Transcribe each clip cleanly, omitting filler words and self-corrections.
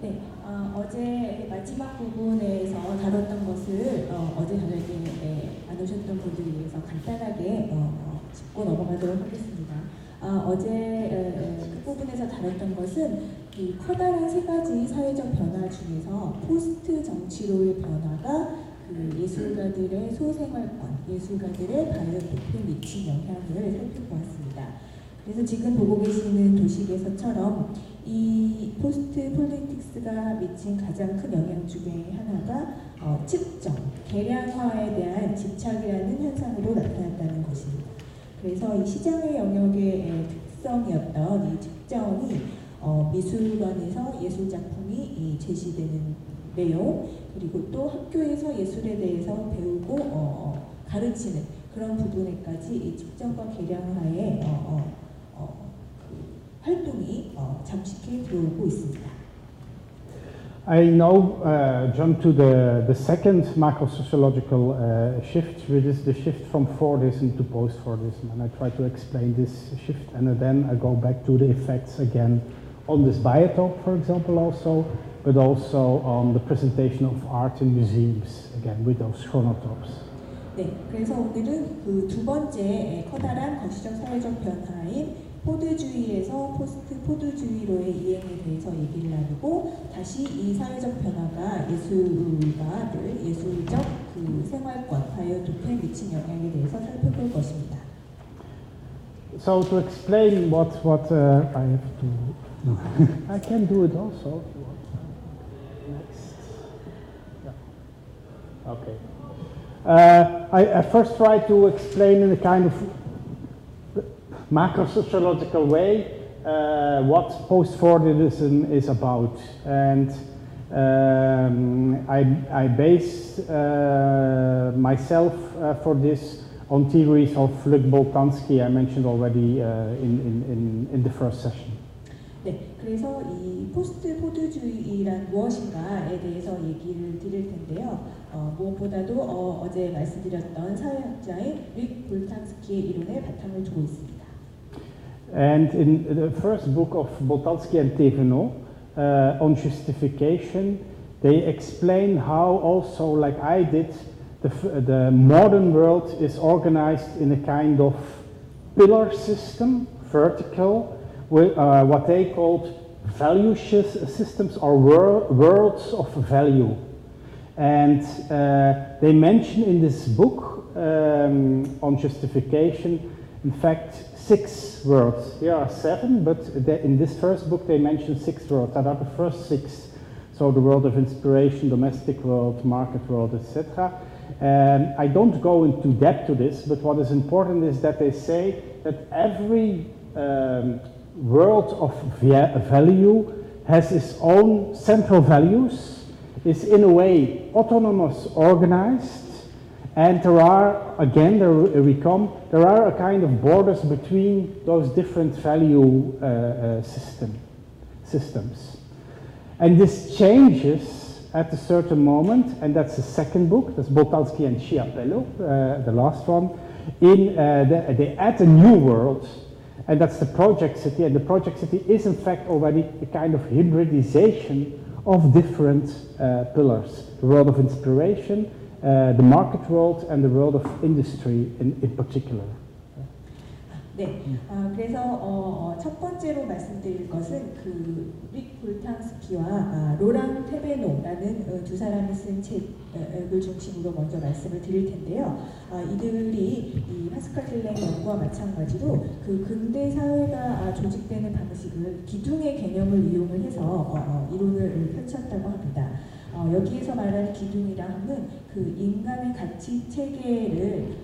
네, 어제 마지막 부분에서 다뤘던 것을 어제 저녁에 안 오셨던 분들을 위해서 간단하게 짚고 넘어가도록 하겠습니다. 어제 끝부분에서 다뤘던 것은 이 커다란 세 가지 사회적 변화 중에서 포스트 정치로의 변화가 그 예술가들의 소생활권, 예술가들의 바이오토크에 미친 영향을 살펴보았습니다. 그래서 지금 보고 계시는 도식에서처럼 이 포스트 폴리틱스가 미친 가장 큰 영향 중에 하나가 측정, 계량화에 대한 집착이라는 현상으로 나타났다는 것입니다. 그래서 이 시장의 영역의 특성이었던 이 측정이 미술관에서 예술작품이 제시되는 내용, 그리고 또 학교에서 예술에 대해서 배우고 가르치는 그런 부분에까지 이 측정과 계량화의 활동이 잠식해 들어오고 있습니다. I now jump to the second macro-sociological shift, which is the shift from Fordism to post-Fordism. And I try to explain this shift, and then I go back to the effects again on this biotope, for example, also, but also on the presentation of art in museums, again, with those chronotopes. 네, 그래서 오늘은 그 두 번째 커다란 거시적 사회적 변화인 포드주의에서 포스트 포드주의로의 이행에 대해서 얘기를 나누고 다시 이 사회적 변화가 예술가들, 예술적 그 생활권, 바이오토크에 미친 영향에 대해서 살펴볼 것입니다. So to explain what I have to, I can do it also. Next. Yeah. Okay. I first try to explain in a kind of macro-sociological way what post-Fordism is about, and I base myself for this on theories of Boltanski I mentioned already in the first session. 네, 그래서 이 포스트 포드주의란 무엇인가에 대해서 얘기를 드릴 텐데요. 무엇보다도 어제 말씀드렸던 사회학자인 릭 볼탄스키의 이론에 바탕을 두고 있습니다. And in the first book of Boltanski and Thévenot on justification, they explain how also, like I did, the modern world is organized in a kind of pillar system, vertical, with what they called value systems or worlds of value. And they mention in this book on justification, in fact, 6 worlds. There are 7, but in this first book they mention 6 worlds. That are the first 6. So the world of inspiration, domestic world, market world, etc. I don't go into depth to this, but what is important is that they say that every world of value has its own central values, is in a way autonomous, organized, and there are, again, there are a kind of borders between those different value systems. And this changes at a certain moment, and that's the second book, that's Boltanski and Schiapello, the last one. They add a new world, and that's the project city, and the project city is in fact already a kind of hybridization of different pillars. The world of inspiration, the market world, and the world of industry in particular. 네, 그래서 첫 번째로 말씀드릴 것은 그 릭 볼탄스키와 로랑 테베노라는 두 사람이 쓴 책을 중심으로 먼저 말씀을 드릴 텐데요. 이들이 이 파스칼 길렌 연구와 마찬가지로 그 근대 사회가 조직되는 방식을 기둥의 개념을 이용을 해서 이론을 펼쳤다고 합니다. 여기에서 말하는 기둥이라 함은 그 인간의 가치 체계를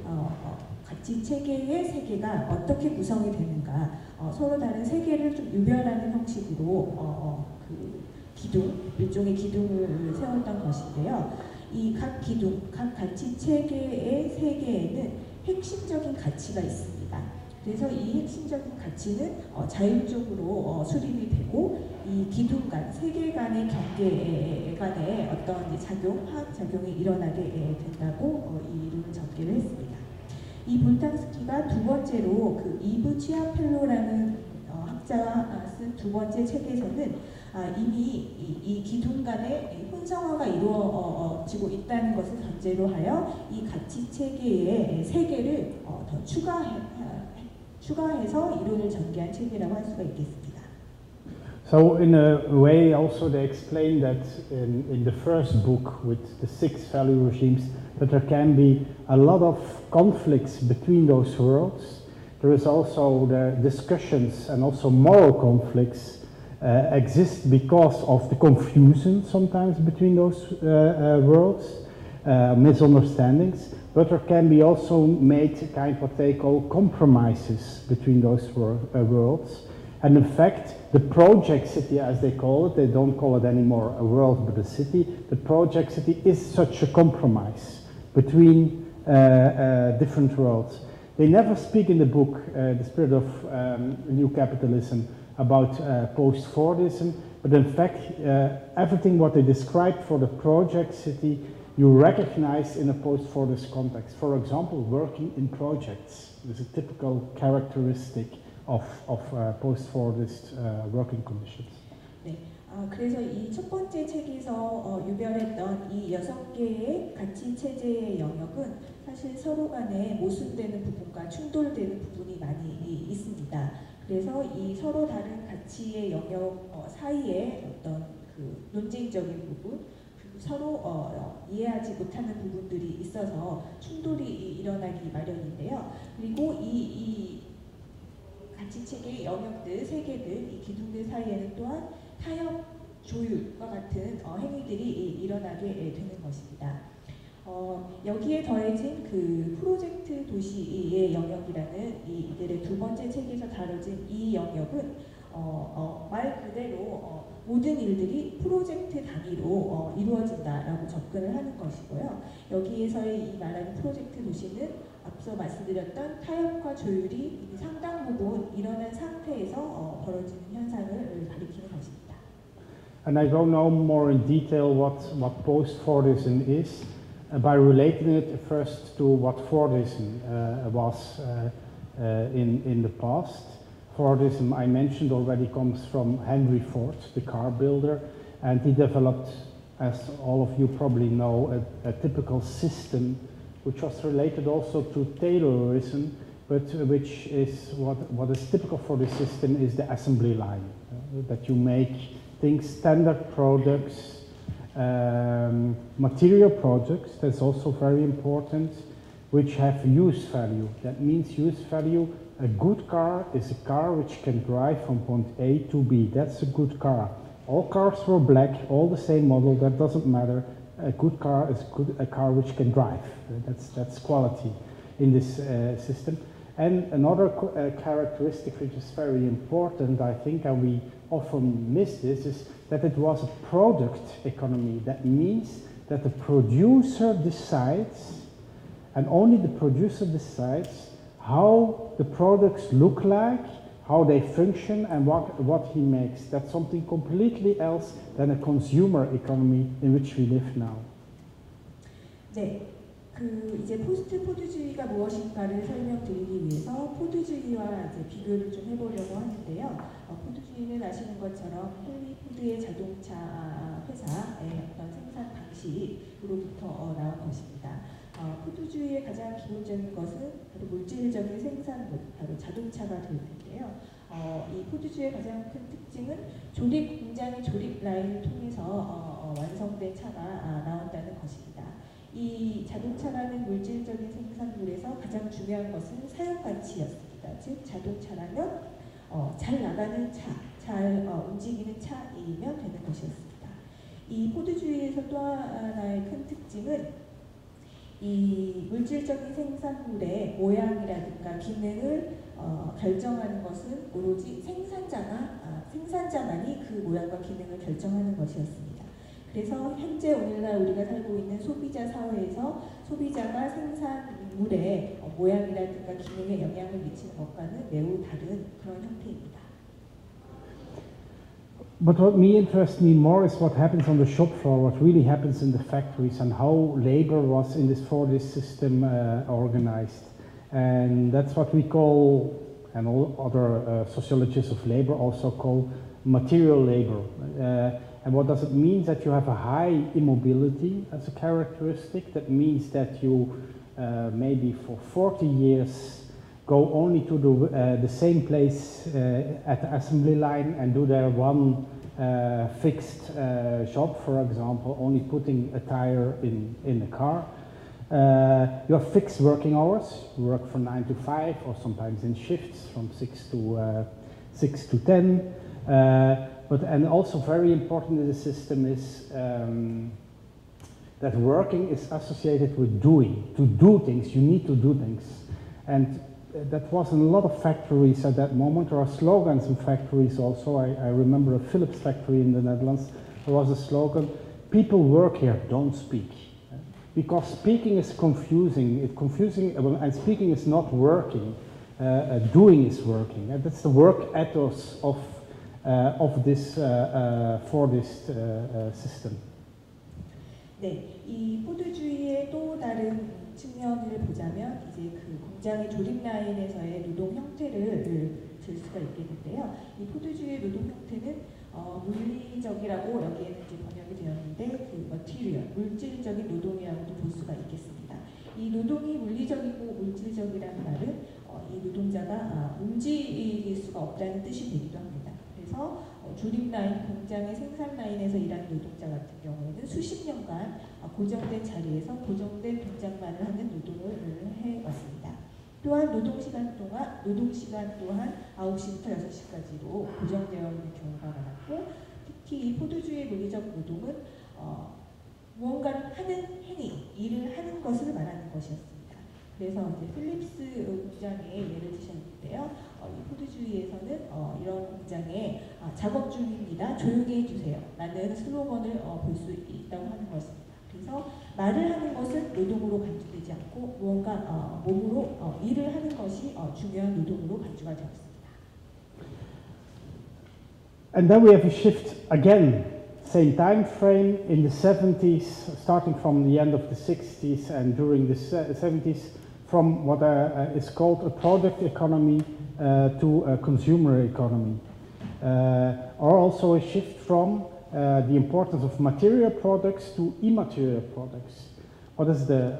가치 체계의 세계가 어떻게 구성이 되는가, 서로 다른 세계를 좀 유별하는 형식으로 그 기둥, 일종의 기둥을 세웠던 것인데요. 이 각 기둥, 각 가치 체계의 세계에는 핵심적인 가치가 있습니다. 그래서 이 핵심적인 가치는 자율적으로 수립이 되고 이 기둥 간, 세계 간의 경계 간에 어떤 작용, 화학 작용이 일어나게 된다고 이 이론을 전개를 했습니다. 이 볼탄스키가 두 번째로 그 이브 치아펠로라는 학자가 쓴 두 번째 책에서는 이미 이 기둥 간의 혼성화가 이루어지고 있다는 것을 전제로 하여 이 가치 체계의 세계를 더 추가해서 이론을 전개한 체계라고 할 수가 있겠습니다. So in a way also they explain that in the first book with the 6 value regimes that there can be a lot of conflicts between those worlds. There is also the discussions and also moral conflicts exist because of the confusion sometimes between those worlds, misunderstandings, but there can be also made kind of what they call compromises between those worlds. And in fact, the project city, as they call it, they don't call it anymore a world but a city. The project city is such a compromise between different worlds. They never speak in the book, The Spirit of New Capitalism, about post-Fordism, but in fact, everything what they describe for the project city, you recognize in a post-Fordist context. For example, working in projects is a typical characteristic of post-Fordist working conditions. 네, 그래서 이 첫 번째 책에서 유별했던 이 6개의 가치 체제의 영역은 사실 서로 간에 모순되는 부분과 충돌되는 부분이 많이 있습니다. 그래서 이 서로 다른 가치의 영역 사이에 어떤 그 논쟁적인 부분, 그리고 서로 이해하지 못하는 부분들이 있어서 충돌이 일어나기 마련인데요. 그리고 이 가치체계의 영역들, 세계들, 이 기둥들 사이에는 또한 타협, 조율과 같은 행위들이 일어나게 되는 것입니다. 여기에 더해진 그 프로젝트 도시의 영역이라는 이들의 두 번째 책에서 다뤄진 이 영역은 말 그대로 모든 일들이 프로젝트 단위로 이루어진다라고 접근을 하는 것이고요. 여기에서의 이 말하는 프로젝트 도시는 앞서 말씀드렸던 타협과 조율이 상당 부분 일어난 상태에서 벌어지는 현상을 가리키는 것입니다. And I go now more in detail what post-Fordism is by relating it first to what Fordism was in the past. Fordism, I mentioned already, comes from Henry Ford, the car builder, and he developed, as all of you probably know, a typical system which was related also to Taylorism, but which is what is typical for the system is the assembly line, that you make things, standard products, material products, that's also very important, which have use value. That means use value. A good car is a car which can drive from point A to B. That's a good car. All cars were black, all the same model, that doesn't matter. A good car is a car which can drive. That's quality in this system. And another characteristic which is very important, I think, and we often miss this, is that it was a product economy. That means that the producer decides, and only the producer decides, how the products look like, how they function, and what he makes. That's something completely else than a consumer economy in which we live now. 네, 이제 포스트 포드주의가 무엇인가를 설명드리기 위해서 포드주의와 이제 비교를 좀 해보려고 하는데요. 포드주의는 아시는 것처럼 헨리 포드의 자동차 회사의 어떤 생산 방식으로부터 나온 것입니다. 포드주의의 가장 기본적인 것은 바로 물질적인 생산물, 바로 자동차가 될 텐데요. 이 포드주의의 가장 큰 특징은 공장의 조립 라인을 통해서 완성된 차가 나온다는 것입니다. 이 자동차라는 물질적인 생산물에서 가장 중요한 것은 사용 가치였습니다. 즉 자동차라면 잘 나가는 차, 잘 움직이는 차이면 되는 것이었습니다. 이 포드주의에서 또 하나의 큰 특징은 이 물질적인 생산물의 모양이라든가 기능을 결정하는 것은 오로지 생산자만이 그 모양과 기능을 결정하는 것이었습니다. 그래서 현재 오늘날 우리가 살고 있는 소비자 사회에서 소비자가 생산물의 모양이라든가 기능에 영향을 미치는 것과는 매우 다른 그런 형태입니다. But what interests me more is what happens on the shop floor, what really happens in the factories, and how labor was in this Fordist system organized. And that's what we call, and all other sociologists of labor also call, material labor. And what does it mean? That you have a high immobility as a characteristic. That means that you maybe for 40 years go only to the same place at the assembly line and do their one fixed job, for example, only putting a tire in a car. You have fixed working hours. You work from 9 to 5 or sometimes in shifts from 6 to 10. And also very important in the system is that working is associated with doing. To do things, you need to do things. And that was in a lot of factories at that moment. There are slogans in factories also. I remember a Philips factory in the Netherlands. There was a slogan, people work here, don't speak. Because speaking is confusing. And speaking is not working. Doing is working. And that's the work ethos of this Fordist system. 네, 이 포드주의의 또 다른 측면을 보자면 이제 그 공장의 조립 라인에서의 노동 형태를 들 수가 있겠는데요. 이 포드주의의 노동 형태는 물리적이라고 여기에는 이제 번역이 되었는데 그 material, 물질적인 노동이라고도 볼 수가 있겠습니다. 이 노동이 물리적이고 물질적이라는 말은 이 노동자가 움직일 수가 없다는 뜻이 되기도 합니다. 그래서 조립 라인, 공장의 생산 라인에서 일하는 노동자 같은 경우에는 수십 년간 고정된 자리에서 고정된 동작만을 하는 노동을 해왔습니다. 또한 노동시간 또한 9시부터 6시까지로 고정되어 있는 경우가 많았고, 특히 이 포드주의 물리적 노동은 무언가를 하는 행위, 일을 하는 것을 말하는 것이었습니다. 그래서 이제 필립스 공장의 예를 드셨는데요. 이 포드주의에서는 이런 공장에 작업 중입니다. 조용히 해주세요. 라는 슬로건을 볼 수 있다고 하는 것입니다. 그래서 말을 하는 것은 노동으로 간주되지 않고 무언가 몸으로 일을 하는 것이 중요한 노동으로 간주가 되었습니다. And then we have a shift again, same time frame in the 70s, starting from the end of the 60s and during the 70s, from what is called a product economy to a consumer economy. Or also a shift from the importance of material products to immaterial products. What is the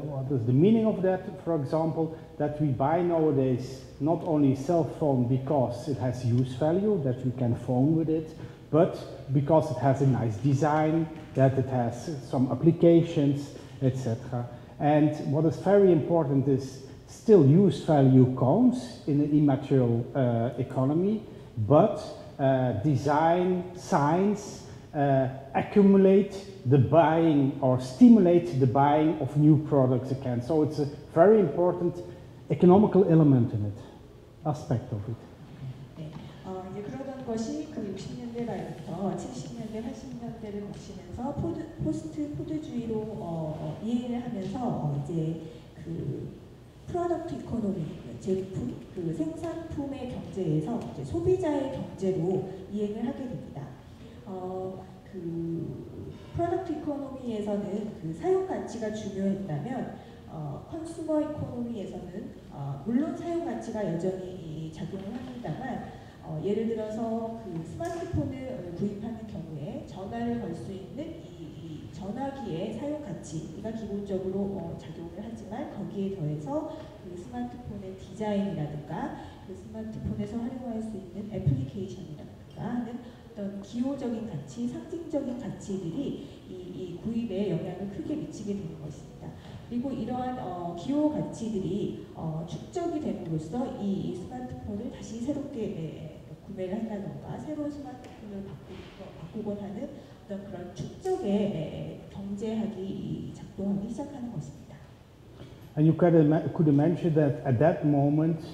meaning of that? For example, that we buy nowadays not only a cell phone because it has use value, that we can phone with it, but because it has a nice design, that it has some applications, etc. And what is very important is still use value counts in an immaterial economy, but design, science, accumulate the buying or stimulate the buying of new products again. So it's a very important economical element in it, aspect of it. 네, 이제 그러던 것이 그 60년대 말부터 70년대, 80년대를 거치면서 포스트 포드주의로 이해를 하면서 이제 그 프로덕트 이코노미, 제품, 그 생산품의 경제에서 이제 소비자의 경제로 이행을 하게 됩니다. 그 프로덕트 이코노미에서는 그 사용 가치가 중요했다면 컨슈머 이코노미에서는 물론 사용 가치가 여전히 작용을 합니다만 예를 들어서 그 스마트폰을 구입하는 경우에 전화를 걸 수 있는 이 전화기의 사용 가치가 기본적으로 작용을 하지만 거기에 더해서 그 스마트폰의 디자인이라든가 그 스마트폰에서 활용할 수 있는 애플리케이션이라든가 하는 어떤 기호적인 가치, 상징적인 가치들이 이 구입에 영향을 크게 미치게 되는 것입니다. 그리고 이러한 기호 가치들이 축적이 됨으로써 이 스마트폰을 다시 새롭게 구매를 한다던가 새로운 스마트폰을 바꾸곤 하는 어떤 그런 축적의 경제학이 작동하기 시작하는 것입니다. And you could imagine that at that moment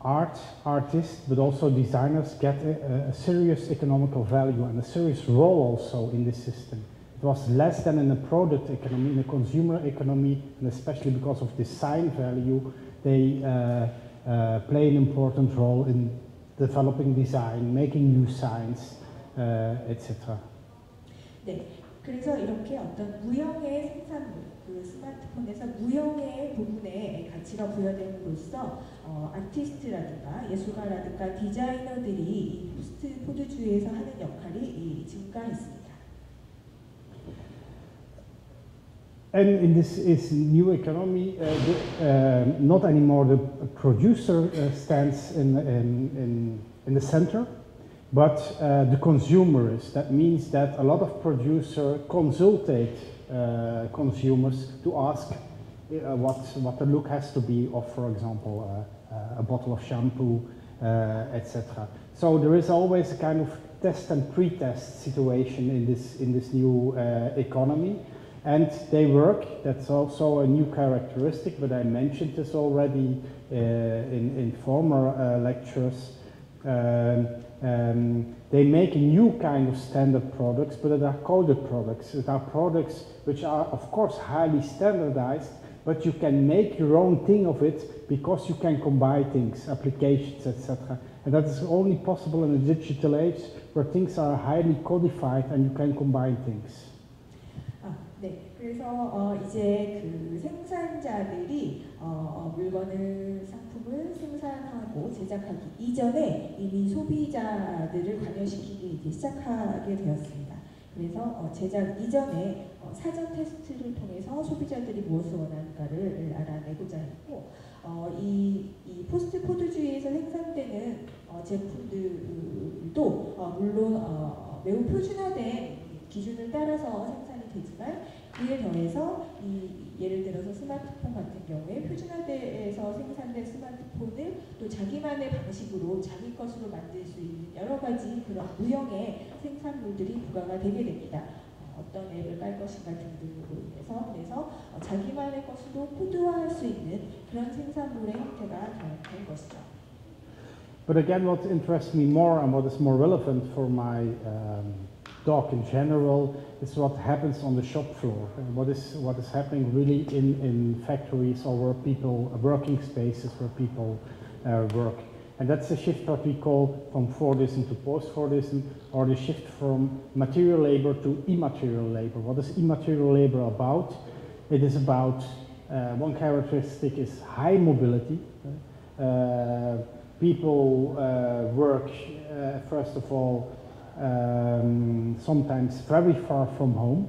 artists, but also designers get a serious economical value and a serious role also in this system. It was less than in a product economy, in a consumer economy, and especially because of design value, they play an important role in developing design, making new signs, etc. 네, 그래서 이렇게 어떤 무형의 생산물, 그 스마트폰에서 무형의 부분에 가치가 부여됨으로써 아티스트라든가 예술가라든가 디자이너들이 이 포스트 포드주의에서 하는 역할이 증가했습니다. And in this new economy, not anymore the producer stands in the center, but the consumer is. That means that a lot of producers consultate consumers to ask what the look has to be of, for example, a bottle of shampoo, etc. So there is always a kind of test and pre-test situation in this new economy. And they work, that's also a new characteristic, but I mentioned this already in former lectures. They make a new kind of standard products, but they are coded products. It are products which are, of course, highly standardized, but you can make your own thing of it because you can combine things, applications, etc. And that is only possible in a digital age where things are highly codified and you can combine things. 네, 그래서 이제 그 생산자들이 물건을, 상품을 생산하고 제작하기 이전에 이미 소비자들을 관여시키기 이제 시작하게 되었습니다. 그래서 제작 이전에 사전 테스트를 통해서 소비자들이 무엇을 원하는가를 알아내고자 했고, 이 포스트 포드주의에서 생산되는 제품들도 물론 매우 표준화된 기준을 따라서 생산이 되지만 그에 더해서 예를 들어서 스마트폰 같은 경우에 표준화돼서 생산된 스마트폰을 또 자기만의 방식으로 자기 것으로 만들 수 있는 여러 가지 그런 무형의 생산물들이 부과가 되게 됩니다. 어떤 앱을 깔 것인가 등등으로 인해서 그래서 자기만의 것으로 코드화할 수 있는 그런 생산물의 형태가 된 것이죠. But again, what interests me more and what is more relevant for my talk in general is what happens on the shop floor. What is happening really in factories or where people, working spaces where people work. And that's the shift what we call from Fordism to post-Fordism, or the shift from material labor to immaterial labor. What is immaterial labor about? It is about, one characteristic is high mobility. People work, first of all, sometimes very far from home.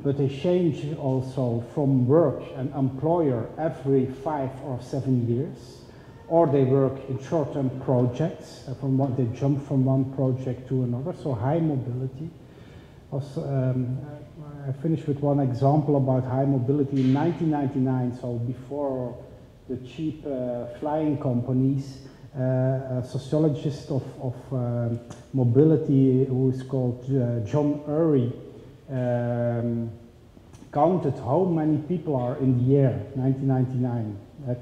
But they change also from work and employer every 5 or 7 years, or they work in short-term projects. They jump from one project to another. So high mobility. Also, I finish with one example about high mobility. In 1999, so before the cheap flying companies, a sociologist of mobility who is called John Urey counted how many people are in the air 1999 at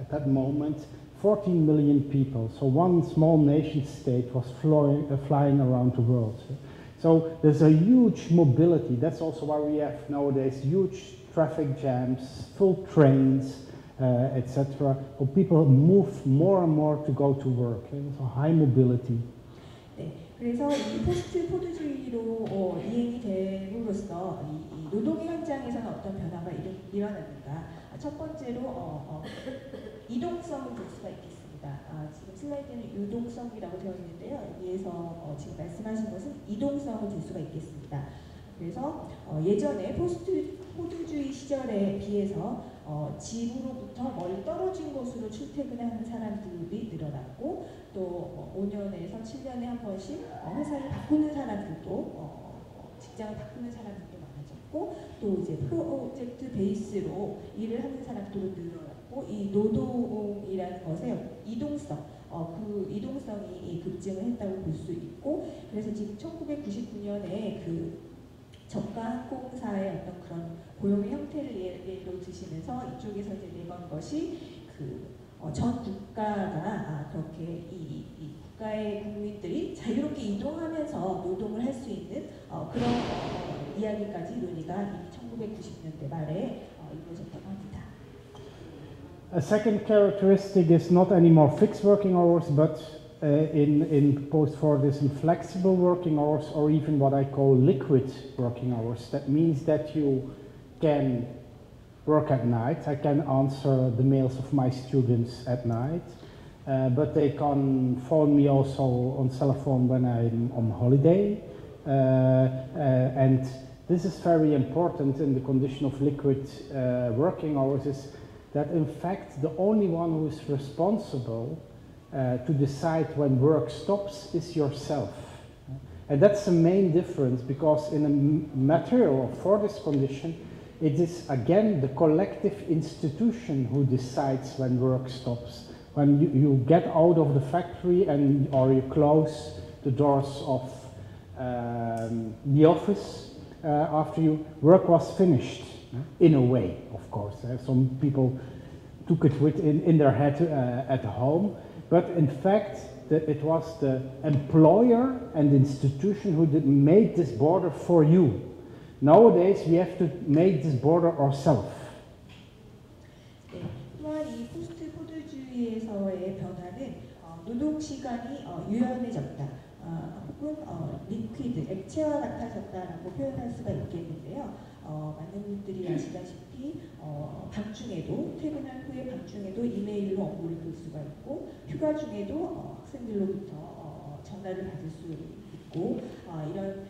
that moment 14 million people. So one small nation state was flying around the world. So there's a huge mobility. That's also why we have nowadays huge traffic jams, full trains, etc. Or people move more and more to go to work. So high mobility. 네, 그래서 이 포스트 포드주의로 이행이 됨으로써 이 노동의 현장에서는 어떤 변화가 일어났는가? 첫 번째로 이동성을 볼 수가 있겠습니다. 지금 슬라이드에는 유동성이라고 되어 있는데요. 여기에서 지금 말씀하신 것은 이동성을 볼 수가 있겠습니다. 그래서 예전에 포스트 포드주의 시절에 비해서 집으로부터 멀리 떨어진 곳으로 출퇴근하는 사람들이 늘어났고 또 5년에서 7년에 한 번씩 회사를 바꾸는 사람들도 직장을 바꾸는 사람들도 많아졌고 또 이제 프로젝트 베이스로 일을 하는 사람들도 늘어났고 이 노동이라는 것의 이동성 그 이동성이 급증을 했다고 볼 수 있고 그래서 지금 1999년에 그 저가 항공사의 어떤 그런 고용의 형태를 예로 드시면서 이쪽에서 이제 내건 것이 그 전 국가가 그렇게 이 국가의 국민들이 자유롭게 이동하면서 노동을 할 수 있는 그런 이야기까지 논의가 이미 1990년대 말에 이루어졌다고 합니다. A second characteristic is not anymore fixed working hours, but in post for this in flexible working hours, or even what I call liquid working hours. That means that you can work at night. I can answer the mails of my students at night, but they can phone me also on cell phone when I'm on holiday. And this is very important in the condition of liquid working hours, is that in fact the only one who is responsible to decide when work stops is yourself. And that's the main difference, because in a material for this condition, it is again the collective institution who decides when work stops. When you get out of the factory or you close the doors of the office after your work was finished, in a way, of course. Some people took it in their head at home, but in fact it was the employer and the institution who made this border for you. Nowadays we have to make this border ourselves. 또한 이 포스트 포드주의에서의 변화는 노동 시간이 유연해졌다, 혹은 리퀴드, 액체와 같아졌다라고 표현할 수가 있겠는데요. 많은 분들이 아시다시피 밤중에도, 퇴근한 후에 밤중에도 이메일로 업무를 볼 수가 있고, 휴가 중에도 학생들로부터 전화를 받을 수 있고, 이런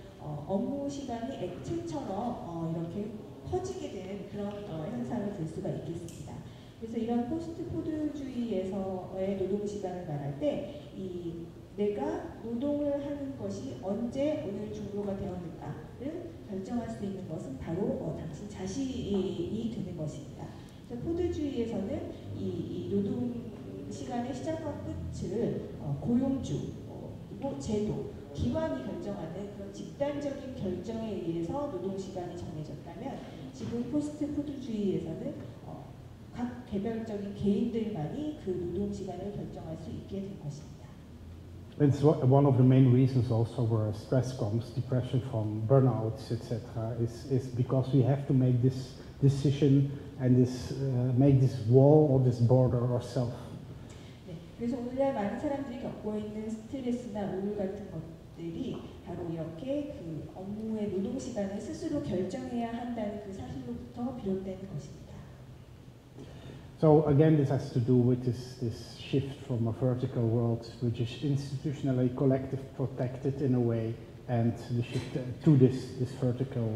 업무 시간이 액체처럼 이렇게 퍼지게 된 그런 현상을 볼 수가 있겠습니다. 그래서 이런 포스트 포드주의에서의 노동 시간을 말할 때 내가 노동을 하는 것이 언제 오늘 종료가 되었는가를 결정할 수 있는 것은 바로 당신 자신이 되는 것입니다. 그래서 포드주의에서는 이 노동 시간의 시작과 끝을 고용주, 그리고 제도, 기관이 결정하는 그런 집단적인 결정에 의해서 노동 시간이 정해졌다면, 지금 포스트 포드주의에서는 각 개별적인 개인들만이 그 노동 시간을 결정할 수 있게 된 것입니다. It's one of the main reasons also where stress comes, depression from burnouts, etc. is because we have to make this decision and make this wall or this border ourselves. 네, 그래서 오늘날 많은 사람들이 겪고 있는 스트레스나 우울 같은 것들이 바로 이렇게 그 업무의 노동 시간을 스스로 결정해야 한다는 그 사실로부터 비롯된 것입니다. So again, this has to do with this shift from a vertical world, which is institutionally collective protected in a way, and the shift to this vertical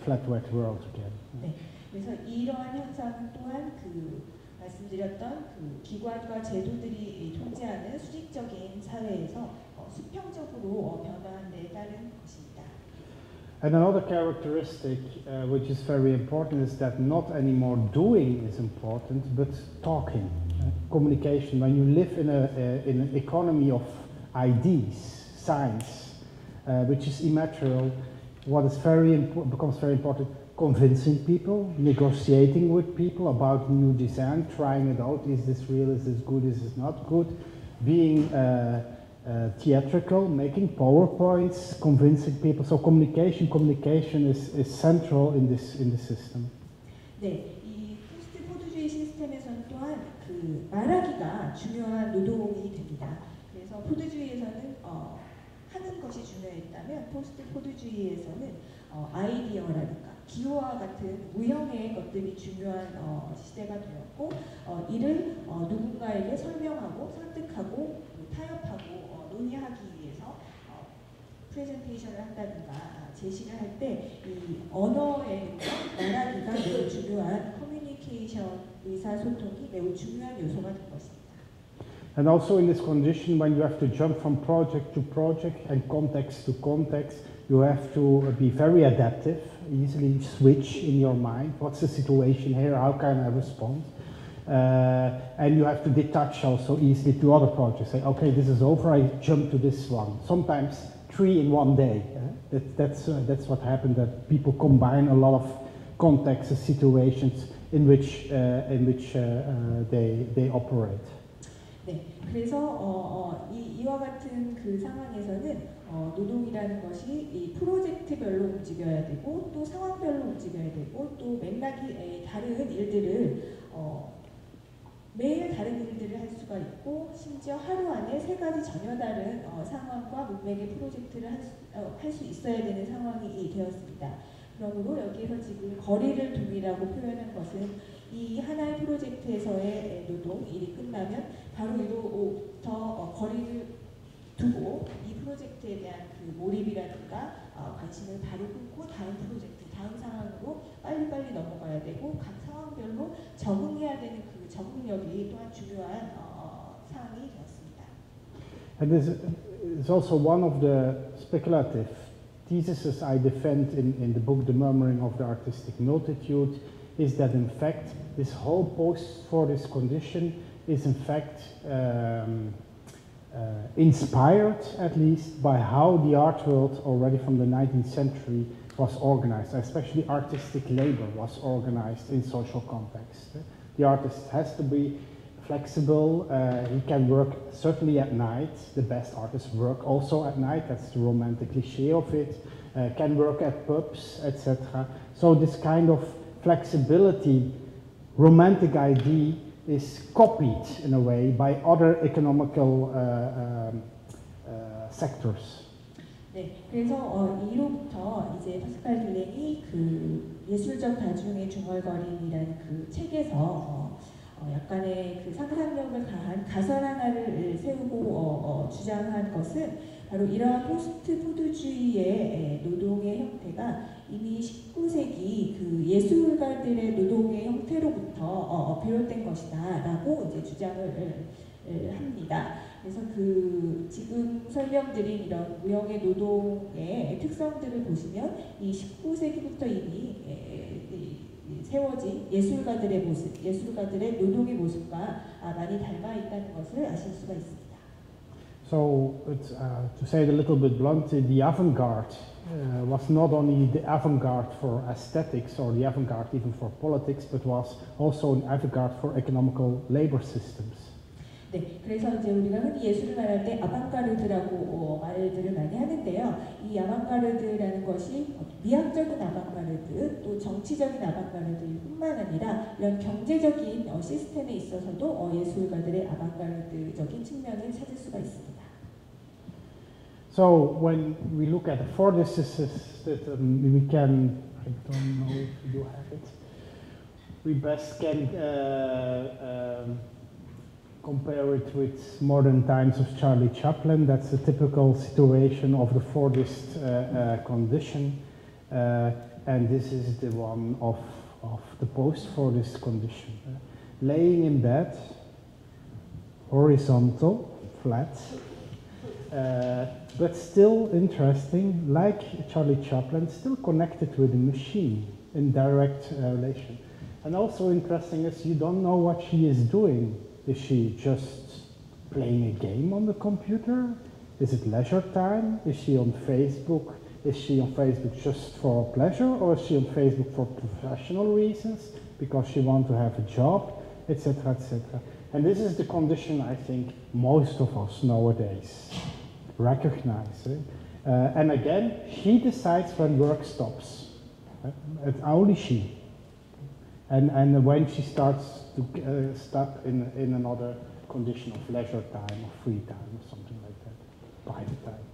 flat wet world again. 네, 그래서 이러한 현상은 또한 말씀드렸던 그 기관과 제도들이 통제하는 수직적인 사회에서 수평적으로 변화한 데 따른 것입니다. And another characteristic which is very important is that not anymore doing is important, but talking, communication. When you live in an economy of ideas, science, which is immaterial, what is becomes very important, convincing people, negotiating with people about new design, trying it out, is this real, is this good, is this not good, being theatrical, making PowerPoints, convincing people. So communication is central in this system. 네, 이 포스트 포드주의 시스템에서는 또한 그 말하기가 중요한 노동이 됩니다. 그래서 포드주의에서는 하는 것이 중요했다면, 포스트 포드주의에서는 아이디어라든가 기호와 같은 무형의 것들이 중요한 시대가 되었고, 이를 누군가에게 설명하고 설득하고 타협하고 논의하기 위해서 프레젠테이션을 한다든가 제시를 할 때 이 언어의 말하기가 매우 중요한, 커뮤니케이션, 의사소통이 매우 중요한 요소가 된 것입니다. And also in this condition, when you have to jump from project to project and context to context, you have to be very adaptive, easily switch in your mind. What's the situation here? How can I respond? And you have to detach also easily to other projects. Say, okay, this is over, I jump to this one. Sometimes 3 in one day. That's what happened, that people combine a lot of contexts, situations in which they operate. 네, 그래서 이와 같은 그 상황에서는 노동이라는 것이 이 프로젝트별로 움직여야 되고, 또 상황별로 움직여야 되고, 또 맥락이 다른 일들을 매일 다른 일들을 할 수가 있고 심지어 하루 안에 3가지 전혀 다른 상황과 문맥의 프로젝트를 할 수 있어야 되는 상황이 되었습니다. 그러므로 여기에서 지금 거리를 둠이라고 표현한 것은 이 하나의 프로젝트에서의 노동, 일이 끝나면 바로 이로부터 거리를 두고 이 프로젝트에 대한 그 몰입이라든가 관심을 바로 끊고 다음 프로젝트, 다음 상황으로 빨리빨리 넘어가야 되고 각 상황별로 적응해야 되는 그 적응력이 또한 중요한 사항이 되었습니다. And this is also one of the speculative theses I defend in the book The Murmuring of the Artistic Multitude, is that in fact this whole post for this condition is in fact inspired at least by how the art world already from the 19th century was organized, especially artistic labor was organized in social context. The artist has to be flexible, he can work certainly at night, the best artists work also at night, that's the romantic cliché of it, can work at pubs, etc. So this kind of flexibility, romantic idea is copied in a way by other economical sectors. 네, 그래서 이로부터 이제 파스칼 길렌이 그 예술적 다중의 중얼거림이라는 그 책에서 약간의 그 상상력을 가한 가설 하나를 세우고 주장한 것은 바로 이러한 포스트 푸드주의의 노동의 형태가 이미 19세기 그 예술가들의 노동의 형태로부터 비롯된 것이다라고 이제 주장을 합니다. 그래서 그 지금 설명드린 이런 무형의 노동의 특성들을 보시면 이 19세기부터 이미 세워진 예술가들의 모습, 예술가들의 노동의 모습과 많이 닮아 있다는 것을 아실 수가 있습니다. So, to say it a little bit bluntly, the avant-garde was not only the avant-garde for aesthetics or the avant-garde even for politics, but was also an avant-garde for economical labor systems. 네, 그래서 이제 우리가 흔히 예술을 말할 때 아방가르드라고 말들을 많이 하는데요. 이 아방가르드라는 것이 미학적인 아방가르드, 또 정치적인 아방가르드일 뿐만 아니라 이런 경제적인 시스템에 있어서도 예술가들의 아방가르드적인 측면을 찾을 수가 있습니다. So when we look at the four diseases that we can, I don't know if you have it, we best can compare it with Modern Times of Charlie Chaplin. That's a typical situation of the Fordist condition. And this is the one of the post-Fordist condition. Laying in bed, horizontal, flat, but still interesting, like Charlie Chaplin, still connected with the machine in direct relation. And also interesting is you don't know what she is doing. Is she just playing a game on the computer? Is it leisure time? Is she on Facebook? Is she on Facebook just for pleasure, or is she on Facebook for professional reasons because she wants to have a job, etc., etc.? And this is the condition I think most of us nowadays recognize. And again, she decides when work stops. It's only she. And when she starts to step in another condition of leisure time or free time or something like that, private time.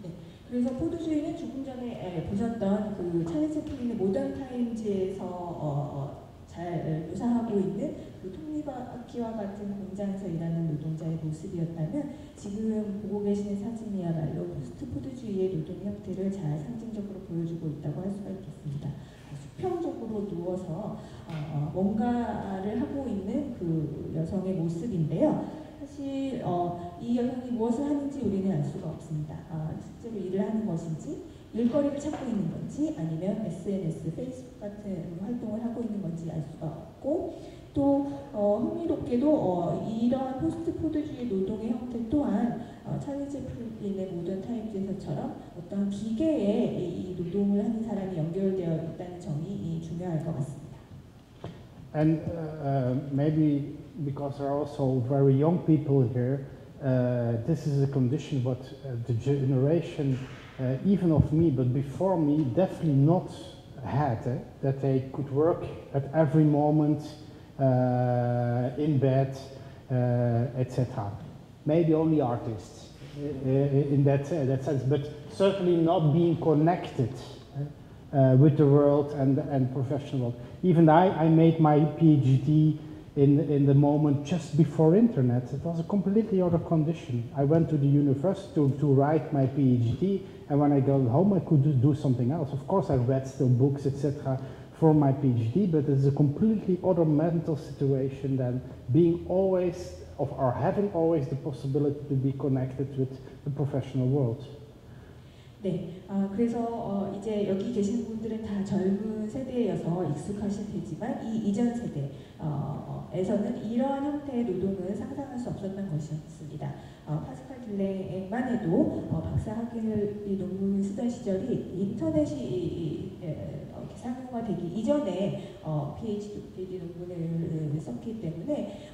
네, 그래서 포드주의는 조금 전에 보셨던 그 찰리 채플린의 모던 타임즈에서 잘 묘사하고 있는 그 톱니바퀴와 같은 공장에서 일하는 노동자의 모습이었다면 지금 보고 계시는 사진이야말로 포스트 포드주의의 노동 형태를 잘 상징적으로 보여주고 있다고 할 수가 있겠습니다. 수평적으로 누워서 뭔가를 하고 있는 그 여성의 모습인데요. 사실 이 여성이 무엇을 하는지 우리는 알 수가 없습니다. 실제로 일을 하는 것인지, 일거리를 찾고 있는 건지, 아니면 SNS, 페이스북 같은 활동을 하고 있는 건지 알 수가 없고, 또 흥미롭게도 이러한 포스트 포드주의 노동의 형태 또한 찰리 채플린의 모던 타임즈에서처럼 어떤 기계에 이 노동을 하는 사람이 연결되어 있다는 점이 중요할 것 같습니다. And maybe because there are also very young people here, this is a condition what the generation, even of me, but before me, definitely not had, that they could work at every moment in bed, etc. Maybe only artists in that sense, but certainly not being connected with the world and professional world. Even I made my PhD in the moment just before internet. It was a completely other condition. I went to the university to write my PhD, and when I got home I could do something else. Of course I read still books, etc. for my PhD, but it's a completely other mental situation than being always, or having always the possibility to be connected with the professional world. 네, 그래서 이제 여기 계신 분들은 다 젊은 세대여서 익숙하실 테지만 이 이전 세대에서는 이러한 형태의 노동은 상상할 수 없었던 것이었습니다. 파스칼 길렌만 해도 박사학위를 논문을 쓰던 시절이 인터넷이 상용화되기 이전에 PhD 논문을 썼기 때문에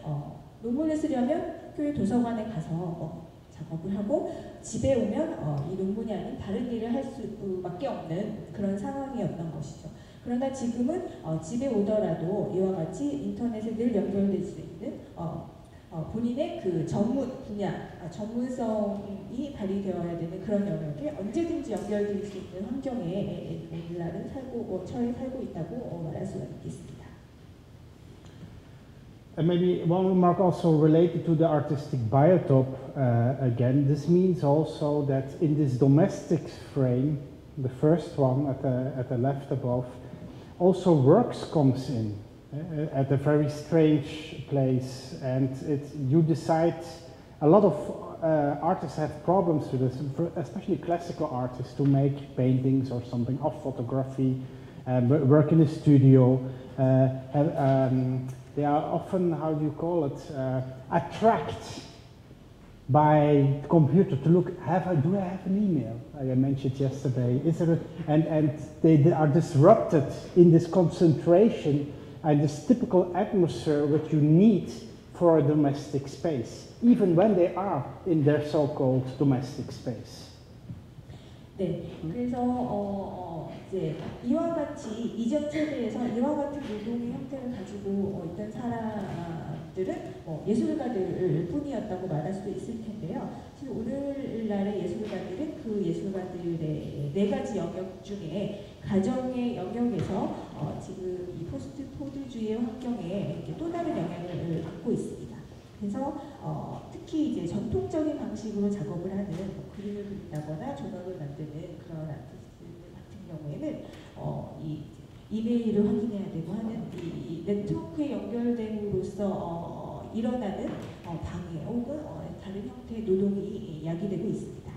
논문을 쓰려면 학교의 도서관에 가서 작업을 하고 집에 오면 이 논문이 아닌 다른 일을 할 수밖에 없는 그런 상황이었던 것이죠. 그러나 지금은 집에 오더라도 이와 같이 인터넷에 늘 연결될 수 있는 본인의 그 전문 분야, 전문성이 발휘되어야 되는 그런 영역에 언제든지 연결될 수 있는 환경에 오늘날은 처해 살고 있다고 말할 수가 있겠습니다. And maybe one remark also related to the artistic biotope again. This means also that in this domestic frame, the first one at the left above, also works comes in at a very strange place, and you decide. A lot of artists have problems with this, especially classical artists, to make paintings or something, or photography, work in a studio. They are often, how do you call it, attracted by the computer to look, do I have an email? I mentioned yesterday. And they are disrupted in this concentration and this typical atmosphere which you need for a domestic space, even when they are in their so-called domestic space. 네, 그래서 이제 이와 같이 이전 세대에서 이와 같은 노동의 형태를 가지고 있던 사람들은 예술가들 뿐이었다고 말할 수도 있을 텐데요. 사실 오늘날의 예술가들은 그 예술가들의 네 가지 영역 중에 가정의 영역에서 지금 이 포스트 포드주의 환경에 또 다른 영향을 받고 있습니다. 그래서 특히 이제 전통적인 방식으로 작업을 하는 그림을 그린다거나 조각을 만드는 그런 아티스트들 같은 경우에는 이 이메일을 확인해야 되고 하는 이 네트워크에 연결됨으로써 일어나는 방해 혹은 다른 형태의 노동이 야기되고 있습니다.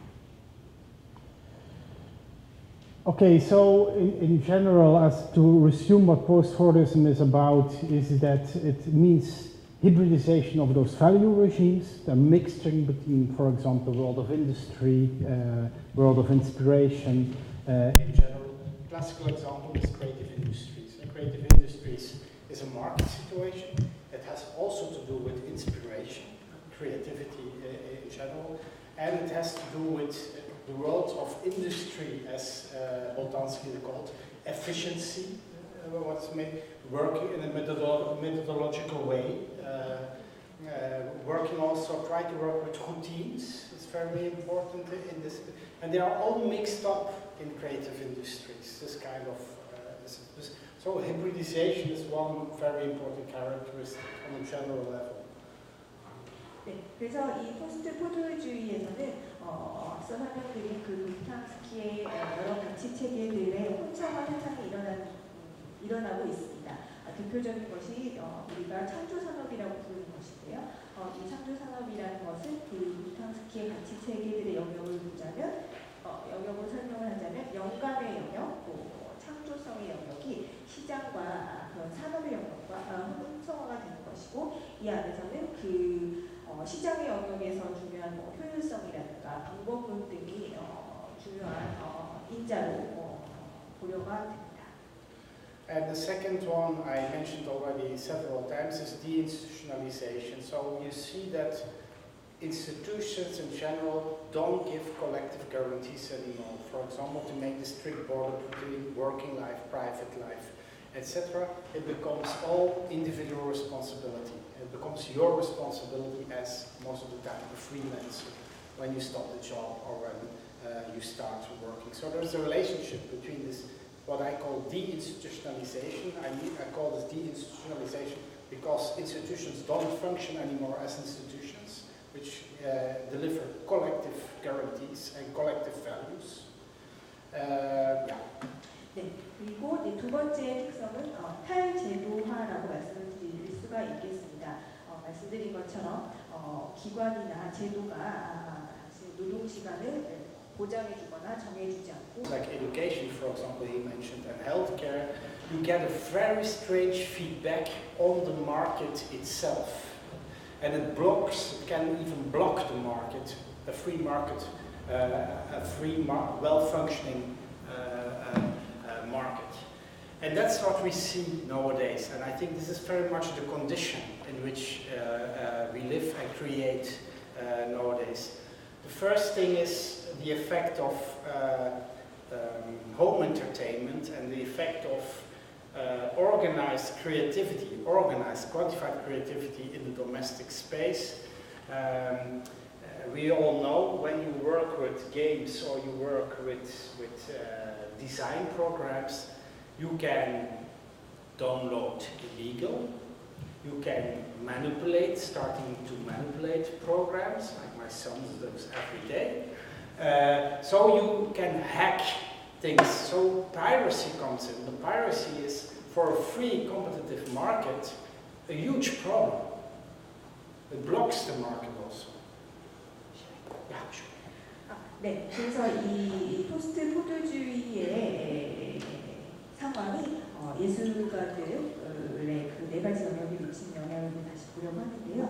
Okay, so in general, as to resume what post-Fordism is about, is that it means hybridization of those value regimes, the mixture between, for example, the world of industry, world of inspiration. In general, classical example is creative industries. Creative industries is a market situation. It has also to do with inspiration, creativity in general, and it has to do with the world of industry, as Boltanski called, efficiency. What's made, working in a methodological way, working also, try to work with routines. It's very important in this, and they are all mixed up in creative industries. This kind of so hybridization is one very important characteristic on a general level. 네, 그래서 이 포스트 포드주의에서는 앞서 설명드린 그 루탕스키의 여러 가치 체계들의 혼성화 현상이 일어나고 있습니다. 대표적인 것이 우리가 창조산업이라고 부르는 것인데요. 이 창조산업이라는 것은 그 루탕스키의 가치 체계들의 영역을 보자면, 영역을 설명을 하자면 영감의 영역, 창조성의 영역이 시장과 그런 산업의 영역과 혼성화가 되는 것이고, 이 안에서는 그 시장의 영역에서 중요한 효율성이라든가 방법론 등이 중요한 인자로 고려가 됩니다. And the second one I mentioned already several times is deinstitutionalization. So you see that institutions in general don't give collective guarantees anymore. For example, to make the strict border between working life, private life. etc., it becomes all individual responsibility. It becomes your responsibility as most of the time a freelancer when you stop the job or when you start working. So there's a relationship between this, what I call deinstitutionalization. I call this deinstitutionalization because institutions don't function anymore as institutions, which deliver collective guarantees and collective values. Yeah. 네, 그리고 이제 두 번째 특성은 탈제도화라고 말씀을 드릴 수가 있겠습니다. 말씀드린 것처럼 기관이나 제도가 노동 시간을 보장해주거나 정해주지 않고. Like education, for example, he mentioned, and healthcare, you get a very strange feedback on the market itself, and it can even block the market, a free market, well-functioning market. And that's what we see nowadays, and I think this is very much the condition in which we live and create nowadays. The first thing is the effect of home entertainment and the effect of organized creativity, organized, quantified creativity in the domestic space. We all know when you work with games or you work with design programs, you can download illegal, you can manipulate, starting to manipulate programs, like my son does every day. So you can hack things. So piracy comes in. The piracy is, for a free competitive market, a huge problem. It blocks the market also. Yeah, sure. 네, 그래서 이 포스트 포드주의의 상황이 예술가들의 그 네 가지 영역에 미친 영향을 다시 보려고 하는데요.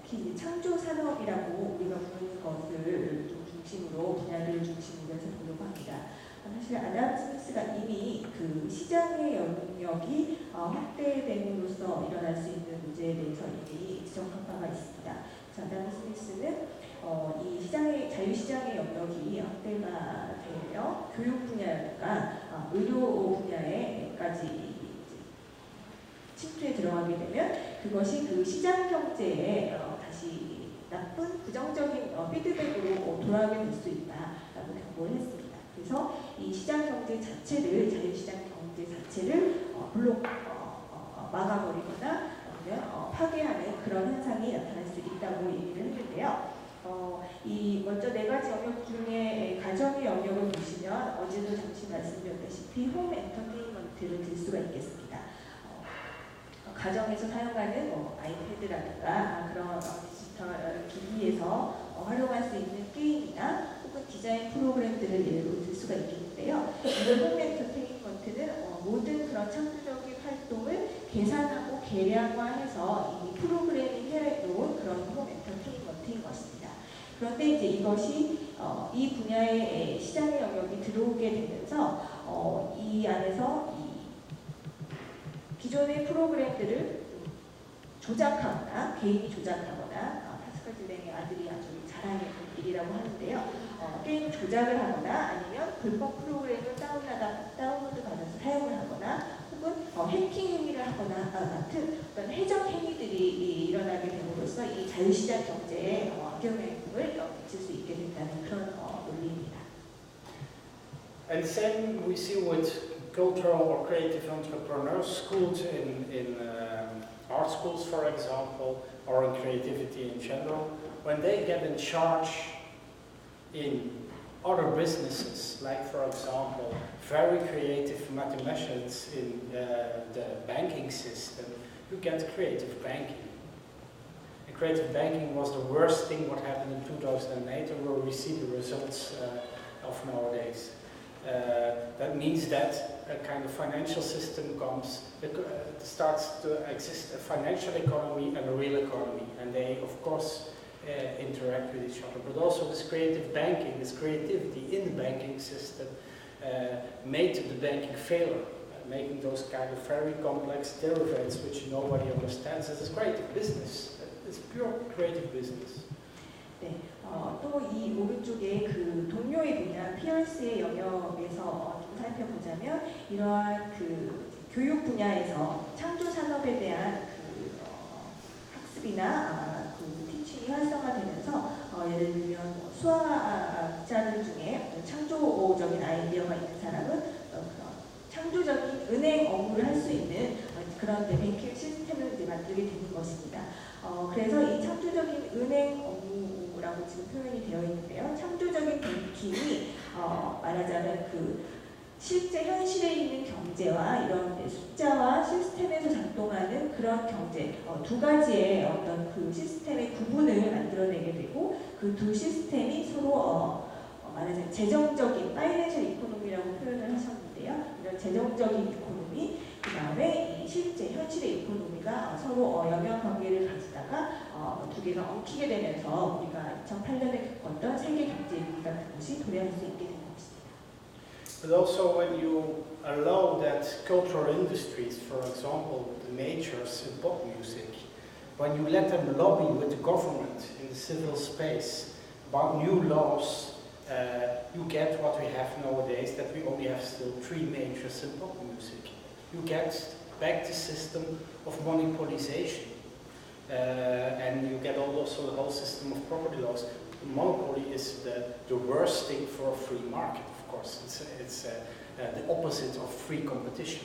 특히 창조 산업이라고 우리가 부르는 것을 좀 중심으로 분야를 중심으로 해서 보려고 합니다. 사실 아담 스미스가 이미 그 시장의 영역이 확대됨으로써 일어날 수 있는 문제에 대해서 이미 지적한 바가 있습니다. 아담 스미스는 이 시장의 자유시장의 영역이 확대가 되며 교육 분야가 의료 분야에까지 침투에 들어가게 되면 그것이 그 시장 경제에 다시 나쁜 부정적인 피드백으로 돌아오게 될 수 있다라고 경고를 했습니다. 그래서 이 시장 경제 자체를 자유시장 경제 자체를 물론 막아버리거나 아니면 파괴하는 그런 현상이 나타날 수 있다고 얘기를 했는데요. 이 먼저 네 가지 영역 중에 가정의 영역을 보시면 어제도 잠시 말씀드렸다시피 홈 엔터테인먼트를 들 수가 있겠습니다. 가정에서 사용하는 아이패드라든가 그런 디지털 기기에서 활용할 수 있는 게임이나 혹은 디자인 프로그램들을 예로 들 수가 있겠는데요. 이 홈 엔터테인먼트는 모든 그런 창조적인 활동을 계산하고 계량화해서 이 프로그래밍 해놓은 그런 홈 엔터테인먼트인 것입니다. 그런데 이제 이것이 이 분야의 시장의 영역이 들어오게 되면서 이 안에서 기존의 프로그램들을 조작하거나 개인이 조작하거나 파스칼 지랭의 아들이 아주 잘하는 일이라고 하는데요. 게임 조작을 하거나 아니면 불법 프로그램을 다운로드 받아서 사용을 하거나 혹은 해킹 행위를 하거나 같은 어떤 해적 행위들이 일어나게 됨으로써 이 자유시장 경제에 악영향을 미칠 수 있게 된다는 그런 논리입니다. And same we see with cultural or creative entrepreneurs, schools in art schools, for example, or in creativity in general, when they get in charge in other businesses, like for example, very creative mathematicians in the banking system, you get creative banking. And creative banking was the worst thing what happened in 2008, and where we see the results of nowadays. That means that a kind of financial system comes, starts to exist a financial economy and a real economy, and they of course interact with each other. But also this creative banking, this creativity in the banking system made the banking failure, making those kind of very complex derivatives which nobody understands. It's creative business. It's pure creative business. 네, 또 이 오른쪽에 그 동료의 분야, 피어스의 영역에서 좀 살펴보자면 이러한 그 교육 분야에서 창조 산업에 대한 학습이나 그 티칭이 활성화되면서 예를 들면 수학자들 중에 어떤 창조적인 아이디어가 있는 사람은 창조적인 은행 업무를 할 수 있는 그런 뱅킹 시스템을 이제 만들게 되는 것입니다. 그래서 이 창조적인 은행 업무라고 지금 표현이 되어 있는데요. 창조적인 뱅킹이 말하자면 그 실제 현실에 있는 경제와 이런 숫자와 시스템에서 작동하는 그런 경제 두 가지의 어떤 그 시스템의 구분을 만들어내게 되고 그 두 시스템이 서로 말하자면 재정적인 파이낸셜 이코노미라고 표현을 하셨는데요. 이런 재정적인 이코노미 그 다음에 이 실제 현실의 이코노미가 서로 영향관계를 가지다가 두 개가 엉키게 되면서 우리가 2008년에 겪었던 세계 경제 위기 같은 것이 도래할 수 있게 됩니다. But also when you allow that cultural industries, for example, the majors in pop music, when you let them lobby with the government in the civil space about new laws, you get what we have nowadays, that we only have still 3 majors in pop music. You get back the system of monopolization. And you get also the whole system of property laws. Monopoly is the worst thing for a free market. Of course, it's the opposite of free competition.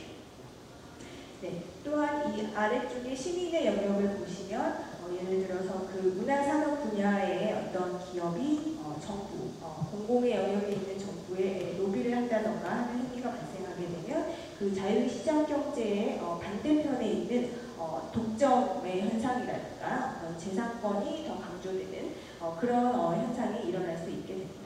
네, 또한 이 아래쪽에 시민의 영역을 보시면 예를 들어서 그 문화산업 분야의 어떤 기업이 정부, 공공의 영역에 있는 정부에 로비를 한다던가 하는 행위가 발생하게 되면 그 자유시장 경제의 반대편에 있는 독점의 현상이랄까 재산권이 더 강조되는 그런 현상이 일어날 수 있게 됩니다.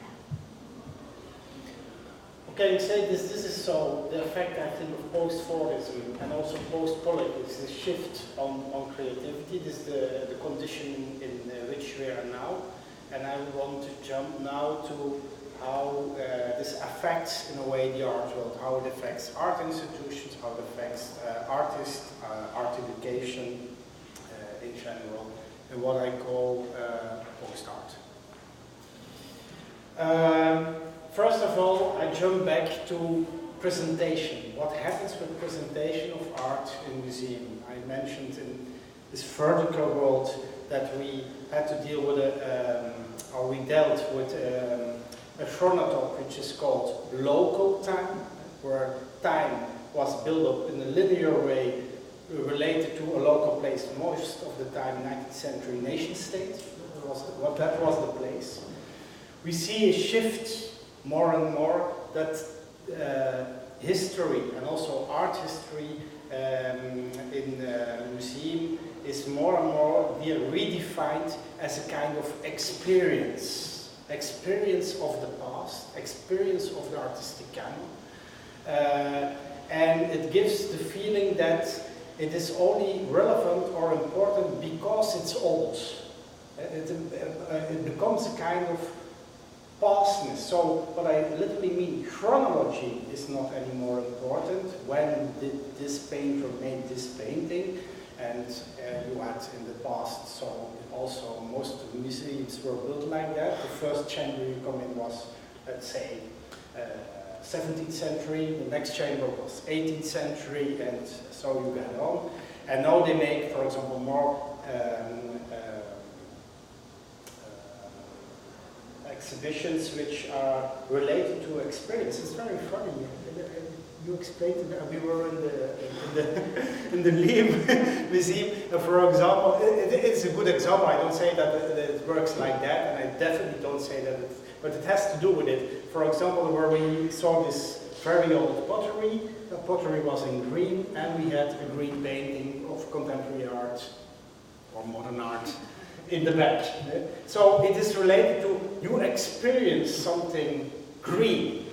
Okay, say this is so the effect I think of post-Fordism and also post-politics, the shift on creativity. This is the condition in which we are now, and I want to jump now to how this affects in a way the art world, how it affects art institutions, how it affects artists, art education in general, and what I call post-art. First of all, I jump back to presentation. What happens with presentation of art in museum? I mentioned in this vertical world that we had to deal with or we dealt with a chronotype which is called local time, where time was built up in a linear way related to a local place. Most of the time, 19th century nation state, that was the place. We see a shift more and more that history and also art history in the museum is more and more being redefined as a kind of experience of the past, experience of the artistic canon, and it gives the feeling that it is only relevant or important because it's old. It becomes a kind of pastness. So what I literally mean, chronology is not anymore important. When did this painter make this painting? And you had in the past, so also most of the museums were built like that. The first chamber you come in was, let's say, 17th century, the next chamber was 18th century, and so you get on. And now they make, for example, more exhibitions which are related to experience. It's very funny. You explained it. We were in the Liam Museum, and for example, it's a good example. I don't say that it works like that, and I definitely don't say that. But it has to do with it. For example, where we saw this very old pottery. The pottery was in green, and we had a green painting of contemporary art or modern art in the back. So it is related to you experience something green.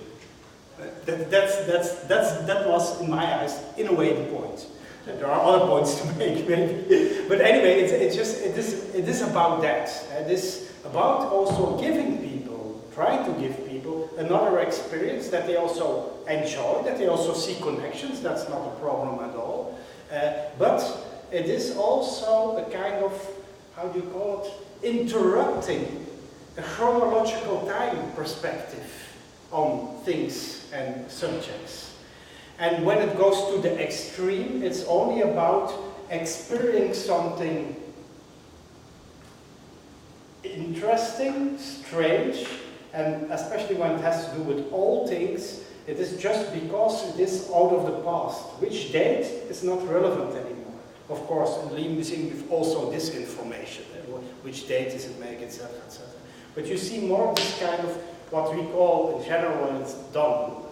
That was, in my eyes, in a way, the point. There are other points to make, maybe, but anyway, it is about that. It is about also giving people, trying to give people another experience that they also enjoy, that they also see connections. That's not a problem at all. But it is also a kind of, how do you call it, interrupting a chronological time perspective on things and subjects. And when it goes to the extreme, it's only about experiencing something interesting, strange, and especially when it has to do with old things, it is just because it is out of the past. Which date is not relevant anymore. Of course, in the Lean Museum we've also this information, which date does it make, etc., etc. But you see more of this kind of what we call, in general, when it's done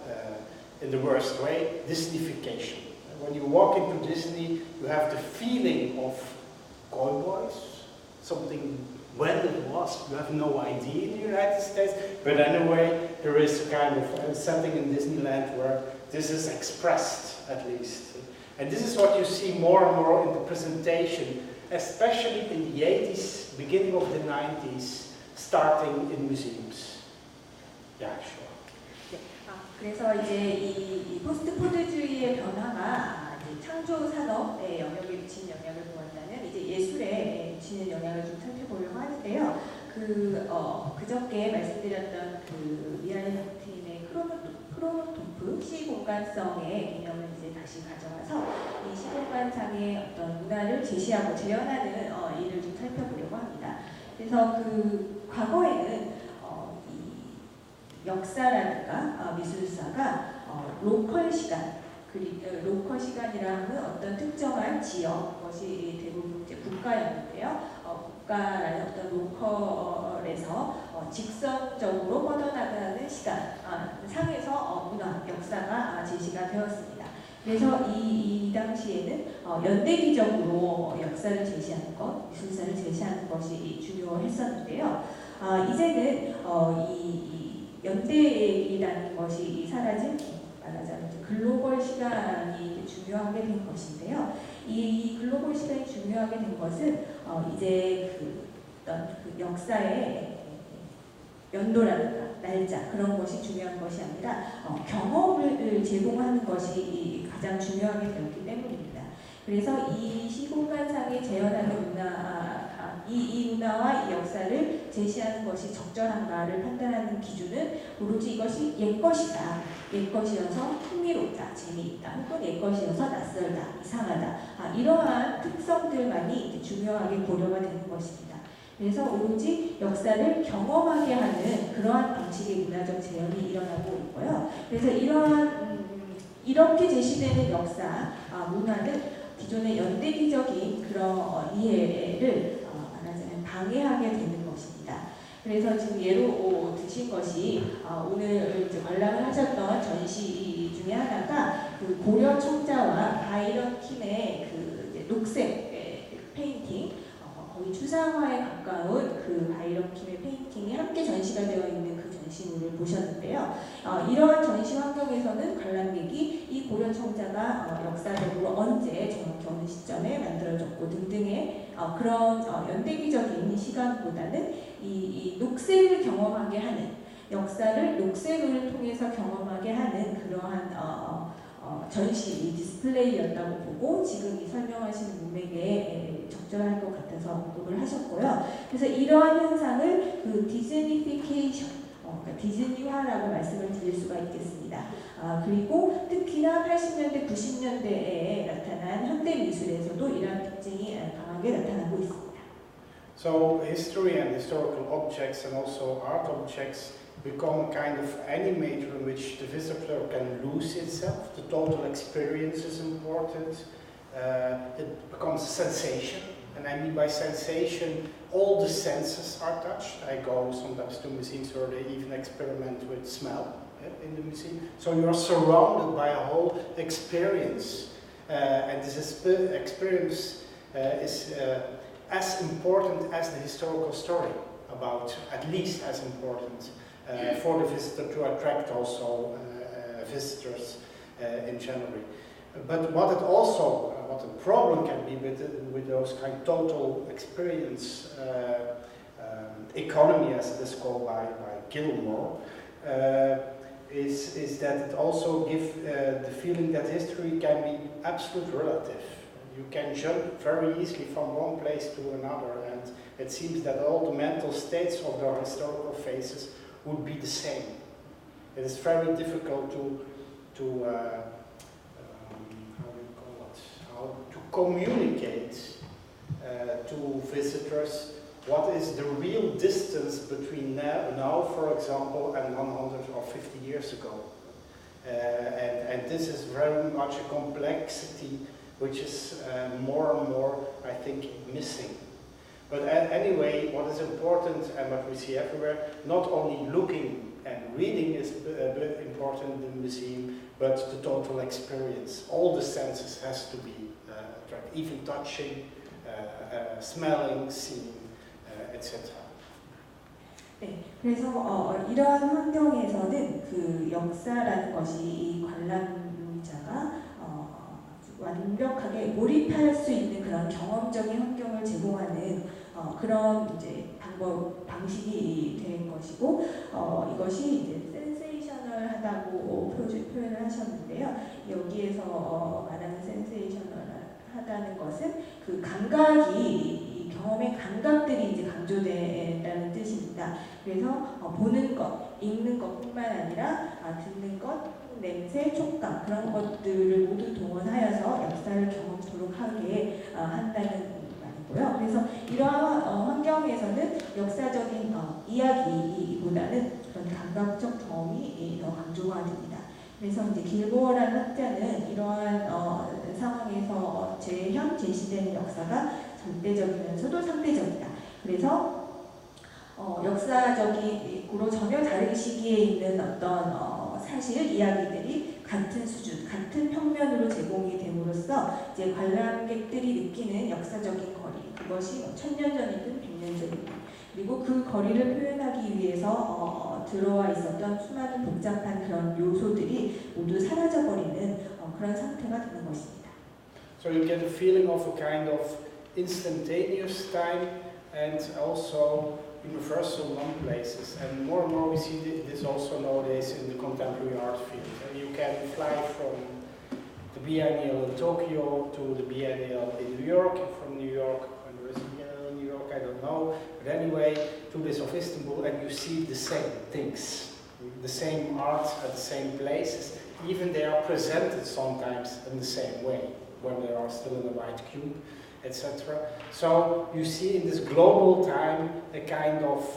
in the worst way, Disneyfication. When you walk into Disney, you have the feeling of cowboys, something when it was, you have no idea in the United States, but anyway, there is a kind of setting in Disneyland where this is expressed, at least. And this is what you see more and more in the presentation, especially in the 80s, beginning of the 90s, starting in museums. Yeah, sure. 네, 그래서 이제 이 포스트푸드주의의 변화가 이제 창조 산업의 영역에 미치는 영향을 보았다면 이제 예술에 미치는 영향을 좀 살펴보려고 하는데요. 그저께 말씀드렸던 그 미하일 팀의 크로노토프 시공간성의 개념을 이제 다시 가져와서 이 시공간상의 어떤 문화를 제시하고 재현하는 일을 좀 살펴보려고 합니다. 그래서 그 과거에는 이 역사라든가 미술사가 로컬 시간, 로컬 시간이라는 어떤 특정한 지역, 그것이 대부분 이제 국가였는데요. 국가라는 어떤 로컬에서 직선적으로 뻗어나가는 시간 상에서 문화, 역사가 제시가 되었습니다. 그래서 이 당시에는 연대기적으로 역사를 제시하는 것, 미술사를 제시하는 것이 중요했었는데요. 이제는 이 연대이라는 것이 사라진, 말하자면 글로벌 시간이 중요하게 된 것인데요. 이 글로벌 시간이 중요하게 된 것은 이제 어떤 역사의 연도라든가 날짜 그런 것이 중요한 것이 아니라 경험을 제공하는 것이 가장 중요하게 되었기 때문입니다. 그래서 이 시공간상에 재현하는 문화, 이 문화와 이 역사를 제시하는 것이 적절한가를 판단하는 기준은 오로지 이것이 옛것이다, 옛것이어서 흥미롭다, 재미있다, 혹은 옛것이어서 낯설다, 이상하다, 이러한 특성들만이 중요하게 고려가 되는 것입니다. 그래서 오로지 역사를 경험하게 하는 그러한 방식의 문화적 재현이 일어나고 있고요. 그래서 이렇게 제시되는 역사, 문화는 기존의 연대기적인 그런 이해를 말하자면 방해하게 되는 것입니다. 그래서 지금 예로 드신 것이 오늘 관람을 하셨던 전시 중에 하나가 그 고려 청자와 바이런 킴의 그 녹색 페인팅, 거의 추상화에 가까운 그 바이런 킴의 페인팅이 함께 전시가 되어 있는 그 전시물을 보셨는데요. 이러한 전시 환경에서는 관람객이 이 고려 청자가 역사적으로 언제 정확히 어느 시점에 만들어졌고 등등의 그런 연대기적인 시간보다는 이 녹색을 경험하게 하는, 역사를 녹색을 통해서 경험하게 하는 그러한 전시, 디스플레이였다고 보고 지금 이 설명하신 문맥에 적절할 것 같아서 언급을 하셨고요. 그래서 이러한 현상을 그 디즈니피케이션, 그러니까 디즈니화라고 말씀을 드릴 수가 있겠습니다. 그리고 특히나 80년대, 90년대에 나타난 현대 미술에서도 이러한 특징이 강하게 나타나고 있습니다. So history and historical objects and also art objects become a kind of animator in which the visitor can lose itself. The total experience is important. It becomes a sensation, and I mean by sensation, all the senses are touched. I go sometimes to museums where they even experiment with smell in the museum. So you are surrounded by a whole experience, and this experience is as important as the historical story, about at least as important. For the visitor to attract also visitors in general. But what the problem can be with those kind of total experience economy, as it is called by Gielen, is that it also gives the feeling that history can be absolute relative. You can jump very easily from one place to another, and it seems that all the mental states of the historical phases would be the same. It is very difficult to how do you call it? How to communicate to visitors what is the real distance between now, for example, and 150 years ago. And this is very much a complexity which is more and more, I think, missing. But anyway, what is important and what we see everywhere, not only looking and reading is important in the museum, but the total experience. All the senses has to be attracted, even touching, smelling, seeing, etc. 네, 그래서 이러한 환경에서는 그 역사라는 것이 이 관람자가 완벽하게 몰입할 수 있는 그런 경험적인 환경을 제공하는 그런 이제 방식이 된 것이고 이것이 이제 센세이셔널하다고 표현을 하셨는데요. 여기에서 말하는 센세이셔널하다는 것은 그 감각이 경험의 감각들이 이제 강조된다는 뜻입니다. 그래서 보는 것, 읽는 것뿐만 아니라 듣는 것, 냄새, 촉감 그런 것들을 모두 동원하여서 역사를 경험토록 하게 한다는 말이고요. 그래서 이러한 환경에서는 역사적인 이야기보다는 그런 감각적 경험이 더 강조가 됩니다. 그래서 이제 길보어라는 학자는 이러한 상황에서 제현 제시되는 역사가 절대적이면서도 상대적이다. 그래서 역사적으로 전혀 다른 시기에 있는 어떤 사실 이야기들이 같은 수준, 같은 평면으로 제공이 됨으로써 이제 관람객들이 느끼는 역사적인 거리, 그것이 1000년 전이든 100년 전이든 그리고 그 거리를 표현하기 위해서 들어와 있었던 수많은 복잡한 그런 요소들이 모두 사라져버리는 그런 상태가 되는 것입니다. So you get a feeling of a kind of instantaneous time and also universal non-places. And more we see this also nowadays in the contemporary art field. And you can fly from the biennial in Tokyo to the biennial in New York, and from New York, when there is a biennial in New York, I don't know. But anyway, to this of Istanbul, and you see the same things, the same art at the same places. Even they are presented sometimes in the same way, when they are still in a white cube, etc. So you see in this global time a kind of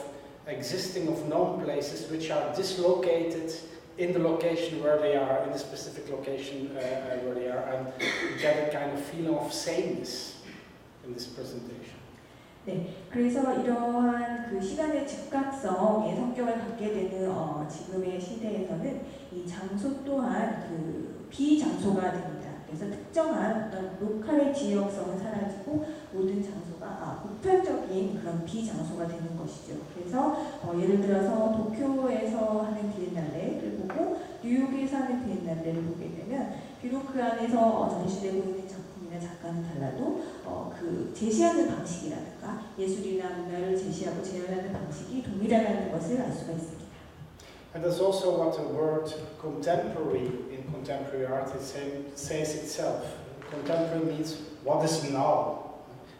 existing of known places which are dislocated in the location where they are, in the specific location where they are, and you get a kind of feeling of sameness in this presentation. 네, 그래서 이러한 그 시간의 즉각성의 성격을 갖게 되는 지금의 시대에서는 이 장소 또한 그 비장소가 됩니다. 그래서 특정한 어떤 로컬의 지역성은 사라지고 모든 장소가 보편적인 그런 비장소가 되는 것이죠. 그래서 예를 들어서 도쿄에서 하는 비엔날레를 보고 뉴욕에서 하는 비엔날레를 보게 되면 비록 그 안에서 전시되고 있는 작품이나 작가는 달라도 그 제시하는 방식이라든가 예술이나 문화를 제시하고 재현하는 방식이 동일하다는 것을 알 수가 있습니다. And that's also what the word contemporary in contemporary art says itself. Contemporary means what is now.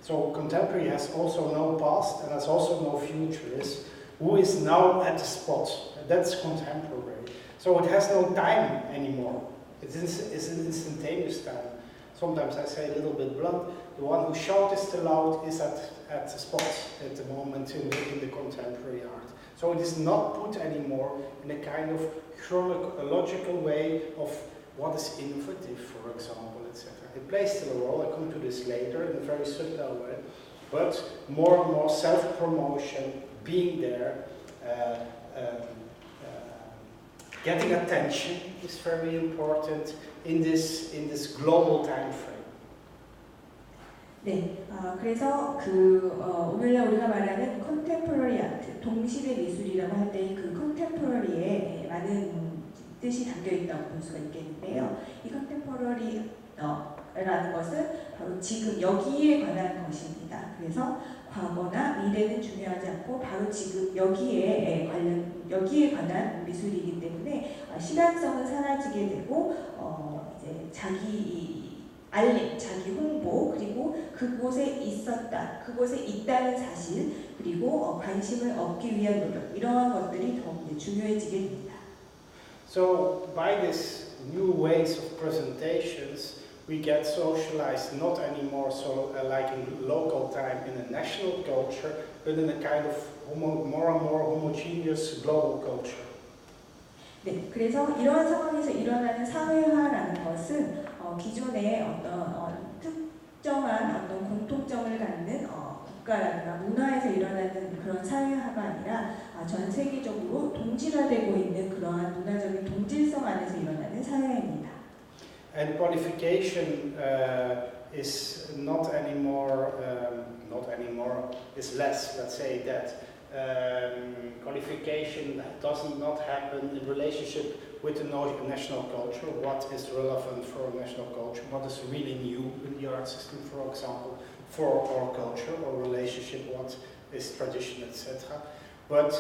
So contemporary has also no past and has also no future. It's who is now at the spot. That's contemporary. So it has no time anymore. It's an instantaneous time. Sometimes I say a little bit blunt, the one who shouts the loud is at the spot at the moment in the contemporary art. So it is not put anymore in a kind of chronological way of what is innovative, for example, etc. It plays still a role, I come to this later in a very subtle way, but more and more self-promotion, being there, getting attention is very important in this global time frame. 네, 그래서 오늘날 우리가 말하는 컨템포러리 아트, 동시대 미술이라고 할 때 그 컨템포러리에 많은 뜻이 담겨 있다고 볼 수가 있겠는데요. 이 컨템포러리라는 것은 바로 지금 여기에 관한 것입니다. 그래서 과거나 미래는 중요하지 않고 바로 지금 여기에 관한 미술이기 때문에 시간성은 사라지게 되고 이제 자기 알림, 자기 홍보, 그리고 그곳에 있었다, 그곳에 있다는 사실, 그리고 관심을 얻기 위한 노력, 이러한 것들이 더 중요해지게 됩니다. So by this new ways of presentations, we get socialized not anymore so like in local time in a national culture, but in a kind of more and more homogeneous global culture. 네, 그래서 이러한 상황에서 일어나는 사회화라는 것은 기존의 어떤 특정한 어떤 공통점을 갖는 국가라든가 문화에서 일어나는 그런 사회화가 아니라 전 세계적으로 동질화되고 있는 그러한 문화적인 동질성 안에서 일어나는 사회화입니다. And qualification is not anymore, is less, let's say that. Qualification does not happen in relationship with the national culture, what is relevant for a national culture, what is really new in the art system, for example, for our culture or relationship, what is tradition, etc. But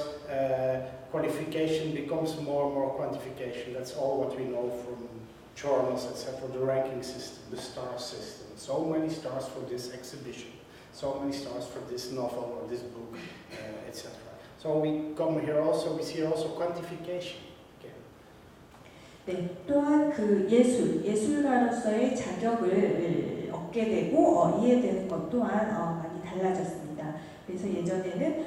qualification becomes more and more quantification. That's all what we know from journals, etc. The ranking system, the star system. So many stars for this exhibition, so many stars for this novel or this book, etc. So we come here also, we see also quantification. 네, 또한 그 예술가로서의 자격을 얻게 되고 이해되는 것 또한 많이 달라졌습니다. 그래서 예전에는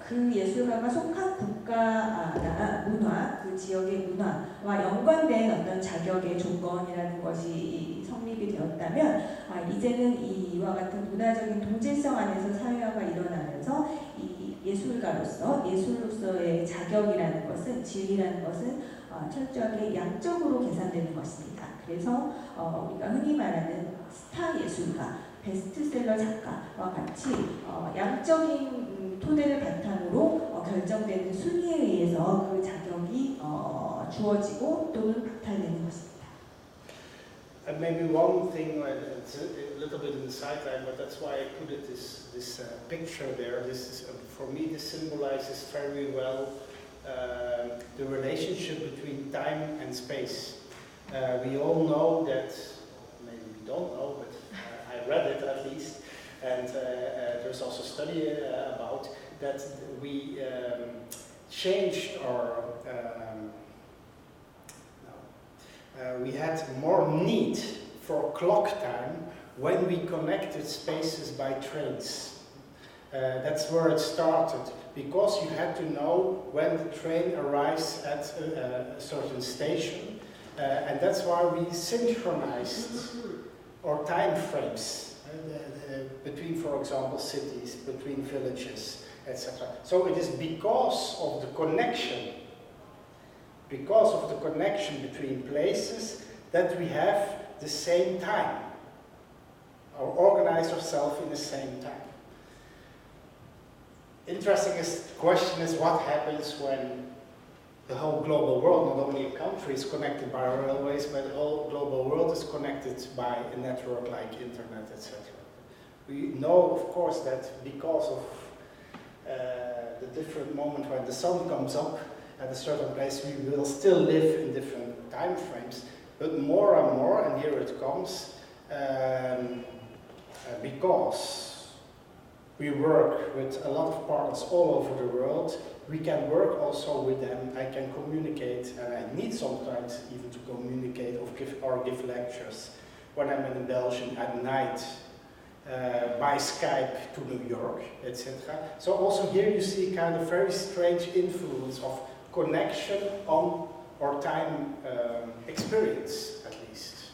그 예술가가 속한 국가나 문화, 그 지역의 문화와 연관된 어떤 자격의 조건이라는 것이 성립이 되었다면 이제는 이와 같은 문화적인 동질성 안에서 사회화가 일어나면서 이 예술로서의 자격이라는 것은, 지위라는 것은 철저하게 양적으로 계산되는 것입니다. 그래서 우리가 흔히 말하는 스타 예술가, 베스트셀러 작가와 같이 양적인 토대를 바탕으로 결정되는 순위에 의해서 그 자격이 주어지고 또는 박탈되는 것입니다. And maybe one thing, it's a little bit in the sideline, but that's why I put it this picture there. This is, for me, this symbolizes very well the relationship between time and space. We all know that, maybe we don't know, but I read it at least, and there's also a study about that we changed our we had more need for clock time when we connected spaces by trains. That's where it started, because you had to know when the train arrives at a certain station, and that's why we synchronized our time frames between, for example, cities, between villages, etc. So it is because of the connection between places that we have the same time, or organize ourselves in the same time. Interesting question is what happens when the whole global world, not only a country, is connected by railways, but the whole global world is connected by a network like internet, etc. We know, of course, that because of the different moment when the sun comes up at a certain place, we will still live in different time frames, but more and more, and here it comes, because we work with a lot of partners all over the world, we can work also with them. I can communicate, and I need sometimes even to communicate or give lectures when I'm in Belgium at night by Skype to New York, etc. So also here you see kind of very strange influence of connection on our time experience, at least.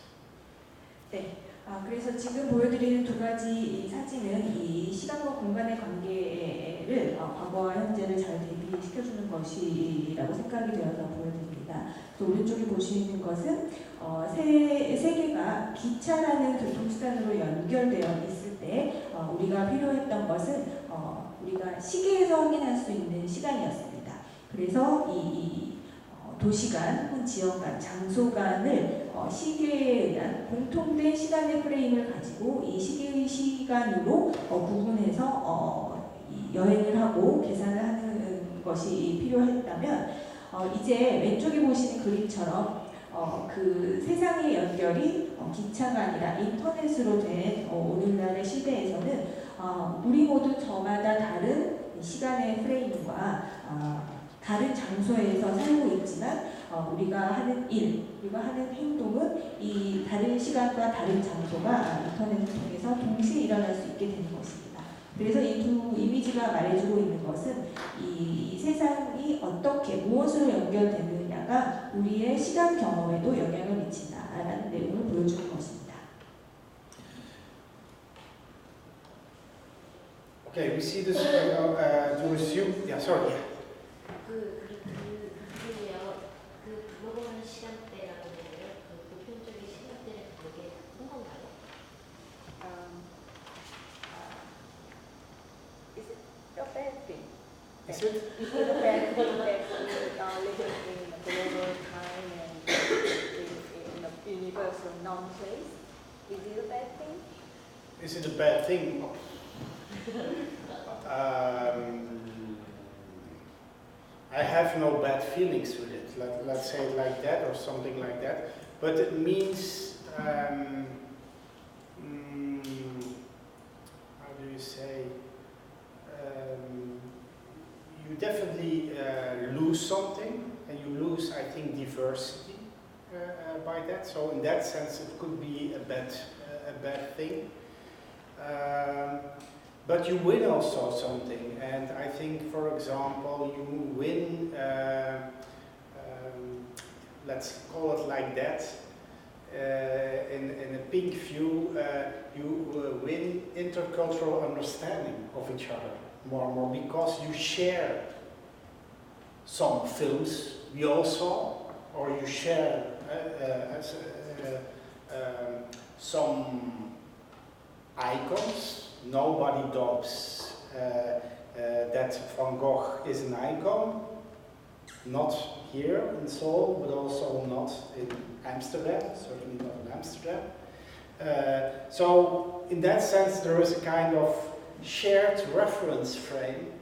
네. 그래서 지금 보여드리는 두 가지 이 사진은 이 시간과 공간의 관계를 과거와 현재를 잘 대비시켜주는 것이라고 생각이 되어서 보여드립니다. 또 오른쪽에 보시는 것은 세계가 기차라는 교통수단으로 연결되어 있을 때 우리가 필요했던 것은 우리가 시계에서 확인할 수 있는 시간이었습니다. 그래서 이 도시간, 혹은 지역간, 장소간을 시계에 의한 공통된 시간의 프레임을 가지고 이 시계의 시간으로 구분해서 여행을 하고 계산을 하는 것이 필요했다면 이제 왼쪽에 보시는 그림처럼 그 세상의 연결이 기차가 아니라 인터넷으로 된 오늘날의 시대에서는 우리 모두 저마다 다른 시간의 프레임과 다른 장소에서 살고 있지만 우리가 하는 일, 우리가 하는 행동은 이 다른 시간과 다른 장소가 인터넷을 통해서 동시에 일어날 수 있게 되는 것입니다. 그래서 이 두 이미지가 말해주고 있는 것은 이 세상이 어떻게 무엇으로 연결되느냐가 우리의 시간 경험에도 영향을 미친다라는 내용을 보여주는 것입니다. Okay, we see this to resume. Yeah, sorry. 그게요. 그 글로벌한 시간대라고 해요. 그 보편적인 시간대를 그게 한 건가요? Is it a bad thing? Is it? Is it a bad thing that we are living in a global time and in a universal non-place? Is it a bad thing? Is it a bad thing? I have no bad feelings with it. Let's say it like that or something like that. But it means, how do you say? You definitely lose something, and you lose, I think, diversity by that. So in that sense, it could be a bad thing. But you win also something, and I think, for example, you win, let's call it like that, in a pink view, you win intercultural understanding of each other more and more, because you share some films we all saw, or you share some icons. Nobody doubts that Van Gogh is an icon, not here in Seoul, but also not in Amsterdam, certainly not in Amsterdam. So in that sense there is a kind of shared reference frame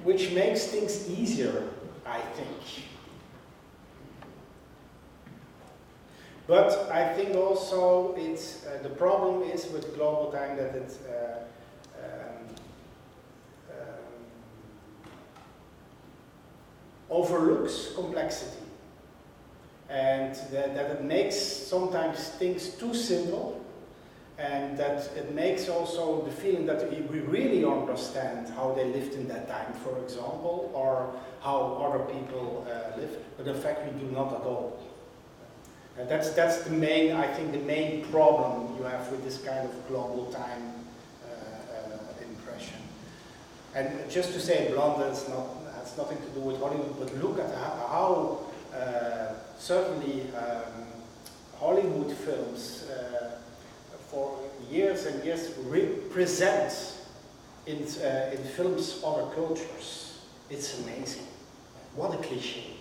which makes things easier, I think. But I think also it's the problem is with global time that it overlooks complexity, and that it makes sometimes things too simple, and that it makes also the feeling that we really understand how they lived in that time, for example, or how other people live, but in fact we do not at all. That's the main, I think, the main problem you have with this kind of global time impression. And just to say blunt, has nothing to do with Hollywood, but look at how certainly Hollywood films for years and years represent in films other cultures. It's amazing. What a cliche.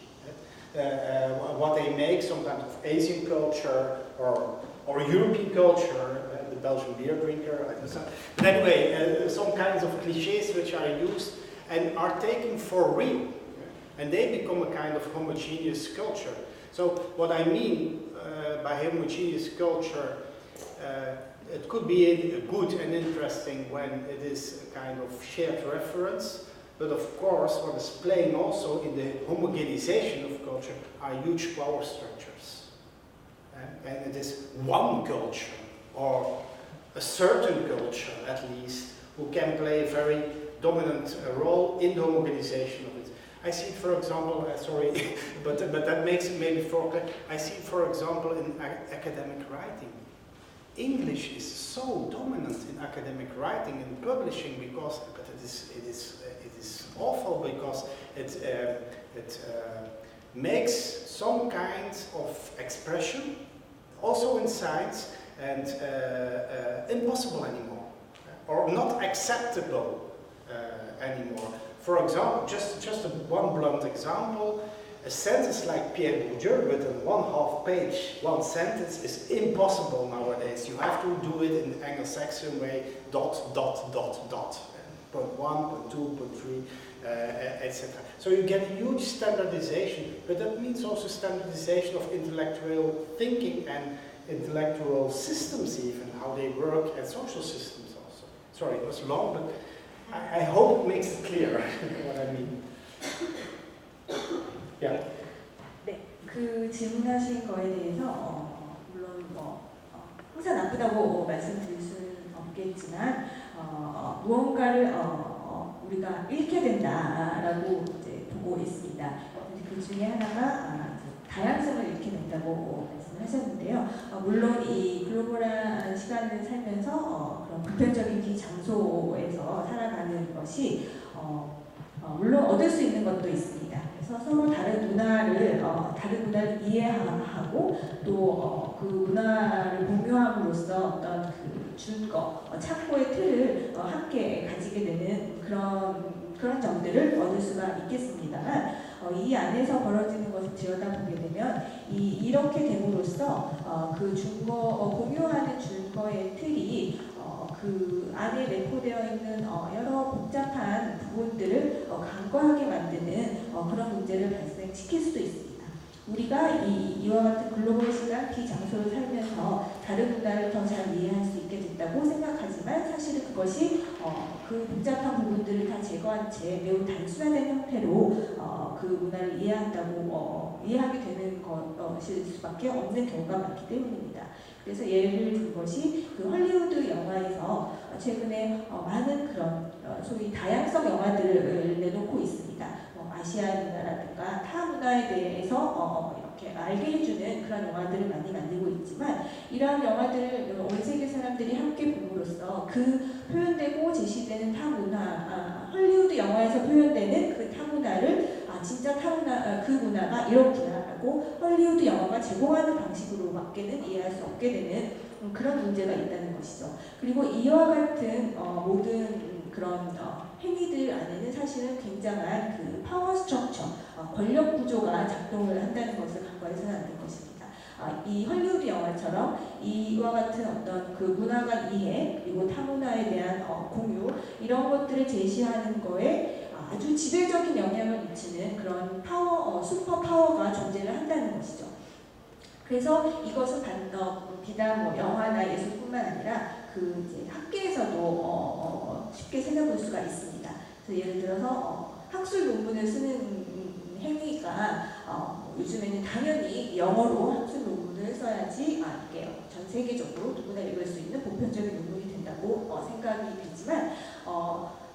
What they make sometimes of Asian culture or European culture, the Belgian beer drinker. But anyway, some kinds of cliches which are used and are taken for real, and they become a kind of homogeneous culture. So what I mean by homogeneous culture, it could be good and interesting when it is a kind of shared reference. But of course, what is playing also in the homogenization of culture are huge power structures. And it is one culture, or a certain culture at least, who can play a very dominant role in the homogenization of it. I see, for example, sorry, but that makes it maybe for, I see, for example, in academic writing. English is so dominant in academic writing and publishing because, but it is awful because it makes some kind of expression, also in science, and impossible anymore, or not acceptable anymore. For example, just one blunt example. A sentence like Pierre Bourdieu written 1/2 page, one sentence is impossible nowadays. You have to do it in the Anglo-Saxon way, dot, dot, dot, dot. Point 1, point 2, point 3, etc. So you get a huge standardization, but that means also standardization of intellectual thinking and intellectual systems even, how they work, and social systems also. Sorry, it was long, but I hope it makes it clear what I mean. Yeah. 네, 그 질문하신 거에 대해서 물론 항상 나쁘다고 말씀드릴 수는 없겠지만 무언가를 우리가 잃게 된다라고 이제 보고 있습니다. 그 중에 하나가 다양성을 잃게 된다고 말씀하셨는데요. 물론 이 글로벌한 시간을 살면서 그런 보편적인 비장소에서 살아가는 것이 물론 얻을 수 있는 것도 있습니다. 그래서 서로 다른 문화를 이해하고 또 그 문화를 공유함으로써 어떤 그 준거, 창고의 틀을 함께 가지게 되는 그런 점들을 얻을 수가 있겠습니다만 이 안에서 벌어지는 것을 들여다보게 되면 이렇게 됨으로써 그 공유하는 준거의 틀이 그 안에 내포되어 있는 여러 복잡한 부분들을 간과하게 만드는 그런 문제를 발생시킬 수도 있습니다. 우리가 이와 같은 글로벌 시간 비장소를 살면서 다른 문화를 더 잘 이해할 수 있게 됐다고 생각하지만 사실은 그것이 그 복잡한 부분들을 다 제거한 채 매우 단순화된 형태로 그 문화를 이해하게 되는 것일 수밖에 없는 경우가 많기 때문입니다. 그래서 예를 든 것이 그 헐리우드 영화에서 최근에 많은 그런 소위 다양성 영화들을 내놓고 있습니다. 아시아 문화라든가 타 문화에 대해서 이렇게 알게 해주는 그런 영화들을 많이 만들고 있지만 이러한 영화들을 온 세계 사람들이 함께 봄으로써 그 표현되고 제시되는 타 문화, 헐리우드 영화에서 표현되는 그 타 문화를 진짜 그 문화가 이렇구나라고 헐리우드 영화가 제공하는 방식으로밖에는 이해할 수 없게 되는 그런 문제가 있다는 것이죠. 그리고 이와 같은 모든 그런 행위들 안에는 사실은 굉장한 그 파워 스트럭처, 권력 구조가 작동을 한다는 것을 간과해서는 안 될 것입니다. 이 헐리우드 영화처럼 이와 같은 어떤 그 문화 간 이해 그리고 타 문화에 대한 공유 이런 것들을 제시하는 거에 아주 지배적인 영향을 미치는 그런 슈퍼 파워가 존재를 한다는 것이죠. 그래서 이것은 비단 영화나 예술뿐만 아니라 그 이제 학계에서도 쉽게 생각볼 수가 있습니다. 그래서 예를 들어서 학술 논문을 쓰는 행위가 요즘에는 당연히 영어로 학술 논문을 써야지 이게 전 세계적으로 누구나 읽을 수 있는 보편적인 논문이 된다고 생각이 되지만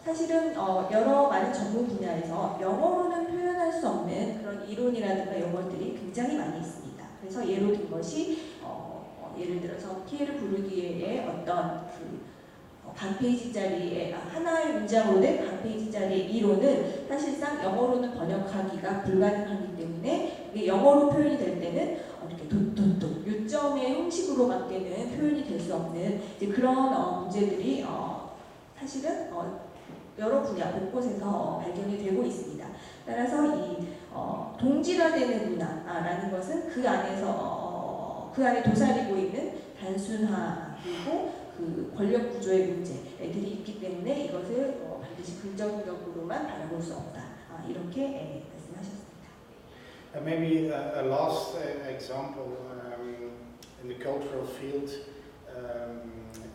사실은 여러 많은 전문 분야에서 영어로는 표현할 수 없는 그런 이론이라든가 용어들이 굉장히 많이 있습니다. 그래서 예로 든 것이 예를 들어서 피에르 부르디에의 어떤 반 페이지짜리의 하나의 문장으로 된 반 페이지짜리의 이론은 사실상 영어로는 번역하기가 불가능하기 때문에 이게 영어로 표현이 될 때는 이렇게 돛 요점의 형식으로밖에는 표현이 될 수 없는 이제 그런 문제들이 사실은 여러 분야 곳곳에서 발견이 되고 있습니다. 따라서 이 동질화되는 문화라는 것은 그 안에 도사리고 있는 단순화 그리고 그 권력 구조의 문제들이 있기 때문에 이것을 반드시 긍정적으로만 바라볼 수 없다. 이렇게 말씀하셨습니다. Maybe a last example in the cultural field.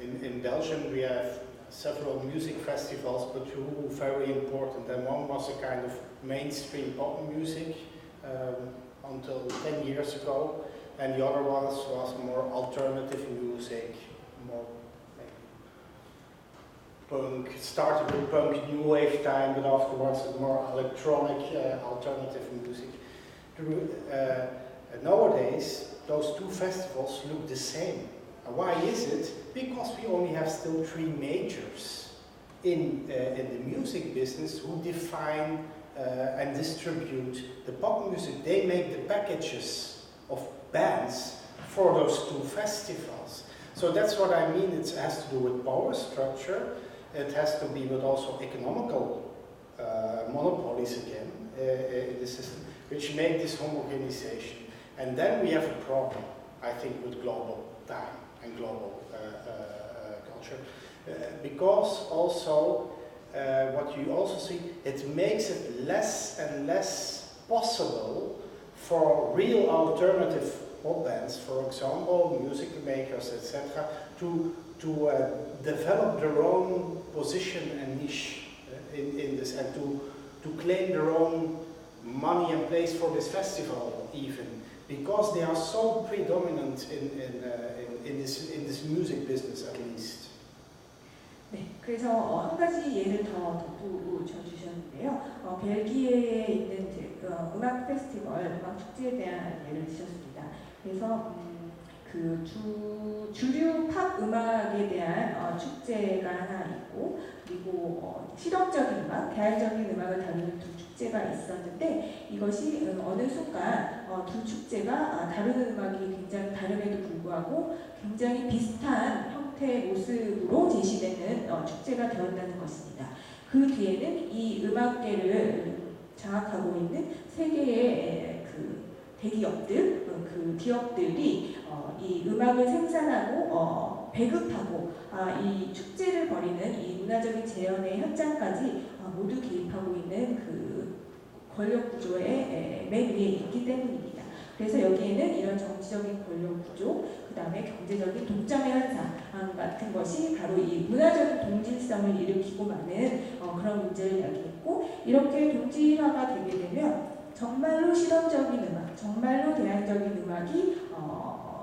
In Belgium we have several music festivals, but two very important. And one was a kind of mainstream pop music until 10 years ago, and the other one was more alternative music, more punk. Started with punk new wave time, but afterwards more electronic alternative music. Nowadays, those two festivals look the same. Why is it? Because we only have still three majors in the music business who define and distribute the pop music. They make the packages of bands for those two festivals. So that's what I mean. It has to do with power structure. It has to be with also economical monopolies again in the system, which make this homogenization. And then we have a problem, I think, with global time and global culture. Because also, what you also see, it makes it less and less possible for real alternative pop bands, for example, music makers, etc., to develop their own position and niche in this, and to to claim their own money and place for this festival even, because they are so predominant in this music business at least. 네, 그래서 한 가지 예를 더 덧붙여 주셨는데요. 벨기에에 있는 음악 페스티벌, 음악 축제에 대한 예를 드셨습니다. 그래서 그 주류 팝 음악에 대한 축제가 하나 있고, 그리고 실험적인 음악, 개발적인 음악을 다루는 두 축제가 있었는데, 이것이 어느 순간 두 축제가 다루는 음악이 굉장히 다름에도 불구하고 굉장히 비슷한 형태의 모습으로 제시되는 축제가 되었다는 것입니다. 그 뒤에는 이 음악계를 장악하고 있는 세계의 그 대기업들, 그 기업들이 이 음악을 생산하고 배급하고 이 축제를 벌이는 이 문화적인 재현의 현장까지 모두 개입하고 있는 그 권력 구조의 맨 위에 있기 때문입니다. 그래서 여기에는 이런 정치적인 권력 구조, 그 다음에 경제적인 독점의 현상 같은 것이 바로 이 문화적인 동질성을 일으키고 마는 그런 문제를 이야기했고, 이렇게 동질화가 되게 되면 정말로 실험적인 음악, 정말로 대안적인 음악이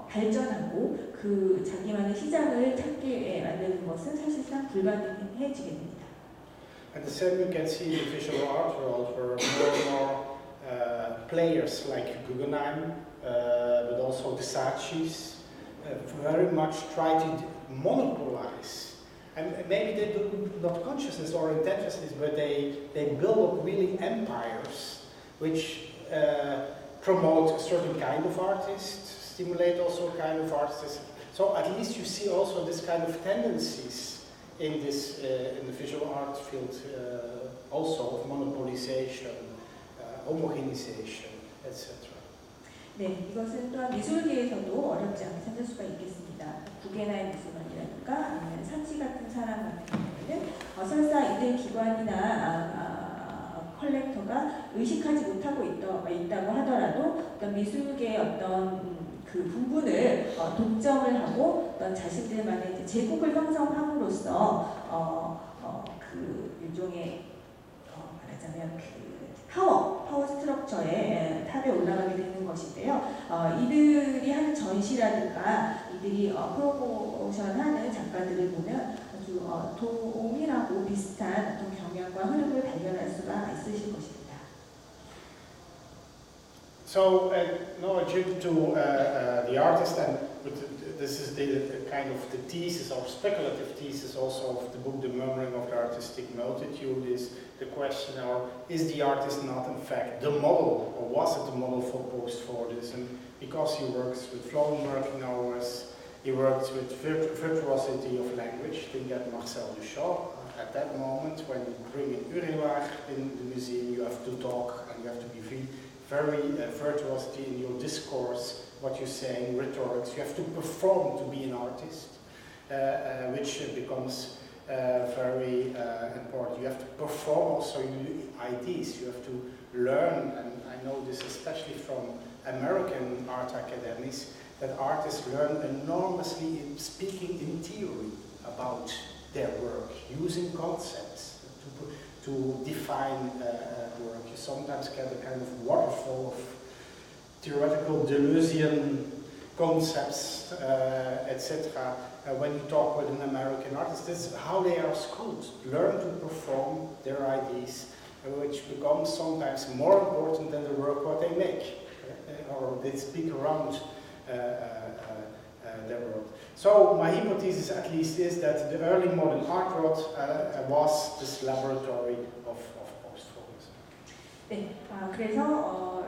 발전하고 그 자기만의 시장을 찾게 만드는 것은 사실상 불가능해지게 됩니다. And the same you can see in the visual art world, where more and more players like Guggenheim, but also the Saatchis, very much try to monopolize. And maybe they do not consciousness or intentionally, but they build up really empires which promote a certain kind of artist, stimulate also a kind of artists. So at least you see also this kind of tendencies in this in the visual art field, also of monopolization, homogenization, etc. 네, 이것은 또한 미술계에서도 어렵지 않게 찾을 수가 있겠습니다. 구겐하임 미술관이라든가 아니면 산지 같은 사람 같은 경우에는 설사 이들 기관이나 컬렉터가 의식하지 못하고 있다고 하더라도 어떤 미술계의 어떤 그 부분을 독점을 하고 어떤 자신들만의 이제 제국을 형성함으로써 그 일종의 말하자면 그 파워 스트럭처의 탑에 올라가게 되는 것인데요. 이들이 하는 전시라든가 이들이 프로모션하는 작가들을 보면 아주 동일하고 비슷한 어떤 경향과 흐름을 발견할 수가 있으실 것입니다. So now I jump to the artist, and this is the kind of the thesis or speculative thesis also of the book, The Murmuring of the Artistic Multitude, is the question, or is the artist not in fact the model, or was it the model for post-Fordism? Because he works with flowing working hours, he works with virtuosity of language. Think at Marcel Duchamp. At that moment, when you bring in Uriwar in the museum, you have to talk and you have to be very virtuosity in your discourse, what you're saying, rhetorics. You have to perform to be an artist, which becomes very important. You have to perform also your ideas. You have to learn, and I know this especially from American art academies, that artists learn enormously in speaking in theory about their work, using concepts to define work. You sometimes get a kind of waterfall of theoretical Deleuzian concepts, etc. When you talk with an American artist, this is how they are schooled. Learn to perform their ideas, which becomes sometimes more important than the work what they make, or they speak around their world. So my hypothesis at least is that the early modern art world was this laboratory of post-Fordism. 네, 그래서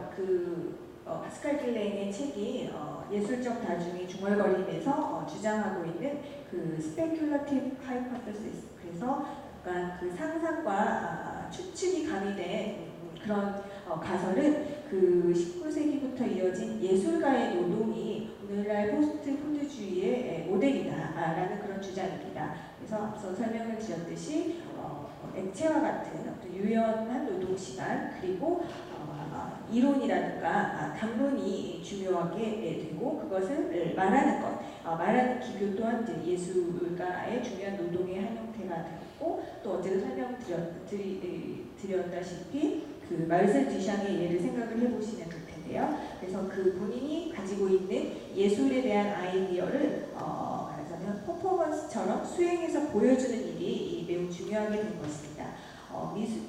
파스칼 길렌의 책이 예술적 다중이 중얼거림에서 주장하고 있는 그 speculative hypothesis, 그래서 약간 그 상상과 추측이 가미된 그런 가설은 그 19세기부터 이어진 예술가의 노동이 오늘날 포스트 푸드주의의 모델이다라는 그런 주장입니다. 그래서 앞서 설명을 드렸듯이 액체와 같은 어떤 유연한 노동 시간, 그리고 이론이라든가 담론이 중요하게 되고, 그것을 말하는 것, 말하는 기교 또한 이제 예술가의 중요한 노동의 한 형태가 되었고, 또 어제도 설명드린 드렸다시피 그 마르셀 듀샹의 예를 생각을 해보시면 될 텐데요. 그래서 그 본인이 가지고 있는 예술에 대한 아이디어를 말하자면 퍼포먼스처럼 수행해서 보여주는 일이 매우 중요하게 된 것입니다.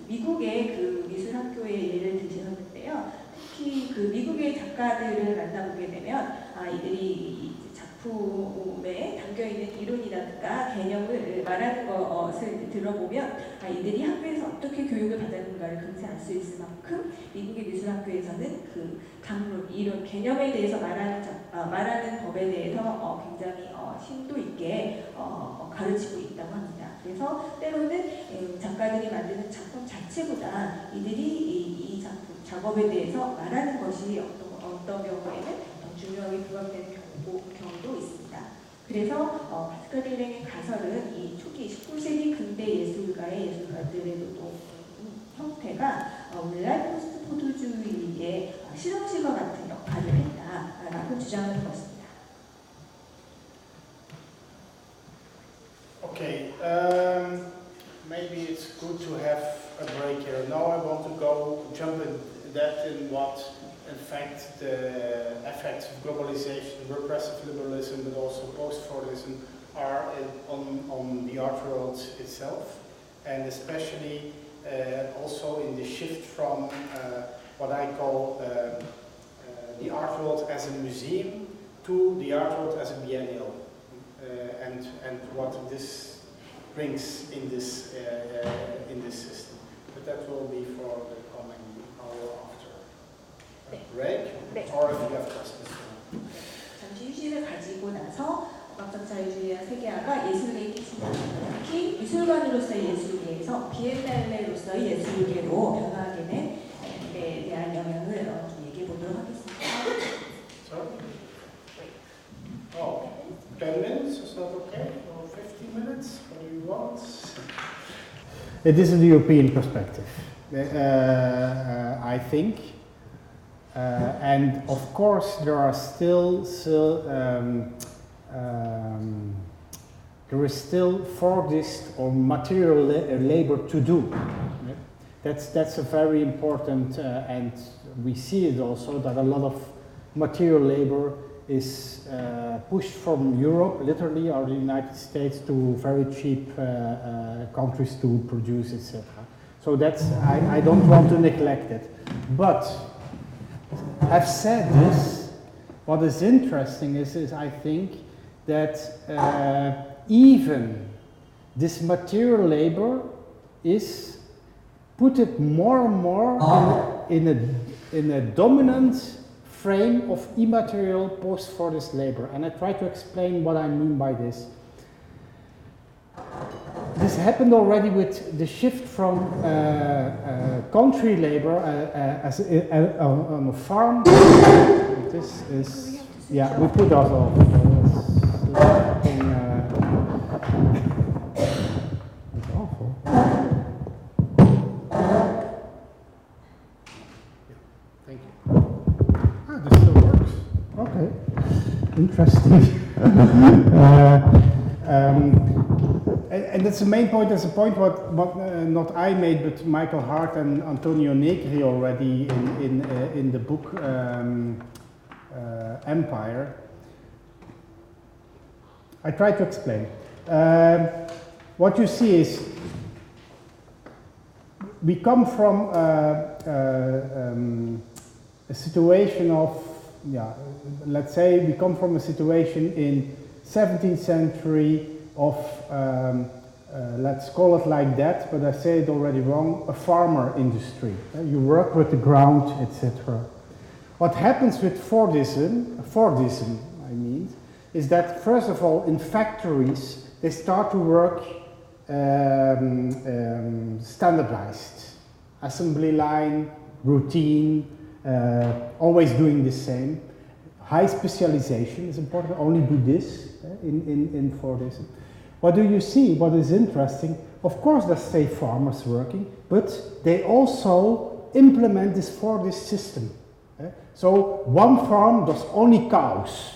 미국의 그 미술학교의 예를 드셨는데요. 특히 그 미국의 작가들을 만나보게 되면 이들이 작품에 담겨있는 이론이라든가 개념을 말하는 것을 들어보면 이들이 학교에서 어떻게 교육을 받았는가를 금세 알 수 있을 만큼 미국의 미술학교에서는 그 강론, 이론, 개념에 대해서 말하는 법에 대해서 굉장히 심도 있게 가르치고 있다고 합니다. 그래서 때로는 작가들이 만드는 작품 자체보다 이들이 이 작업에 대해서 말하는 것이 어떤 경우에는 더 중요하게 부각되는 경우도 있습니다. 그래서 파스칼 기렌의 가설은 이 초기 19세기 근대 예술가의 예술가들의 노동 형태가 오늘날 포스트 포도주의의 실험실과 같은 역할을 했다라고 주장하는 것입니다. Okay, maybe it's good to have a break here. Now I want to jump in what, in fact, the effects of globalization, repressive liberalism, but also post-Fordism are on the art world itself, and especially also in the shift from what I call the art world as a museum to the art world as a biennial. And what this brings in this system, but that will be for the coming hour after break, or if you have questions. 잠시 휴식을 가지고 나서 음악적 자유주의와 세계화가 예술계에 끼친 영향, 특히 미술관으로서의 예술계에서 비엔날레로서의 예술계로 변화하게 된 데 대한 영향을 좀 얘기해 보도록 하겠습니다. Sorry? Oh. 10 minutes, is that okay? Or 15 minutes? What do you want? It is a European perspective, I think. And of course, there is still Fordist or material labor to do. That's a very important, and we see it also that a lot of material labor is pushed from Europe, literally, or the United States to very cheap countries to produce, etc. So that's, I don't want to neglect it. But, I've said this, what is interesting is I think that even this material labor is put it more and more in a dominant frame of immaterial post-Fordist labor. And I try to explain what I mean by this. This happened already with the shift from country labor on a farm. This is, yeah, we put that off. It's awful. Thank you. Ah, this still works. Okay, interesting. And that's the main point. That's a point what not I made, but Michael Hart and Antonio Negri already in the book Empire. I try to explain. What you see is we come from a situation of, yeah, let's say we come from a situation in 17th century of, let's call it like that, but I say it already wrong, a farmer industry. You work with the ground, etc. What happens with Fordism I mean, is that first of all in factories they start to work standardized. Assembly line, routine, always doing the same. High specialization is important, only do this in Fordism. What do you see? What is interesting? Of course, they stay farmers working, but they also implement this Fordist system. So one farm does only cows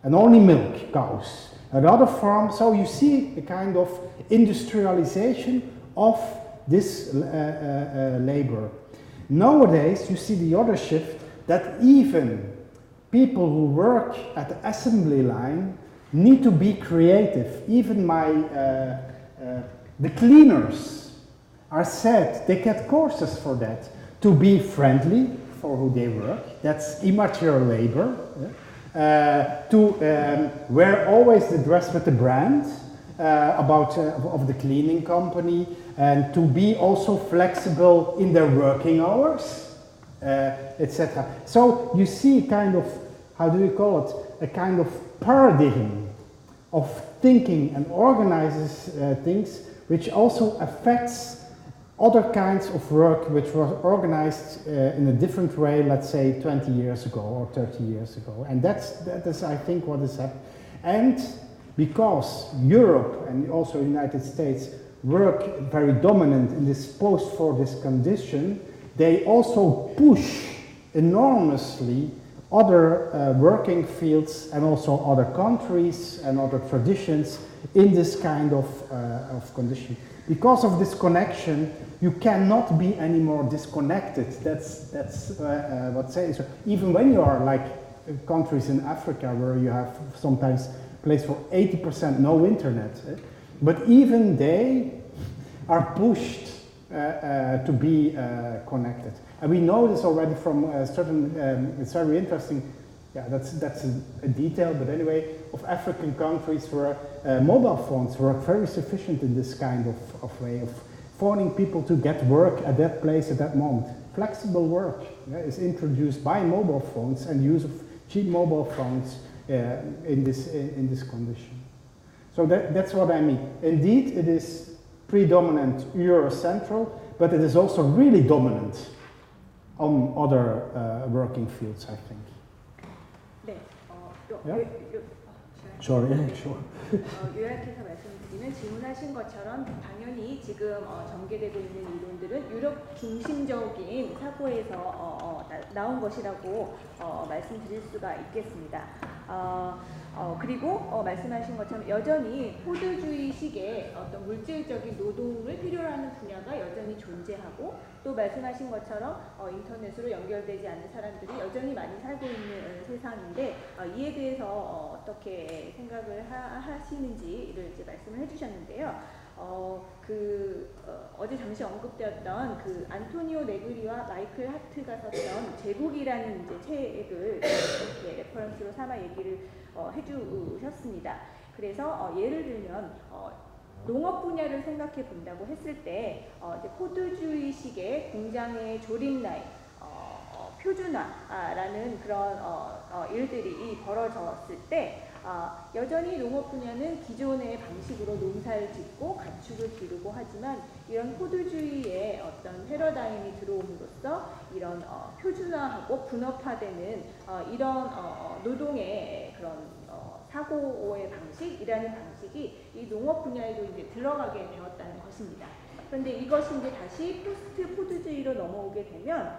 and only milk cows. Another farm, so you see a kind of industrialization of this labor. Nowadays, you see the other shift that even people who work at the assembly line need to be creative. Even the cleaners are said, they get courses for that, to be friendly for who they work. That's immaterial labor. To wear always the dress with the brand of the cleaning company, and to be also flexible in their working hours, etc. So you see kind of, how do you call it, a kind of paradigm of thinking and organizes things which also affects other kinds of work which was organized in a different way, let's say 20 years ago or 30 years ago. And that is, I think, what is happening. And because Europe and also the United States work very dominant in this post-Fordist condition, they also push enormously other working fields and also other countries and other traditions in this kind of condition. Because of this connection, you cannot be any more disconnected. That's what says. Even when you are like countries in Africa where you have sometimes place for 80% no internet, but even they are pushed to be connected. And we know this already from certain, it's very interesting, yeah, that's a detail, but anyway, of African countries where mobile phones work very sufficient in this kind of way of phoning people to get work at that place at that moment. Flexible work is introduced by mobile phones and use of cheap mobile phones in this condition. So that's what I mean. Indeed, it is predominant Eurocentral, but it is also really dominant on other working fields, I think. 네, Yeah? Sure, yeah, sure. 요약해서 말씀드리면 질문하신 것처럼 당연히 지금 전개되고 있는 이론들은 유럽 중심적인 사고에서 나온 것이라고 말씀드릴 수가 있겠습니다. 그리고 말씀하신 것처럼 여전히 포드주의식의 어떤 물질적인 노동을 필요로 하는 분야가 여전히 존재하고, 또 말씀하신 것처럼 인터넷으로 연결되지 않는 사람들이 여전히 많이 살고 있는 세상인데, 이에 대해서 어떻게 생각을 하시는지를 이제 말씀을 해주셨는데요. 어제 잠시 언급되었던 그 안토니오 네그리와 마이클 하트가 썼던 제국이라는 이제 책을 이렇게 레퍼런스로 삼아 얘기를 해주셨습니다. 그래서 예를 들면 농업 분야를 생각해 본다고 했을 때 이제 포드주의식의 공장의 조립 라인, 표준화라는 그런 일들이 벌어졌을 때 여전히 농업 분야는 기존의 방식으로 농사를 짓고 가축을 기르고 하지만, 이런 포드주의의 어떤 패러다임이 들어옴으로써 이런 표준화하고 분업화되는 이런 노동의 그런 사고의 방식이라는 방식이 이 농업 분야에도 이제 들어가게 되었다는 것입니다. 그런데 이것이 이제 다시 포스트 포드주의로 넘어오게 되면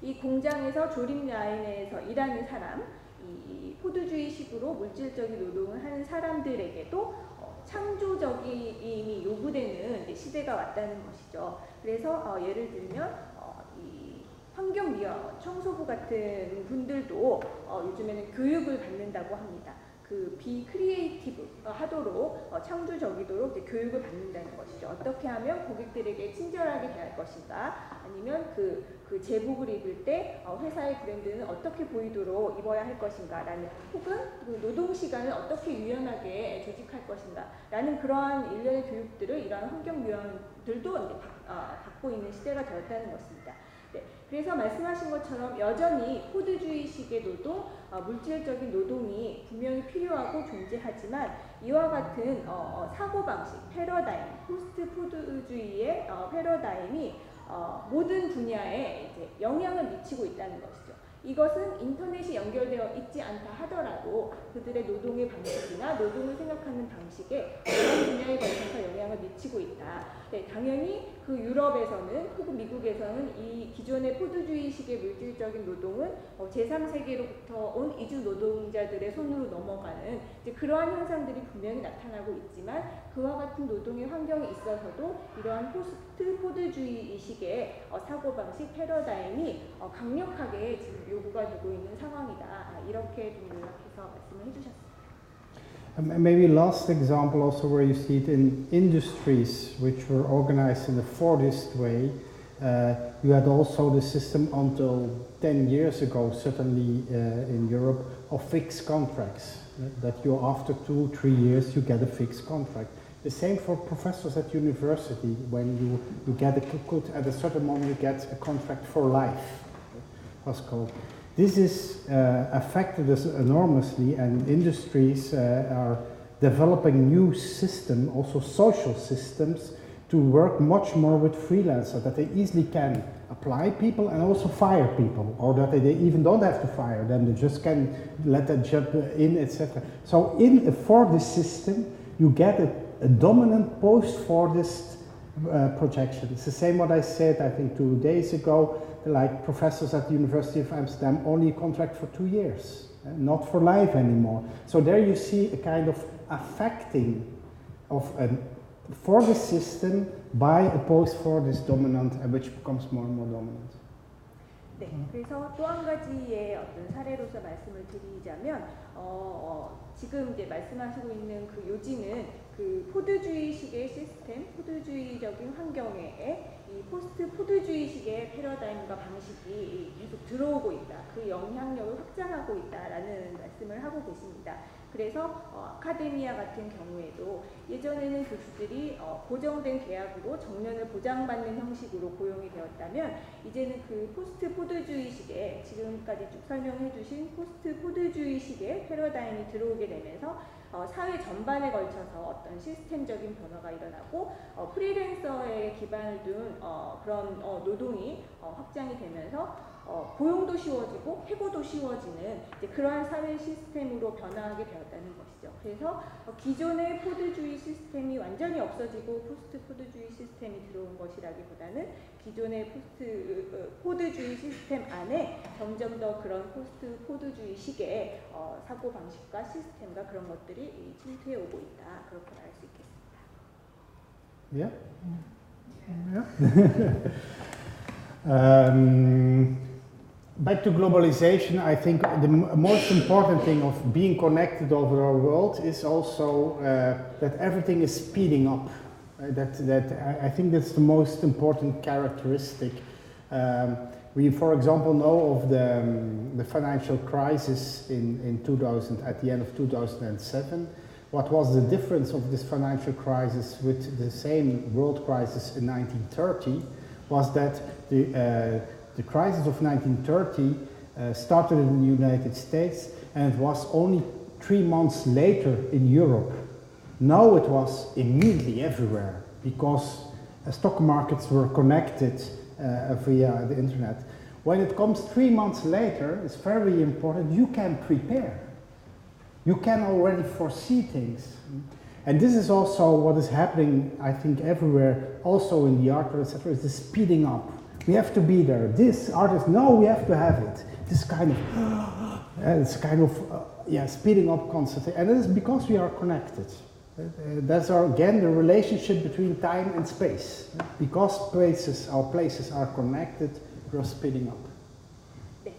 이 공장에서 조립 라인에서 일하는 사람, 이 포드주의식으로 물질적인 노동을 하는 사람들에게도 창조적임이 요구되는 시대가 왔다는 것이죠. 그래서 예를 들면 이 환경미화, 청소부 같은 분들도 요즘에는 교육을 받는다고 합니다. 그 비크리에이티브 하도록 창조적이도록 이제 교육을 받는다는 것이죠. 어떻게 하면 고객들에게 친절하게 대할 것인가, 아니면 그 제복을 입을 때 회사의 브랜드는 어떻게 보이도록 입어야 할 것인가라는, 혹은 그 노동 시간을 어떻게 유연하게 조직할 것인가라는 그러한 일련의 교육들을 이러한 환경위원들도 이제 받고 있는 시대가 되었다는 것입니다. 네, 그래서 말씀하신 것처럼 여전히 포드주의식의 노동, 물질적인 노동이 분명히 필요하고 존재하지만, 이와 같은 사고방식, 패러다임, 포스트 포드주의의 패러다임이 모든 분야에 이제 영향을 미치고 있다는 것이죠. 이것은 인터넷이 연결되어 있지 않다 하더라도 그들의 노동의 방식이나 노동을 생각하는 방식에 여러 분야에 걸쳐서 영향을 미치고 있다. 네, 당연히 그 유럽에서는 혹은 미국에서는 이 기존의 포드주의식의 물질적인 노동은 제3세계로부터 온 이주 노동자들의 손으로 넘어가는 이제 그러한 현상들이 분명히 나타나고 있지만 그와 같은 노동의 환경에 있어서도 이러한 포스트 포드주의 식의 사고방식 패러다임이 강력하게 지금 요구가 되고 있는 상황이다. 이렇게 좀 요약해서 말씀을 해주셨습니다. Maybe last example also where you see it in industries which were organized in a Fordist way. You had also the system until 10 years ago, certainly in Europe, of fixed contracts. That you after 2-3 years you get a fixed contract. The same for professors at university. When you get at a certain moment you get a contract for life. Pascal. This is affected us enormously, and industries are developing new systems, also social systems, to work much more with freelancers, that they easily can apply people and also fire people, or that they even don't have to fire them, they just can let them jump in, etc. So for this system, you get a dominant post-Fordist projection. It's the same what I said, I think 2 days ago, like professors at the University of Amsterdam, only a contract for 2 years, not for life anymore. So there you see a kind of affecting of a Fordist system by a post-Fordist dominant, which becomes more and more dominant. 네, 그래서 또 한 가지의 어떤 사례로서 말씀을 드리자면, 지금 이제 말씀하시고 있는 그 요지는 그 포드주의식의 시스템, 포드주의적인 환경에 이 포스트 포드주의식의 패러다임과 방식이 계속 들어오고 있다. 그 영향력을 확장하고 있다라는 말씀을 하고 계십니다. 그래서 아카데미아 같은 경우에도 예전에는 교수들이 고정된 계약으로 정년을 보장받는 형식으로 고용이 되었다면 이제는 그 포스트 포드주의식의 지금까지 쭉 설명해 주신 포스트 포드주의식의 패러다임이 들어오게 되면서 사회 전반에 걸쳐서 어떤 시스템적인 변화가 일어나고 프리랜서에 기반을 둔 그런 노동이 확장이 되면서 고용도 쉬워지고 해고도 쉬워지는 이제 그러한 사회 시스템으로 변화하게 되었다는 것이죠. 그래서 기존의 포드주의 시스템이 완전히 없어지고 포스트 포드주의 시스템이 들어온 것이라기보다는 기존의 포드주의 시스템 안에 점점 더 그런 포스트 포드주의 식의 사고 방식과 시스템과 그런 것들이 침투해 오고 있다. 그렇게 말할 수 있겠습니다. Yeah. Back to globalization, I think the most important thing of being connected over our world is also that everything is speeding up. I think that's the most important characteristic. We, for example, know of the financial crisis in 2000, at the end of 2007. What was the difference of this financial crisis with the same world crisis in 1930 was that the crisis of 1930 started in the United States, and it was only 3 months later in Europe. Now it was immediately everywhere because stock markets were connected via the internet. When it comes 3 months later, it's very important, you can prepare. You can already foresee things. And this is also what is happening, I think, everywhere, also in the art world, etc., is the speeding up. We have to be there. This artist, no, we have to have it. This kind of, speeding up constantly. And it is because we are connected. That's again the relationship between time and space. Because our places are connected, we're speeding up. 네,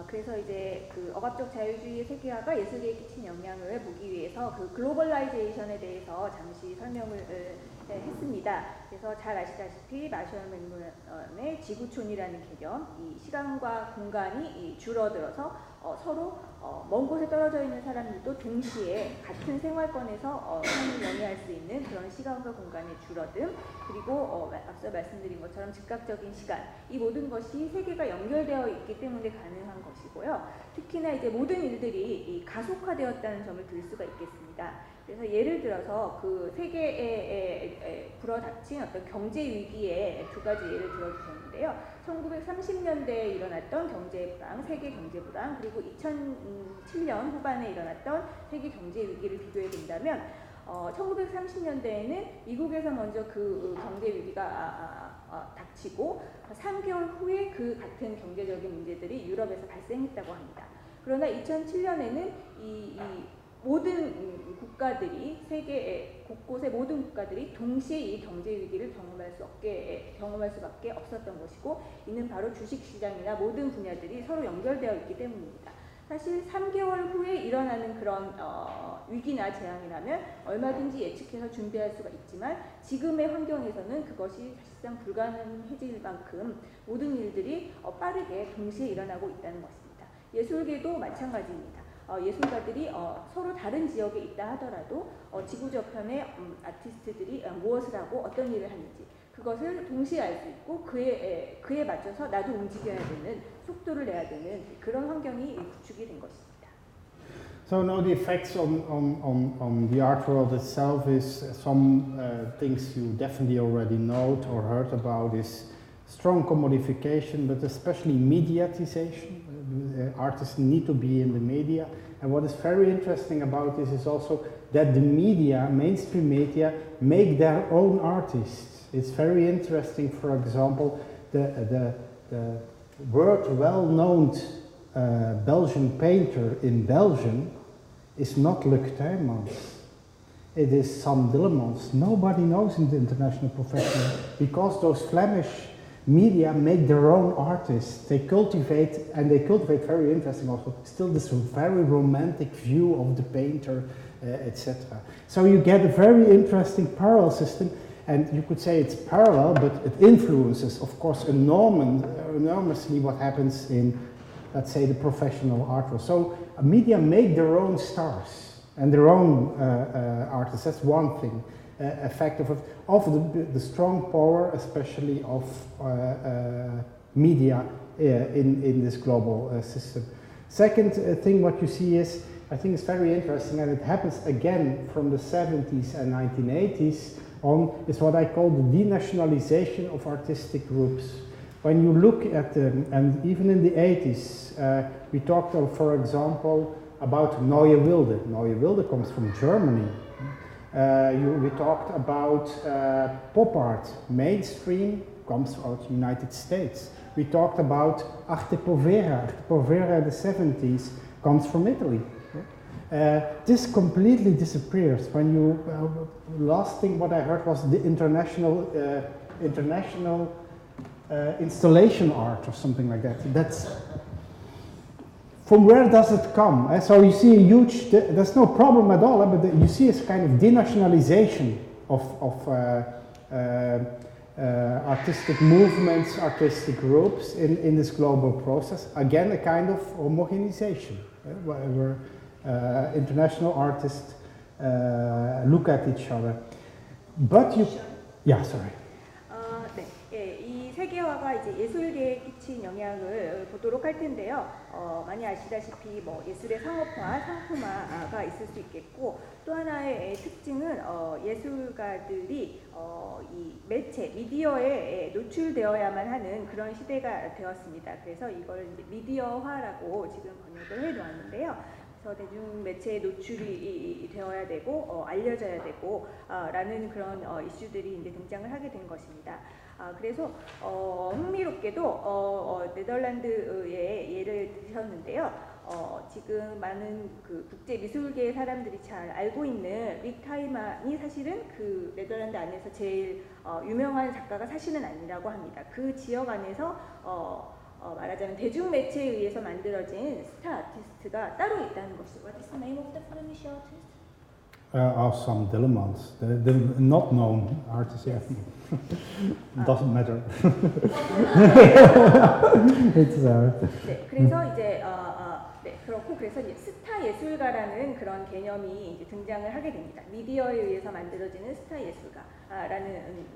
그래서 이제 그 억압적 자유주의의 세계화가 예술계에 끼친 영향을 보기 위해서 그 글로벌라이제이션에 대해서 잠시 설명을 했습니다. 그래서 잘 아시다시피 마셜 맥루런의 지구촌이라는 개념, 이 시간과 공간이 줄어들어서 서로 먼 곳에 떨어져 있는 사람들도 동시에 같은 생활권에서 삶을 영위할 수 있는 그런 시간과 공간의 줄어듦, 그리고 앞서 말씀드린 것처럼 즉각적인 시간, 이 모든 것이 세계가 연결되어 있기 때문에 가능한 것이고요. 특히 특히나 이제 모든 일들이 이 가속화되었다는 점을 들 수가 있겠습니다. 그래서 예를 들어서 그 세계에 불어닥친 어떤 경제 위기의 두 가지 예를 들어주셨는데요. 1930년대에 일어났던 경제 불황, 세계 경제 불황, 그리고 2007년 후반에 일어났던 세계 경제 위기를 비교해 본다면 1930년대에는 미국에서 먼저 그 경제 위기가 닥치고 3개월 후에 그 같은 경제적인 문제들이 유럽에서 발생했다고 합니다. 그러나 2007년에는 이 모든 국가들이 세계 곳곳의 모든 국가들이 동시에 이 경제 위기를 경험할 수밖에 없었던 것이고, 이는 바로 주식시장이나 모든 분야들이 서로 연결되어 있기 때문입니다. 사실 3개월 후에 일어나는 그런 위기나 재앙이라면 얼마든지 예측해서 준비할 수가 있지만, 지금의 환경에서는 그것이 사실상 불가능해질 만큼 모든 일들이 빠르게 동시에 일어나고 있다는 것입니다. 예술계도 마찬가지입니다. 예술가들이 서로 다른 지역에 있다 하더라도 지구 저편의 아티스트들이 무엇을 하고 어떤 일을 하는지 그것을 동시에 알 수 있고 그에 맞춰서 나도 움직여야 되는, 속도를 내야 되는 그런 환경이 구축이 된 것입니다. So now the effects on the art world itself is some things you definitely already know or heard about is strong commodification, but especially mediatization. Artists need to be in the media, and what is very interesting about this is also that the media, mainstream media, make their own artists. It's very interesting. For example, the world well-known Belgian painter in Belgium is not Luc Tuymans. It is Sam Dillemans. Nobody knows in the international profession because those Flemish media make their own artists. They cultivate very interesting also, still this very romantic view of the painter, etc. So you get a very interesting parallel system, and you could say it's parallel, but it influences, of course, enormously what happens in, let's say, the professional art world. So media make their own stars and their own artists. That's one thing. Effect of the strong power, especially of media in this global system. Second thing, what you see is, I think it's very interesting, and it happens again from the 70s and 1980s on, is what I call the denationalization of artistic groups. When you look at them, and even in the 80s, we talked, for example, about Neue Wilde. Neue Wilde comes from Germany. We talked about pop art. Mainstream comes out of the United States. We talked about Arte Povera. Arte Povera in the 70s comes from Italy. This completely disappears. When you last thing what I heard was the international installation art or something like that. That's from where does it come? So you see a huge, there's no problem at all, but you see a kind of denationalization of artistic movements, artistic groups in this global process. Again, a kind of homogenization, where international artists look at each other. But you, yeah, sorry. 이 세계화가 이제 예술계에 끼친 영향을 보도록 할 텐데요. 많이 아시다시피 뭐 예술의 상업화, 상품화가 있을 수 있겠고, 또 하나의 특징은 예술가들이 이 매체, 미디어에 노출되어야만 하는 그런 시대가 되었습니다. 그래서 이걸 이제 미디어화라고 지금 번역을 해 놓았는데요. 그래서 대중 매체에 노출이 되어야 되고 알려져야 되고 라는 그런 이슈들이 이제 등장을 하게 된 것입니다. 그래서 흥미롭게도 네덜란드의 예를 드셨는데요. 지금 많은 그 국제 미술계의 사람들이 잘 알고 있는 릭 타이만이 사실은 그 네덜란드 안에서 제일 유명한 작가가 사실은 아니라고 합니다. 그 지역 안에서 말하자면 대중매체에 의해서 만들어진 스타 아티스트가 따로 있다는 것이죠. What is the name of the Flemish artist? Some Dillemans, the not known artists. Yeah. Doesn't matter. It's, 네, 그래서 이제 네, 그렇고 그래서 이제 스타 예술가라는 그런 개념이 이제 등장을 하게 됩니다. 미디어에 의해서 만들어지는 스타 예술가라는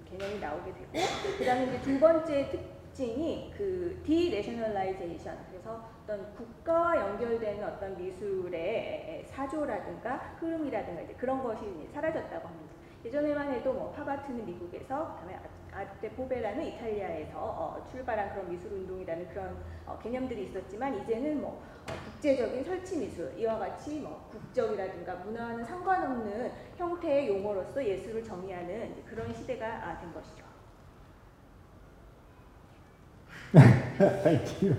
개념이 나오게 되고, 그다음에 이제 두 번째 특징이 그 디내셔널라이제이션, 그래서 어떤 국가와 연결되는 어떤 미술의 사조라든가 흐름이라든가 이제 그런 것이 사라졌다고 합니다. 예전에만 해도 뭐 팝아트는 미국에서, 그다음에 아르테 포베라는 이탈리아에서 출발한 그런 미술 운동이라는 그런 개념들이 있었지만, 이제는 뭐 국제적인 설치 미술, 이와 같이 뭐 국적이라든가 문화와는 상관없는 형태의 용어로서 예술을 정의하는 그런 시대가 된 것이죠. Thank you.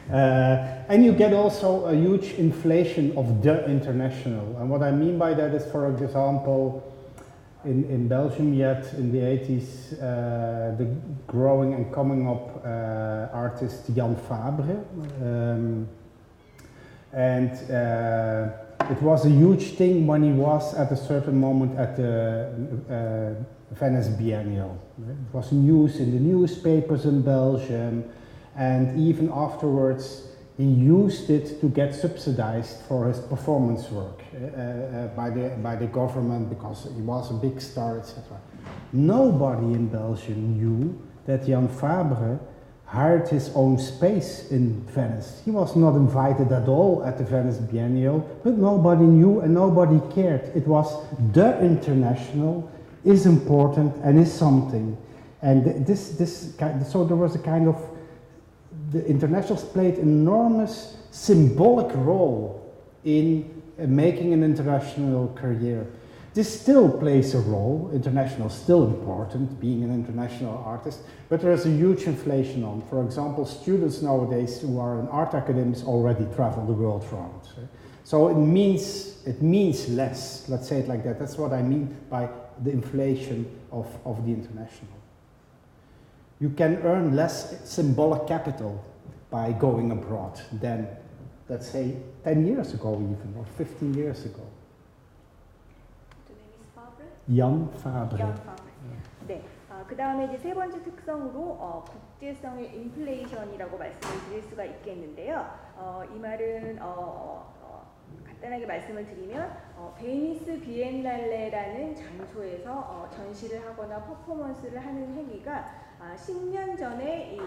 And you get also a huge inflation of the international. And what I mean by that is, for example, in Belgium yet in the 80s, the growing and coming up artist Jan Fabre. It was a huge thing when he was at a certain moment at the Venice Biennial. It was news in the newspapers in Belgium, and even afterwards he used it to get subsidized for his performance work by the government, because he was a big star, etc. Nobody in Belgium knew that Jan Fabre hired his own space in Venice. He was not invited at all at the Venice Biennial, but nobody knew and nobody cared. It was the international, is important and is something. And so there was a kind of, the internationals played an enormous symbolic role in making an international career. This still plays a role, international is still important, being an international artist, but there is a huge inflation on. For example, students nowadays who are in art academies already travel the world round. So it means less, let's say it like that. That's what I mean by the inflation of the international. You can earn less symbolic capital by going abroad than, let's say, 10 years ago even, or 15 years ago. The name is Fabre? Jan Fabre. jan Fabre. 네. 그 다음에 이제 세 번째 특성으로 국제성의 인플레이션이라고 말씀을 드릴 수가 있겠는데요. 이 말은 간단하게 말씀을 드리면 베니스 비엔날레라는 장소에서 전시를 하거나 퍼포먼스를 하는 행위가 10년 전에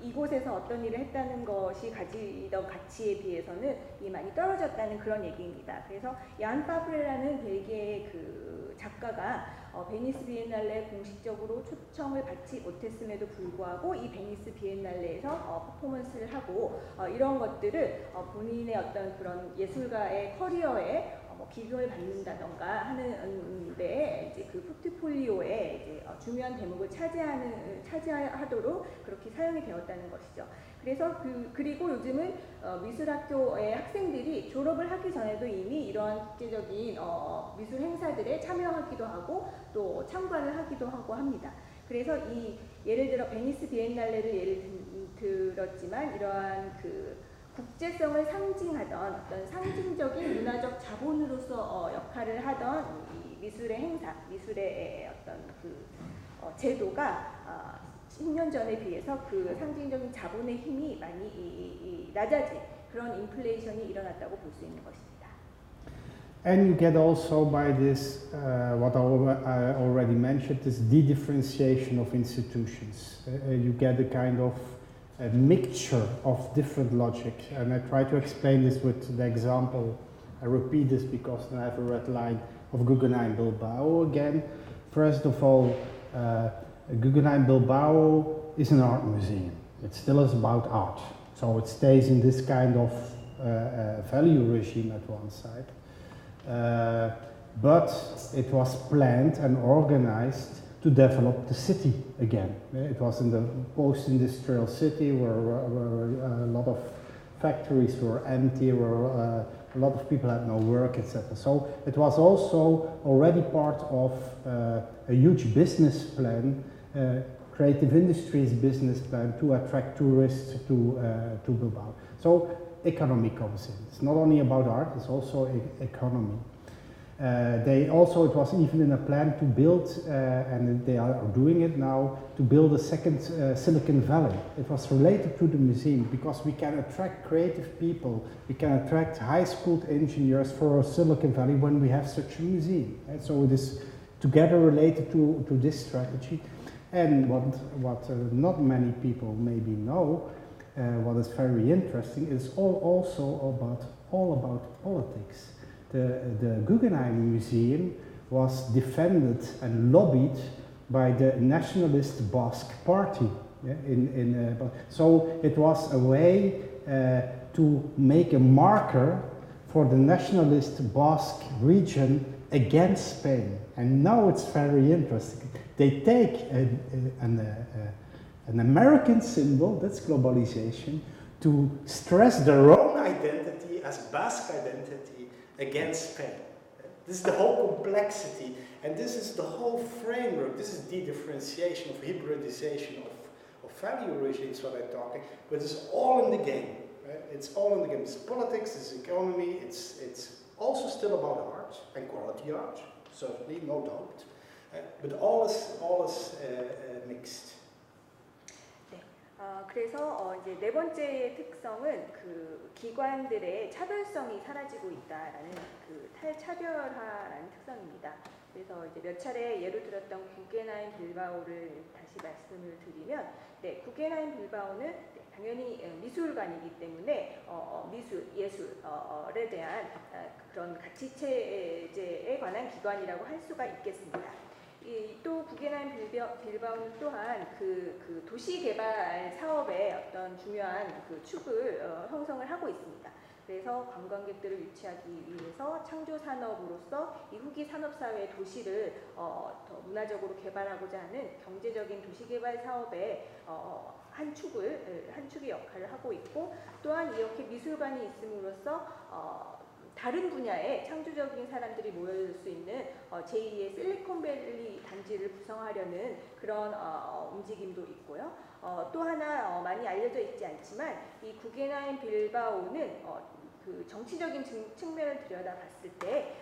이곳에서 어떤 일을 했다는 것이 가지던 가치에 비해서는 많이 떨어졌다는 그런 얘기입니다. 그래서 얀 파브레라는 벨기에의 그 작가가 베니스 비엔날레에 공식적으로 초청을 받지 못했음에도 불구하고 이 베니스 비엔날레에서 퍼포먼스를 하고 이런 것들을 본인의 어떤 그런 예술가의 커리어에 기금을 받는다던가 하는 데 이제 그 포트폴리오에 이제 중요한 대목을 차지하도록 그렇게 사용이 되었다는 것이죠. 그래서 그리고 요즘은 미술학교의 학생들이 졸업을 하기 전에도 이미 이러한 국제적인 미술 행사들에 참여하기도 하고 또 참관을 하기도 하고 합니다. 그래서 예를 들어 베니스 비엔날레를 예를 들었지만 이러한 그 국제성을 상징하던 어떤 상징적인 문화적 자본으로서 역할을 하던 이 미술의 행사, 미술의 어떤 그 제도가 10년 전에 비해서 그 상징적인 자본의 힘이 많이 낮아진 그런 인플레이션이 일어났다고 볼 수 있는 것입니다. And you get also by this, what I already mentioned, this de-differentiation of institutions. You get a kind of a mixture of different logic, and I try to explain this with the example. I repeat this because I have a red line of Guggenheim Bilbao again. First of all, Guggenheim Bilbao is an art museum. It still is about art, so it stays in this kind of value regime at one side. But it was planned and organized to develop the city again. It was in the post-industrial city where a lot of factories were empty, where a lot of people had no work, etc. So it was also already part of a huge business plan, creative industries business plan to attract tourists to Bilbao. So economy comes in. It's not only about art, it's also economy. It was even in a plan to build, and they are doing it now, to build a second Silicon Valley. It was related to the museum because we can attract creative people, we can attract high-schooled engineers for Silicon Valley when we have such a museum. And so it is together related to this strategy. And what not many people maybe know, what is very interesting, is also all about politics. The Guggenheim Museum was defended and lobbied by the nationalist Basque Party. Yeah, so it was a way to make a marker for the nationalist Basque region against Spain. And now it's very interesting. They take an American symbol, that's globalization, to stress their own identity as Basque identity against Spain. This is the whole complexity, and this is the whole framework. This is de-differentiation of hybridization of value regimes, what I'm talking, but it's all in the game. Right? It's all in the game. It's politics, it's economy, it's also still about art and quality art, certainly, no doubt. But all is mixed. 그래서 이제 네 번째의 특성은 그 기관들의 차별성이 사라지고 있다라는 그 탈차별화라는 특성입니다. 그래서 이제 몇 차례 예로 들었던 구겐하임 빌바오를 다시 말씀을 드리면, 네, 구겐하임 빌바오는 당연히 미술관이기 때문에 미술, 예술에 대한 그런 가치체제에 관한 기관이라고 할 수가 있겠습니다. 또 구겐하임 빌바오는 또한 그 도시 개발 사업의 어떤 중요한 그 축을 형성을 하고 있습니다. 그래서 관광객들을 유치하기 위해서 창조 산업으로서 이 후기 산업사회 도시를 더 문화적으로 개발하고자 하는 경제적인 도시 개발 사업의 한 축의 역할을 하고 있고, 또한 이렇게 미술관이 있음으로써 다른 분야의 창조적인 사람들이 모여들 수 있는 제2의 실리콘밸리 단지를 구성하려는 그런 움직임도 있고요. 또 하나 많이 알려져 있지 않지만 이 구겐하임 빌바오는 그 정치적인 측면을 들여다봤을 때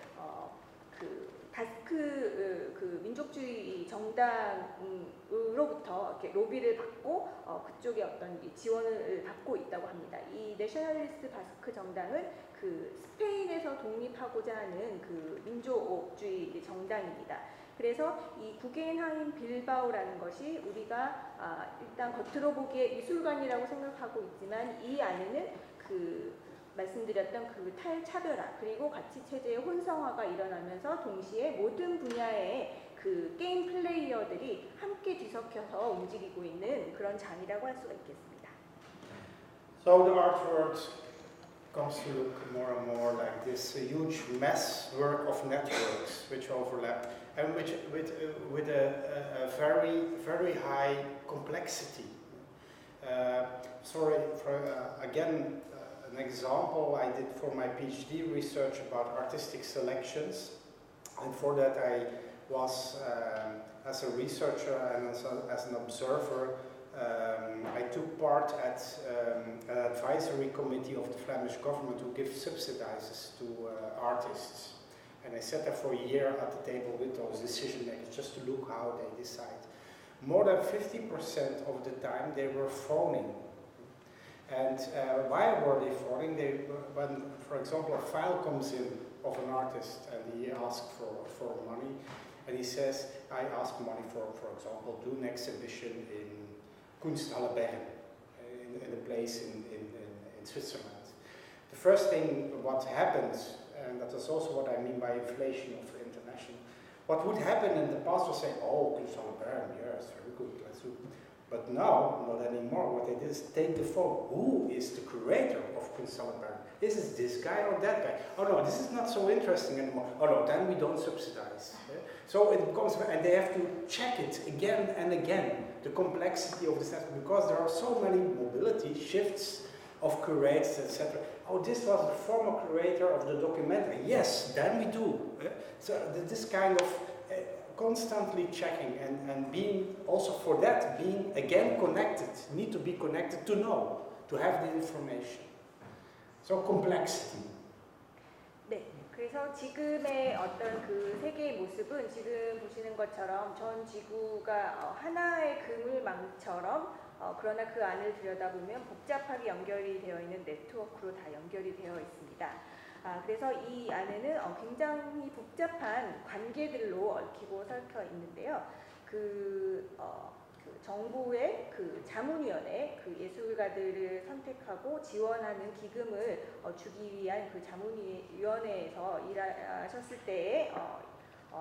그 바스크 그 민족주의 정당으로부터 이렇게 로비를 받고 그쪽에 어떤 지원을 받고 있다고 합니다. 이 내셔널리스트 바스크 정당은 그 스페인에서 독립하고자 하는 그 민족주의 정당입니다. 그래서 이 구겐하임 빌바오라는 것이 우리가 일단 겉으로 보기에 미술관이라고 생각하고 있지만 이 안에는 그 말씀드렸던 그 탈차별화 그리고 가치체제의 혼성화가 일어나면서 동시에 모든 분야의 그 게임 플레이어들이 함께 뒤섞여서 움직이고 있는 그런 장이라고 할 수가 있겠습니다. So the art world comes to look more and more like this huge messwork of networks which overlap and which with a very high complexity. Again. An example I did for my PhD research about artistic selections, and for that I was, as a researcher and as an observer, I took part at an advisory committee of the Flemish government who gives subsidies to artists. And I sat there for a year at the table with those decision makers just to look how they decide. More than 50% of the time they were phoning. And why were they phoning? When, for example, a file comes in of an artist and he asks for money, and he says, I ask money for example, do an exhibition in Kunsthalle Bern, in a place in Switzerland. The first thing what happens, and that is also what I mean by inflation of international, what would happen in the past was say, oh, Kunsthalle Bern, yes, very good, let's do. But now, not anymore, what they did is take the phone. Who is the curator of Kunsthalle Bern? Is it this guy or that guy? Oh no, this is not so interesting anymore. Oh no, then we don't subsidize. Yeah? So it becomes, and they have to check it again and again, the complexity of the system, because there are so many mobility shifts of curators, etc. Oh, this was the former curator of the documentary. Yes, then we do. Yeah? So this kind of constantly checking and being also for that being again connected, need to be connected to know, to have the information. So complexity. 네, 그래서 지금의 어떤 그 세계의 모습은 지금 보시는 것처럼 전 지구가 하나의 그물망처럼 그러나 그 안을 들여다보면 복잡하게 연결이 되어 있는 네트워크로 다 연결이 되어 있습니다. 그래서 이 안에는 굉장히 복잡한 관계들로 얽히고 설켜 있는데요. 그 정부의 그 자문위원회, 그 예술가들을 선택하고 지원하는 기금을 주기 위한 그 자문위원회에서 일하셨을 때에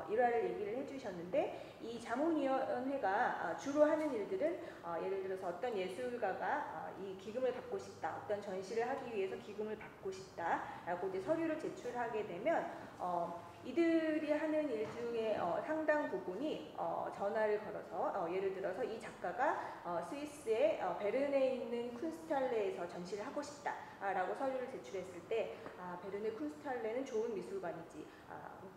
일화를 얘기를 해주셨는데, 이 자문위원회가 주로 하는 일들은 예를 들어서 어떤 예술가가 이 기금을 받고 싶다, 어떤 전시를 하기 위해서 기금을 받고 싶다라고 이제 서류를 제출하게 되면 이들이 하는 일 중에 상당 부분이 전화를 걸어서 예를 들어서 이 작가가 스위스의 베른에 있는 쿤스탈레에서 전시를 하고 싶다라고 서류를 제출했을 때, 베른의 쿤스탈레는 좋은 미술관이지,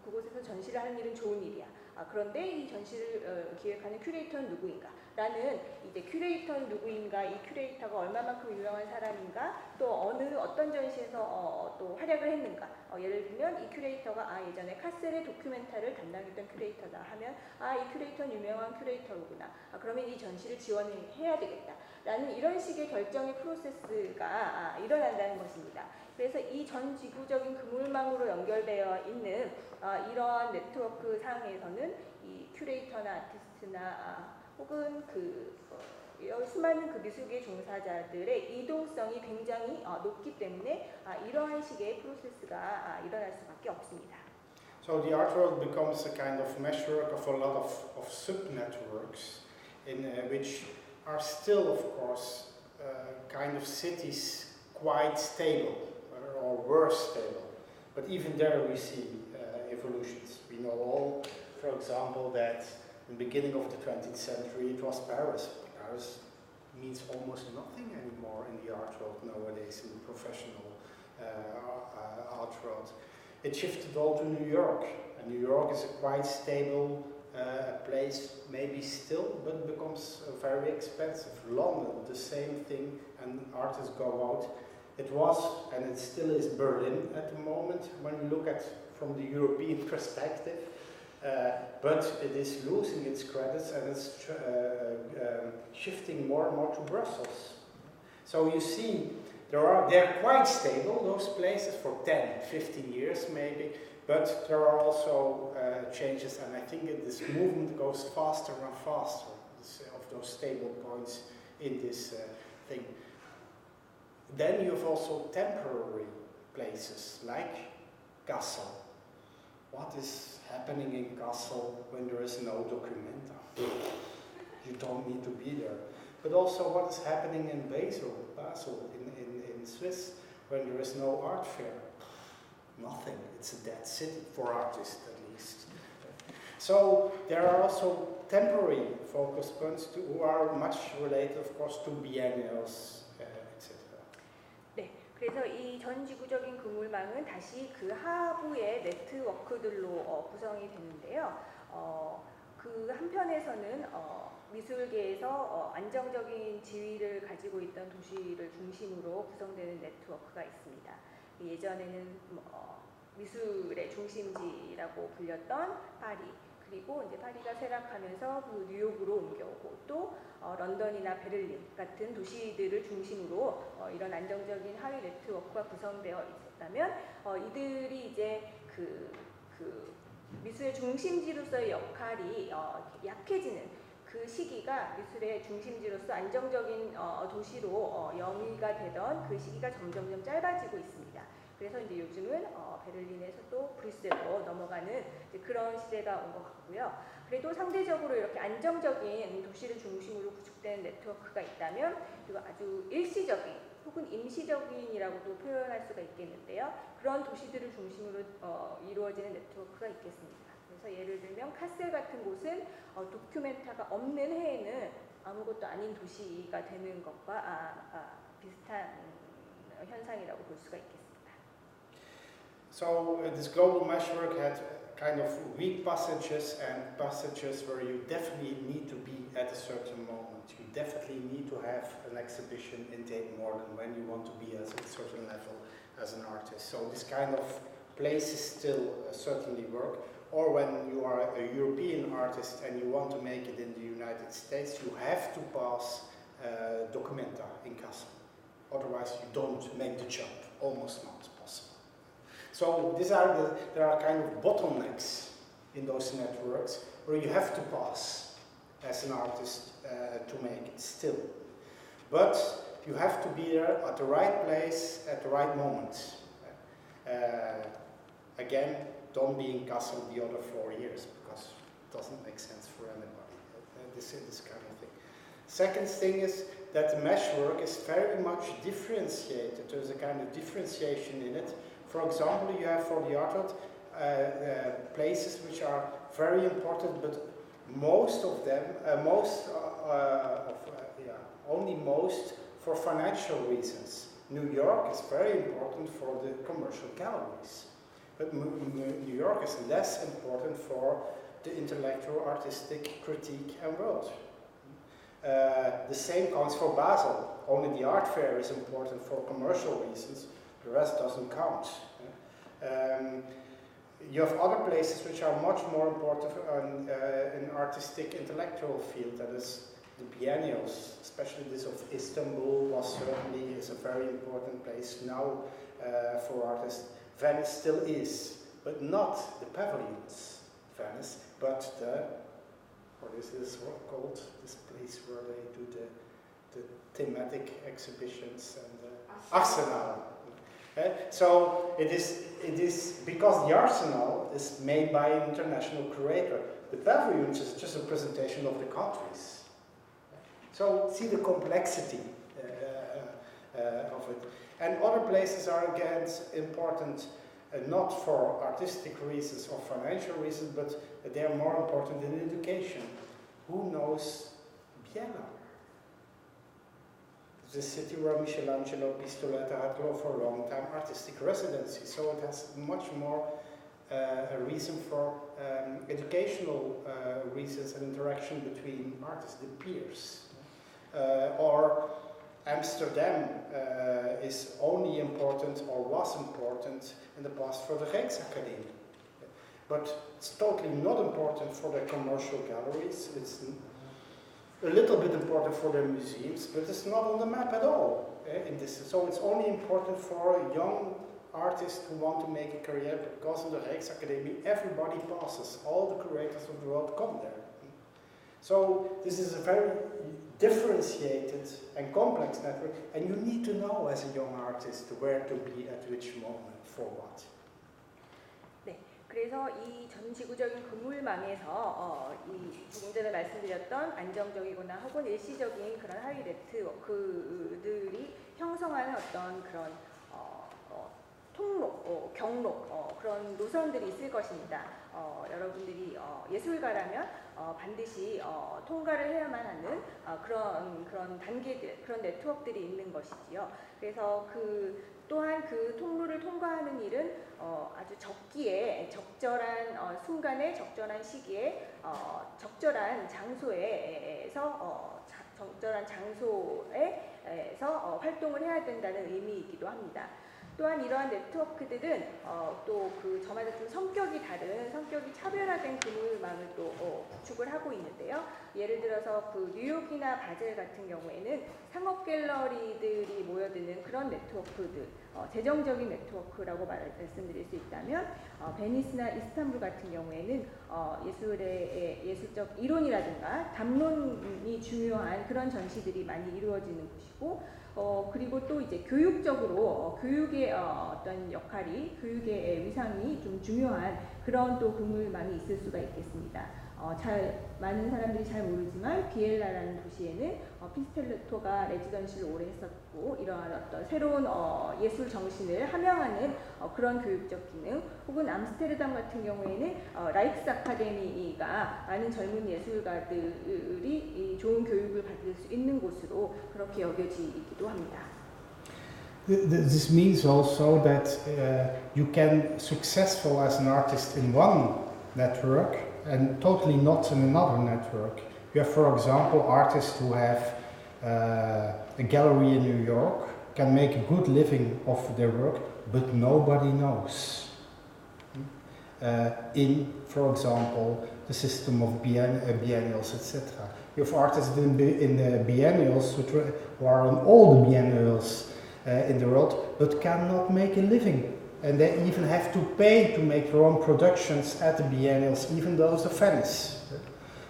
그곳에서 전시를 하는 일은 좋은 일이야. 그런데 이 전시를 기획하는 큐레이터는 누구인가? 라는 이제 큐레이터는 누구인가, 이 큐레이터가 얼마만큼 유명한 사람인가, 또 어떤 전시에서 또 활약을 했는가. 예를 들면 이 큐레이터가 예전에 카셀의 도큐멘터를 담당했던 큐레이터다 하면 이 큐레이터는 유명한 큐레이터로구나. 그러면 이 전시를 지원해야 되겠다. 라는 이런 식의 결정의 프로세스가 일어난다는 것입니다. 그래서 이 전 지구적인 그물망으로 연결되어 있는 이러한 네트워크 상에서는 이 큐레이터나 아티스트나 혹은 수많은 그 미술계 종사자들의 이동성이 굉장히 높기 때문에 이러한 식의 프로세스가 일어날 수밖에 없습니다. So the art world becomes a kind of meshwork of a lot of sub-networks in which are still, of course, kind of cities quite stable or were stable. But even there we see evolutions. We know all, for example, that in the beginning of the 20th century it was Paris. Paris means almost nothing anymore in the art world nowadays, in the professional art world. It shifted all to New York, and New York is a quite stable place, maybe still, but becomes very expensive. London, the same thing, and artists go out. It was, and it still is, Berlin at the moment, when you look at from the European perspective, but it is losing its credits and it's shifting more and more to Brussels. So you see, they're quite stable, those places, for 10, 15 years maybe, but there are also changes, and I think this movement goes faster and faster, of those stable points in this thing. Then you have also temporary places, like Kassel. What is happening in Kassel when there is no documenta? You don't need to be there. But also what is happening in Basel in Swiss, when there is no art fair? Nothing. It's a dead city, for artists at least. So there are also temporary focus points who are much related, of course, to biennials, etc. 네, 그래서 이 전 지구적인 그물망은 다시 그 하부의 네트워크들로 구성이 되는데요. 그 한편에서는 미술계에서 안정적인 지위를 가지고 있던 도시를 중심으로 구성되는 네트워크가 있습니다. 예전에는 미술의 중심지라고 불렸던 파리, 그리고 이제 파리가 쇠락하면서 그 뉴욕으로 옮겨오고 또 런던이나 베를린 같은 도시들을 중심으로 이런 안정적인 하위 네트워크가 구성되어 있었다면 이들이 이제 그 미술의 중심지로서의 역할이 약해지는 그 시기가 미술의 중심지로서 안정적인 도시로 영위가 되던 그 시기가 점점점 짧아지고 있습니다. 그래서 이제 요즘은 베를린에서 또 브뤼셀로 넘어가는 그런 시대가 온 것 같고요. 그래도 상대적으로 이렇게 안정적인 도시를 중심으로 구축된 네트워크가 있다면 그리고 아주 일시적인 혹은 임시적인이라고도 표현할 수가 있겠는데요. 그런 도시들을 중심으로 이루어지는 네트워크가 있겠습니다. 그래서 예를 들면 카셀 같은 곳은 도큐멘타가 없는 해에는 아무것도 아닌 도시가 되는 것과 비슷한 현상이라고 볼 수가 있겠습니다. So this global meshwork had kind of weak passages and passages where you definitely need to be at a certain moment. You definitely need to have an exhibition in Tate Modern when you want to be at a certain level as an artist. So this kind of places still certainly work. Or when you are a European artist and you want to make it in the United States, you have to pass documenta in Kassel. Otherwise you don't make the jump, almost not possible. So there are kind of bottlenecks in those networks where you have to pass as an artist to make it still. But you have to be there at the right place at the right moment. Again, don't be in Kassel the other 4 years, because it doesn't make sense for anybody, this kind of thing. Second thing is that the meshwork is very much differentiated. There's a kind of differentiation in it. For example, you have for the art world places which are very important, but most of them, only most for financial reasons. New York is very important for the commercial galleries, but New York is less important for the intellectual, artistic critique and world. The same counts for Basel. Only the art fair is important for commercial reasons, the rest doesn't count. You have other places which are much more important in artistic intellectual field, that is the biennials, especially this of Istanbul is a very important place now for artists. Venice still is, but not the pavilions, Venice, but what is this called? This place where they do the thematic exhibitions and Arsenal. So it is because the Arsenal is made by an international curator. The pavilions is just a presentation of the countries. So see the complexity of it. And other places are again important, not for artistic reasons or financial reasons, but they are more important in education. Who knows Vienna? The city where Michelangelo Pistoletta had for a long time artistic residency, so it has much more a reason for educational reasons and interaction between artists, the peers. Or Amsterdam is only important or was important in the past for the Rijksakademie. But it's totally not important for the commercial galleries. It's a little bit important for the museums, but it's not on the map at all. So it's only important for young artists who want to make a career, because in the Rijksakademie everybody passes. All the curators of the world come there. So this is a very differentiated and complex network, and you need to know as a young artist where to be at which moment for what. 네, 그래서 이 전 지구적인 그물망에서 이 조금 전에 말씀드렸던 안정적이거나 혹은 일시적인 그런 하위 네트워크들이 형성하는 어떤 그런 통로, 경로, 그런 노선들이 있을 것입니다. 여러분들이 예술가라면 반드시 통과를 해야만 하는 그런 단계들, 그런 네트워크들이 있는 것이지요. 그래서 또한 그 통로를 통과하는 일은 아주 적기에, 적절한 순간에, 적절한 시기에, 적절한 장소에서 활동을 해야 된다는 의미이기도 합니다. 또한 이러한 네트워크들은 또 저마다 좀 성격이 다른, 성격이 차별화된 그물망을 또 구축을 하고 있는데요. 예를 들어서 뉴욕이나 바젤 같은 경우에는 상업 갤러리들이 모여드는 그런 네트워크들, 재정적인 네트워크라고 말씀드릴 수 있다면, 베니스나 이스탄불 같은 경우에는 예술적 이론이라든가 담론이 중요한 그런 전시들이 많이 이루어지는 곳이고, 그리고 또 이제 교육적으로 교육의 어떤 역할이, 교육의 위상이 좀 중요한 그런 또 그물망이 있을 수가 있겠습니다. 많은 사람들이 잘 모르지만 비엘라라는 도시에는 피스텔레토가 레지던시를 오래 했었고, 이러한 어떤 새로운 예술 정신을 함양하는 그런 교육적 기능, 혹은 암스테르담 같은 경우에는 라이크스 아카데미가 많은 젊은 예술가들이 좋은 교육을 받을 수 있는 곳으로 그렇게 여겨지기도 합니다. This means also that you can successful as an artist in one network and totally not in another network. You have, for example, artists who have a gallery in New York, can make a good living off their work, but nobody knows. In, for example, the system of biennials, etc. You have artists in the biennials who are on all the biennials in the world, but cannot make a living. And they even have to pay to make their own productions at the biennials, even those of Venice.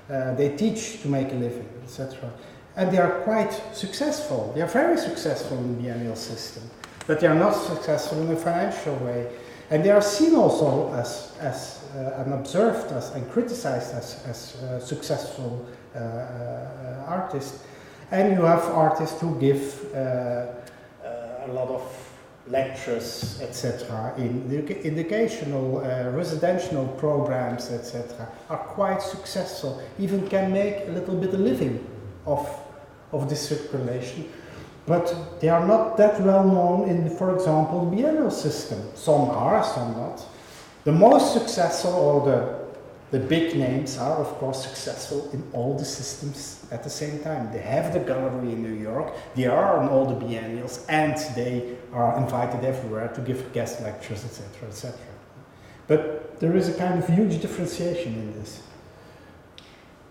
They teach to make a living, etc. And they are quite successful. They are very successful in the biennial system, but they are not successful in a financial way. And they are seen also as and observed as and criticized as successful artists. And you have artists who give a lot of lectures, etc. in the educational, residential programs, etc. are quite successful, even can make a little bit of living of this circulation. But they are not that well known in, for example, the biennial system. Some are, some not. The most successful, or the big names, are of course successful in all the systems at the same time. They have the gallery in New York, they are on all the biennials, and they are invited everywhere to give guest lectures, etc., etc. But there is a kind of huge differentiation in this.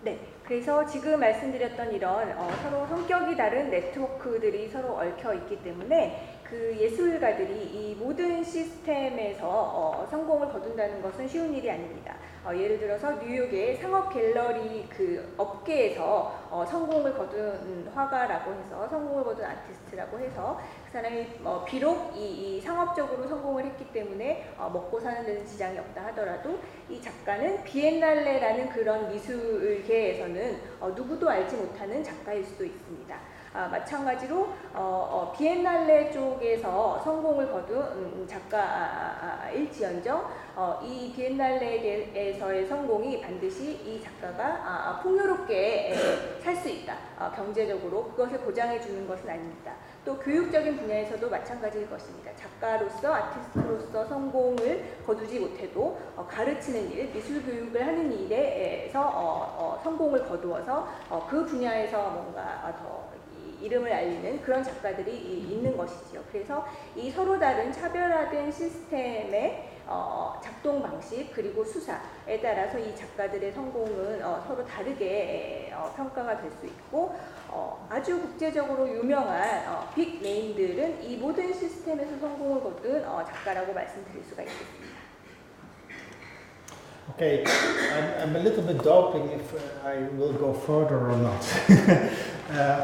네, 그래서 지금 말씀드렸던 이런 서로 성격이 다른 네트워크들이 서로 얽혀 있기 때문에 그 예술가들이 이 모든 시스템에서 성공을 거둔다는 것은 쉬운 일이 아닙니다. 예를 들어서 뉴욕의 상업 갤러리 그 업계에서 성공을 거둔 화가라고 해서 성공을 거둔 아티스트라고 해서 그 사람이 비록 이 상업적으로 성공을 했기 때문에 먹고 사는 데는 지장이 없다 하더라도 이 작가는 비엔날레라는 그런 미술계에서는 누구도 알지 못하는 작가일 수도 있습니다. 마찬가지로 비엔날레 쪽에서 성공을 거둔 작가일지언정 이 비엔날레에서의 성공이 반드시 이 작가가 풍요롭게 살 수 있다. 경제적으로 그것을 보장해 주는 것은 아닙니다. 또 교육적인 분야에서도 마찬가지일 것입니다. 작가로서 아티스트로서 성공을 거두지 못해도 가르치는 일, 미술 교육을 하는 일에서 성공을 거두어서 그 분야에서 뭔가 더 이름을 알리는 그런 작가들이 있는 것이지요. 그래서 이 서로 다른 차별화된 시스템의 작동 방식 그리고 수사에 따라서 이 작가들의 성공은 서로 다르게 평가가 될 수 있고 아주 국제적으로 유명한 빅 네임들은 이 모든 시스템에서 성공을 거둔 작가라고 말씀드릴 수가 있겠습니다. Okay, I'm a little bit doubting if I will go further or not.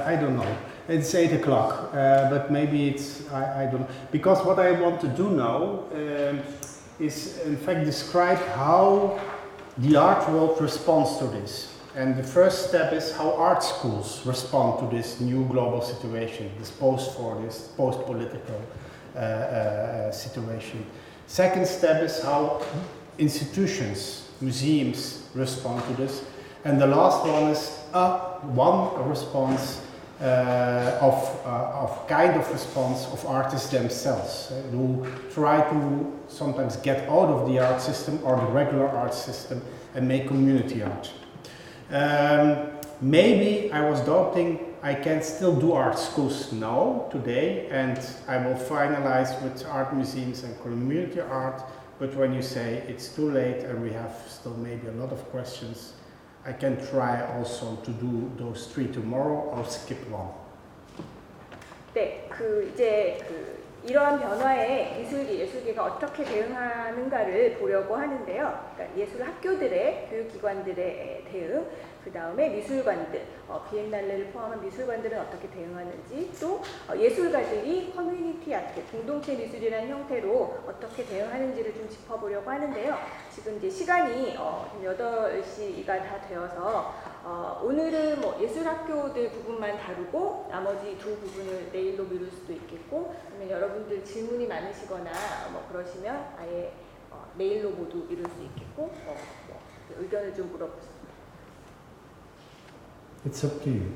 I don't know. It's 8 o'clock, but maybe it's, I don't know. Because what I want to do now is in fact describe how the art world responds to this. And the first step is how art schools respond to this new global situation, this post-political situation. Second step is how institutions, museums respond to this. And the last one is one response of response of artists themselves who try to sometimes get out of the art system or the regular art system and make community art. Maybe I was doubting I can still do art schools now, today, and I will finalize with art museums and community art. But when you say it's too late and we have still maybe a lot of questions, I can try also to do those 3 tomorrow or skip one. 네, 이러한 변화에 예술계가 어떻게 대응하는가를 보려고 하는데요. 그러니까 예술 학교들의 교육기관들의 대응, 그 다음에 미술관들, 비엔날레를 포함한 미술관들은 어떻게 대응하는지, 또 예술가들이 커뮤니티 아트, 공동체 미술이라는 형태로 어떻게 대응하는지를 좀 짚어보려고 하는데요. 지금 이제 시간이 8시가 다 되어서 오늘은 예술학교들 부분만 다루고 나머지 2 부분을 내일로 미룰 수도 있겠고, 아니면 여러분들 질문이 많으시거나 그러시면 아예 내일로 모두 미룰 수 있겠고, 의견을 좀 물어보세요. It's up to you.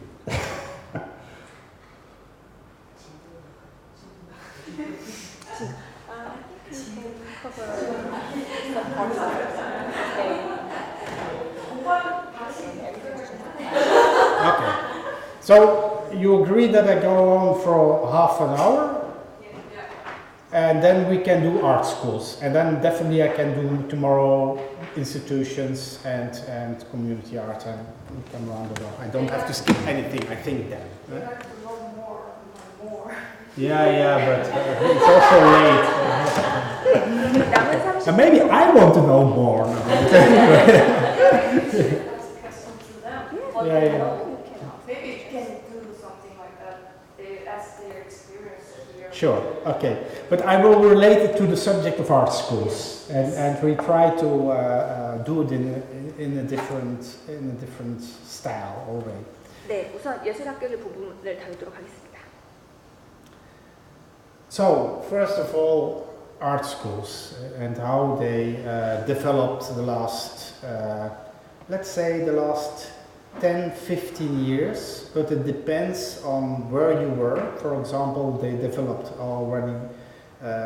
Okay. So you agree that I go on for half an hour? And then we can do art schools. And then definitely I can do tomorrow institutions and community art and come around the world. I don't have to skip anything, I think then. Yeah, but it's also late. And maybe I want to know more. Yeah, yeah. Maybe you can do something like that. That's their experience here. Sure, okay. But I will relate it to the subject of art schools, and we try to do it in a different style already. 네, 우선 예술학교들 부분을 다루도록 하겠습니다. So, first of all, art schools and how they developed the last, let's say the last 10, 15 years, but it depends on where you were. For example, they developed already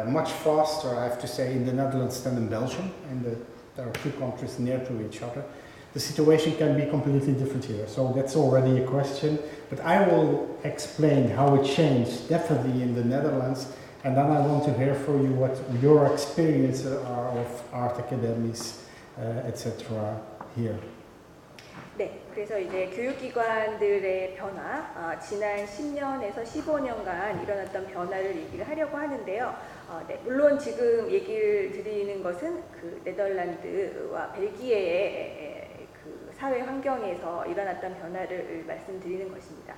much faster, I have to say, in the Netherlands than in Belgium, and there are two countries near to each other. The situation can be completely different here, so that's already a question. But I will explain how it changed, definitely in the Netherlands, and then I want to hear from you what your experiences are of art academies, etc. here. 네, 그래서 이제 교육기관들의 변화, 지난 10년에서 15년간 일어났던 변화를 얘기를 하려고 하는데요. 네, 물론 지금 얘기를 드리는 것은 그 네덜란드와 벨기에의 그 사회 환경에서 일어났던 변화를 말씀드리는 것입니다.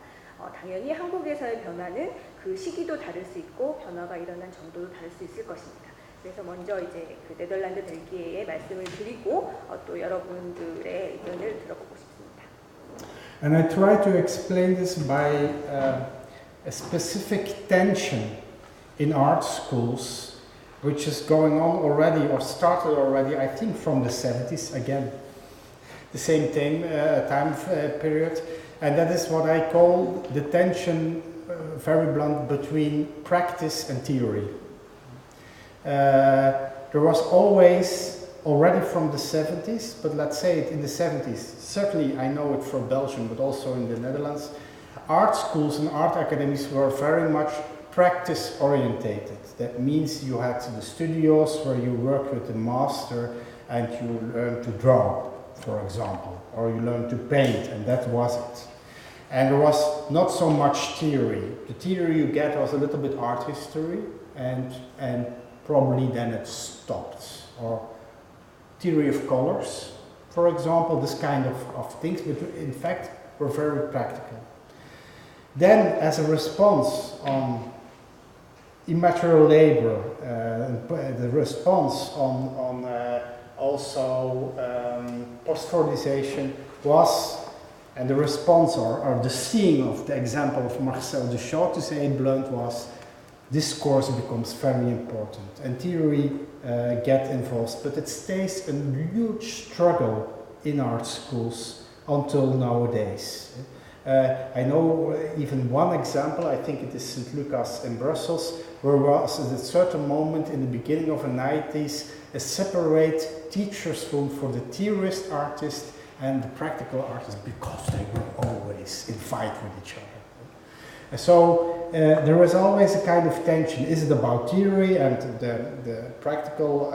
당연히 한국에서의 변화는 그 시기도 다를 수 있고 변화가 일어난 정도도 다를 수 있을 것입니다. 그래서 먼저 이제 그 네덜란드, 벨기에의 말씀을 드리고 또 여러분들의 의견을 들어보고 싶습니다. And I try to explain this by a specific tension in art schools, which is going on already or started already, I think, from the 70s again, the same time period, and that is what I call the tension, very blunt, between practice and theory. There was always, already from the 70s, but let's say it in the 70s, certainly I know it from Belgium, but also in the Netherlands, art schools and art academies were very much practice orientated. That means you had the studios where you work with the master and you learn to draw, for example, or you learn to paint, and that was it. And there was not so much theory. The theory you get was a little bit art history, and probably then it stopped. Or theory of colors, for example, this kind of things, but in fact were very practical. Then, as a response on immaterial labor, the response on also post-fertilization was, and the response or the seeing of the example of Marcel Duchamp, to say it blunt, was discourse becomes very important and theory get involved, but it stays a huge struggle in art schools until nowadays. I know even one example, I think it is St. Lucas in Brussels, where was at a certain moment in the beginning of the 90s a separate teacher's room for the theorist artist and the practical artist, because they were always in fight with each other. So there is always a kind of tension. Is it about theory? And the practical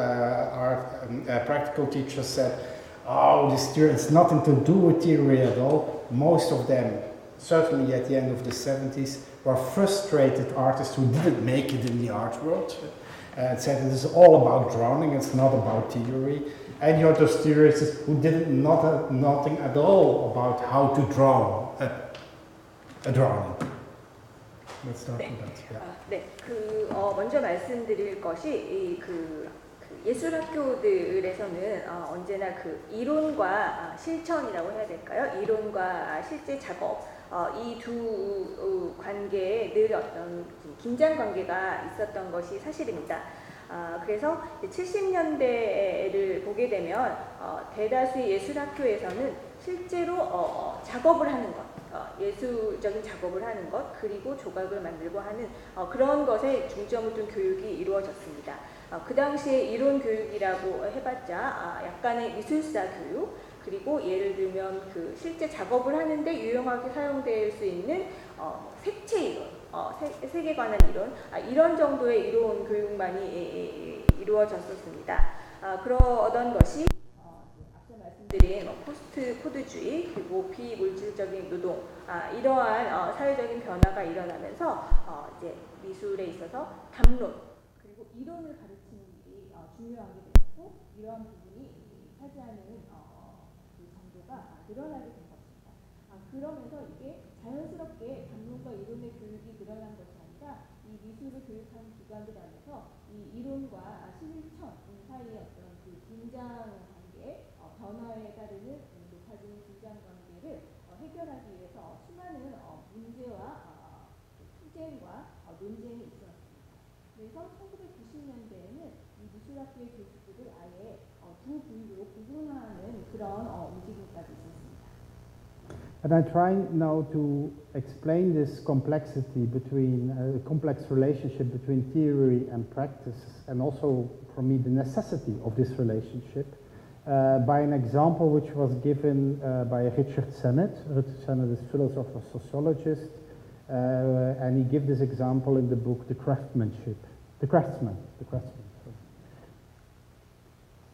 practical teacher said, "Oh, this theory, it's nothing to do with theory at all." Most of them, certainly at the end of the 70s, were frustrated artists who didn't make it in the art world, and said it is all about drawing. It's not about theory. And you had those theorists who didn't nothing at all about how to draw a drawing. Let's start with that. Yeah. 네, 먼저 말씀드릴 것이 그 예술학교들에서는 언제나 그 이론과 실천이라고 해야 될까요? 이론과 실제 작업 이 두 관계에 늘 어떤 긴장 관계가 있었던 것이 사실입니다. 그래서 70년대를 보게 되면 대다수의 예술학교에서는 실제로 작업을 하는 것, 예술적인 작업을 하는 것, 그리고 조각을 만들고 하는 그런 것에 중점을 둔 교육이 이루어졌습니다. 그 당시에 이론 교육이라고 해봤자 약간의 미술사 교육, 그리고 예를 들면 그 실제 작업을 하는데 유용하게 사용될 수 있는 색채 이론, 색에 관한 이론, 이런 정도의 이론 교육만이 이루어졌었습니다. 그러던 것이 앞서 말씀드린 포스트 코드주의, 그리고 비물질적인 노동, 이러한 사회적인 변화가 일어나면서 이제 미술에 있어서 담론, 그리고 이론을 가르치는 일이 중요하게 됐고, 이러한 부분이 차지하는 그 정도가 늘어나게 된 것입니다. 그러면서 이게 자연스럽게 감론과 이론의 교육이 늘어난 것이 아니라 이 미술을 교육하는 기관들 안에서 이 이론과 실천 사이의 어떤 그 긴장 관계, 변화에 따르는 높아지는 긴장 관계를 해결하기 위해서 수많은 문제와 투쟁과 논쟁이 있었습니다. 그래서 1990년대에는 이 미술학교의 교수들을 아예 두 부류로 구분하는 그런 움직임까지 있었습니다. And I try now to explain this complexity between complex relationship between theory and practice, and also for me the necessity of this relationship by an example which was given by Richard Sennett. Richard Sennett is philosopher, sociologist, and he gave this example in the book The Craftsman.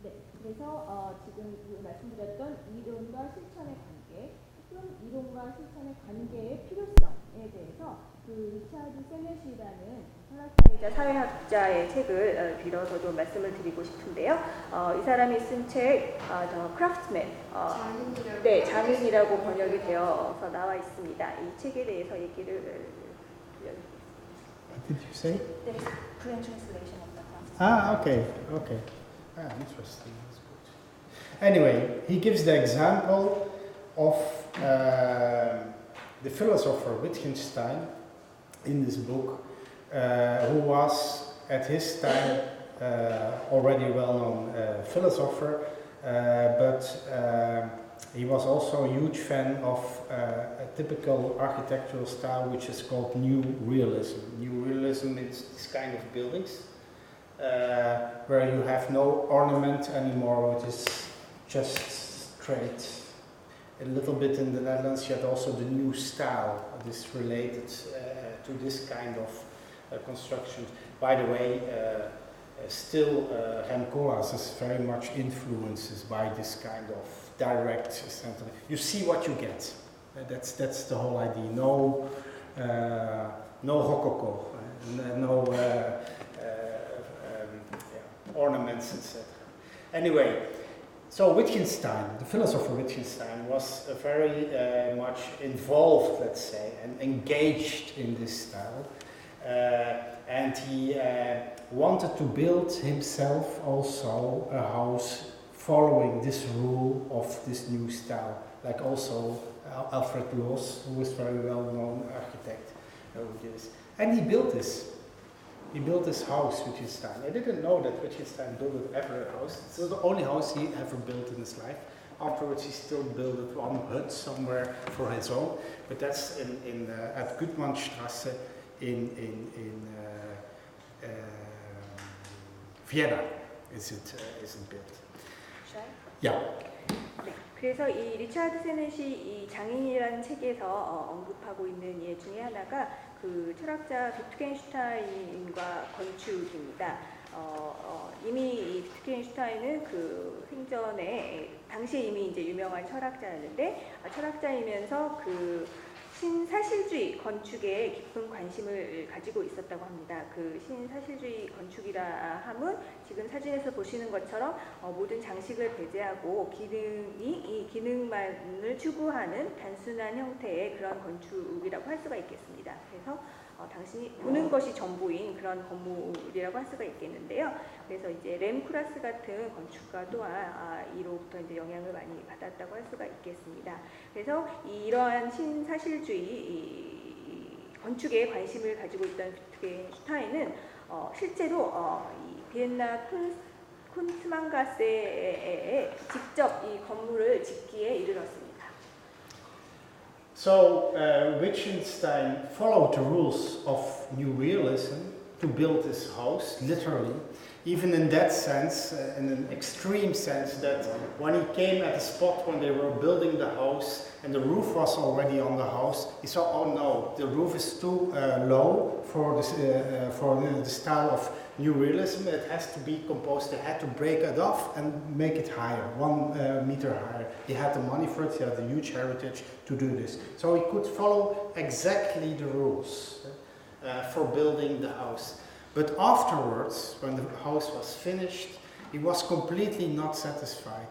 네, 그래서 지금 말씀드렸던 이론과 실천의 관계, 혹은 이론과 실천의 관계의 필요성에 대해서 그 리차드 세넷이라는 철학자이자 사회학자의 책을 빌어서 좀 말씀을 드리고 싶은데요. 이 사람이 쓴 책, 크래프트맨, 네, 장인이라고 번역이 되어서 나와 있습니다. 이 책에 대해서 얘기를 드려드리겠습니다. What did you say? There is Korean translation of the Craftsman. Ah, okay. Interesting. That's good. Anyway, he gives the example of the philosopher Wittgenstein in this book, who was at his time already well-known philosopher, but he was also a huge fan of a typical architectural style which is called New Realism. New Realism is this kind of buildings where you have no ornament anymore, which is just straight. A little bit in the Netherlands, you had also the new style, this related to this kind of construction. By the way, still Rem Koolhaas is very much influenced by this kind of direct center. You see what you get. That's the whole idea. No rococo, no ornaments, etc. Anyway. So Wittgenstein, the philosopher Wittgenstein, was very much involved, let's say, and engaged in this style. And he wanted to build himself also a house following this rule of this new style, like also Alfred Loos, who is a very well-known architect. And he built this. He built this house, Wittgenstein. I didn't know that Wittgenstein built ever a house. It's the only house he ever built in his life. Afterwards, he still built one hut somewhere for his own, but that's at Gutmannstrasse in Vienna. Is it built? Yeah. 네, 그래서 이 리차드 세넷이 이 장인이라는 책에서 언급하고 있는 예 중에 하나가 그 철학자 비트겐슈타인과 건축입니다. 이미 이 비트겐슈타인은 그 생전에 당시에 이미 이제 유명한 철학자였는데 철학자이면서 그 신사실주의 건축에 깊은 관심을 가지고 있었다고 합니다. 그 신사실주의 건축이라 함은 지금 사진에서 보시는 것처럼 모든 장식을 배제하고 이 기능만을 추구하는 단순한 형태의 그런 건축이라고 할 수가 있겠습니다. 그래서 당신이 보는 것이 전부인 그런 건물이라고 할 수가 있겠는데요. 그래서 이제 렘 쿠라스 같은 건축가 또한 이로부터 이제 영향을 많이 받았다고 할 수가 있겠습니다. 그래서 이러한 신사실주의 건축에 관심을 가지고 있던 비트겐슈타인은 실제로 이 비엔나 쿤스만가세에 직접 이 건물을 짓기에 이르렀습니다. So Wittgenstein followed the rules of New Realism to build this house, literally, even in that sense, in an extreme sense, that when he came at the spot when they were building the house and the roof was already on the house, he saw, oh no, the roof is too low for the style of New Realism. It has to be composed. They had to break it off and make it higher, 1 meter higher. He had the money for it. He had a huge heritage to do this. So he could follow exactly the rules for building the house. But afterwards, when the house was finished, he was completely not satisfied.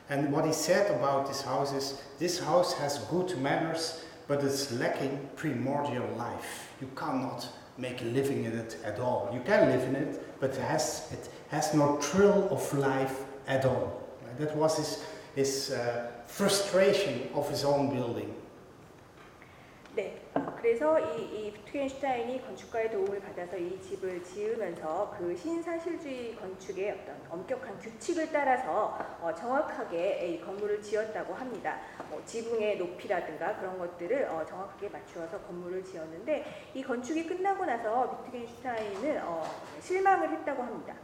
And what he said about this house is, this house has good manners, but it's lacking primordial life. You cannot make a living in it at all. You can live in it, but it has no thrill of life at all. That was his frustration of his own building. 네, 그래서 이 비트겐슈타인이 건축가의 도움을 받아서 이 집을 지으면서 그 신사실주의 건축의 어떤 엄격한 규칙을 따라서 정확하게 이 건물을 지었다고 합니다. 지붕의 높이라든가 그런 것들을 정확하게 맞추어서 건물을 지었는데 이 건축이 끝나고 나서 비트겐슈타인은 실망을 했다고 합니다.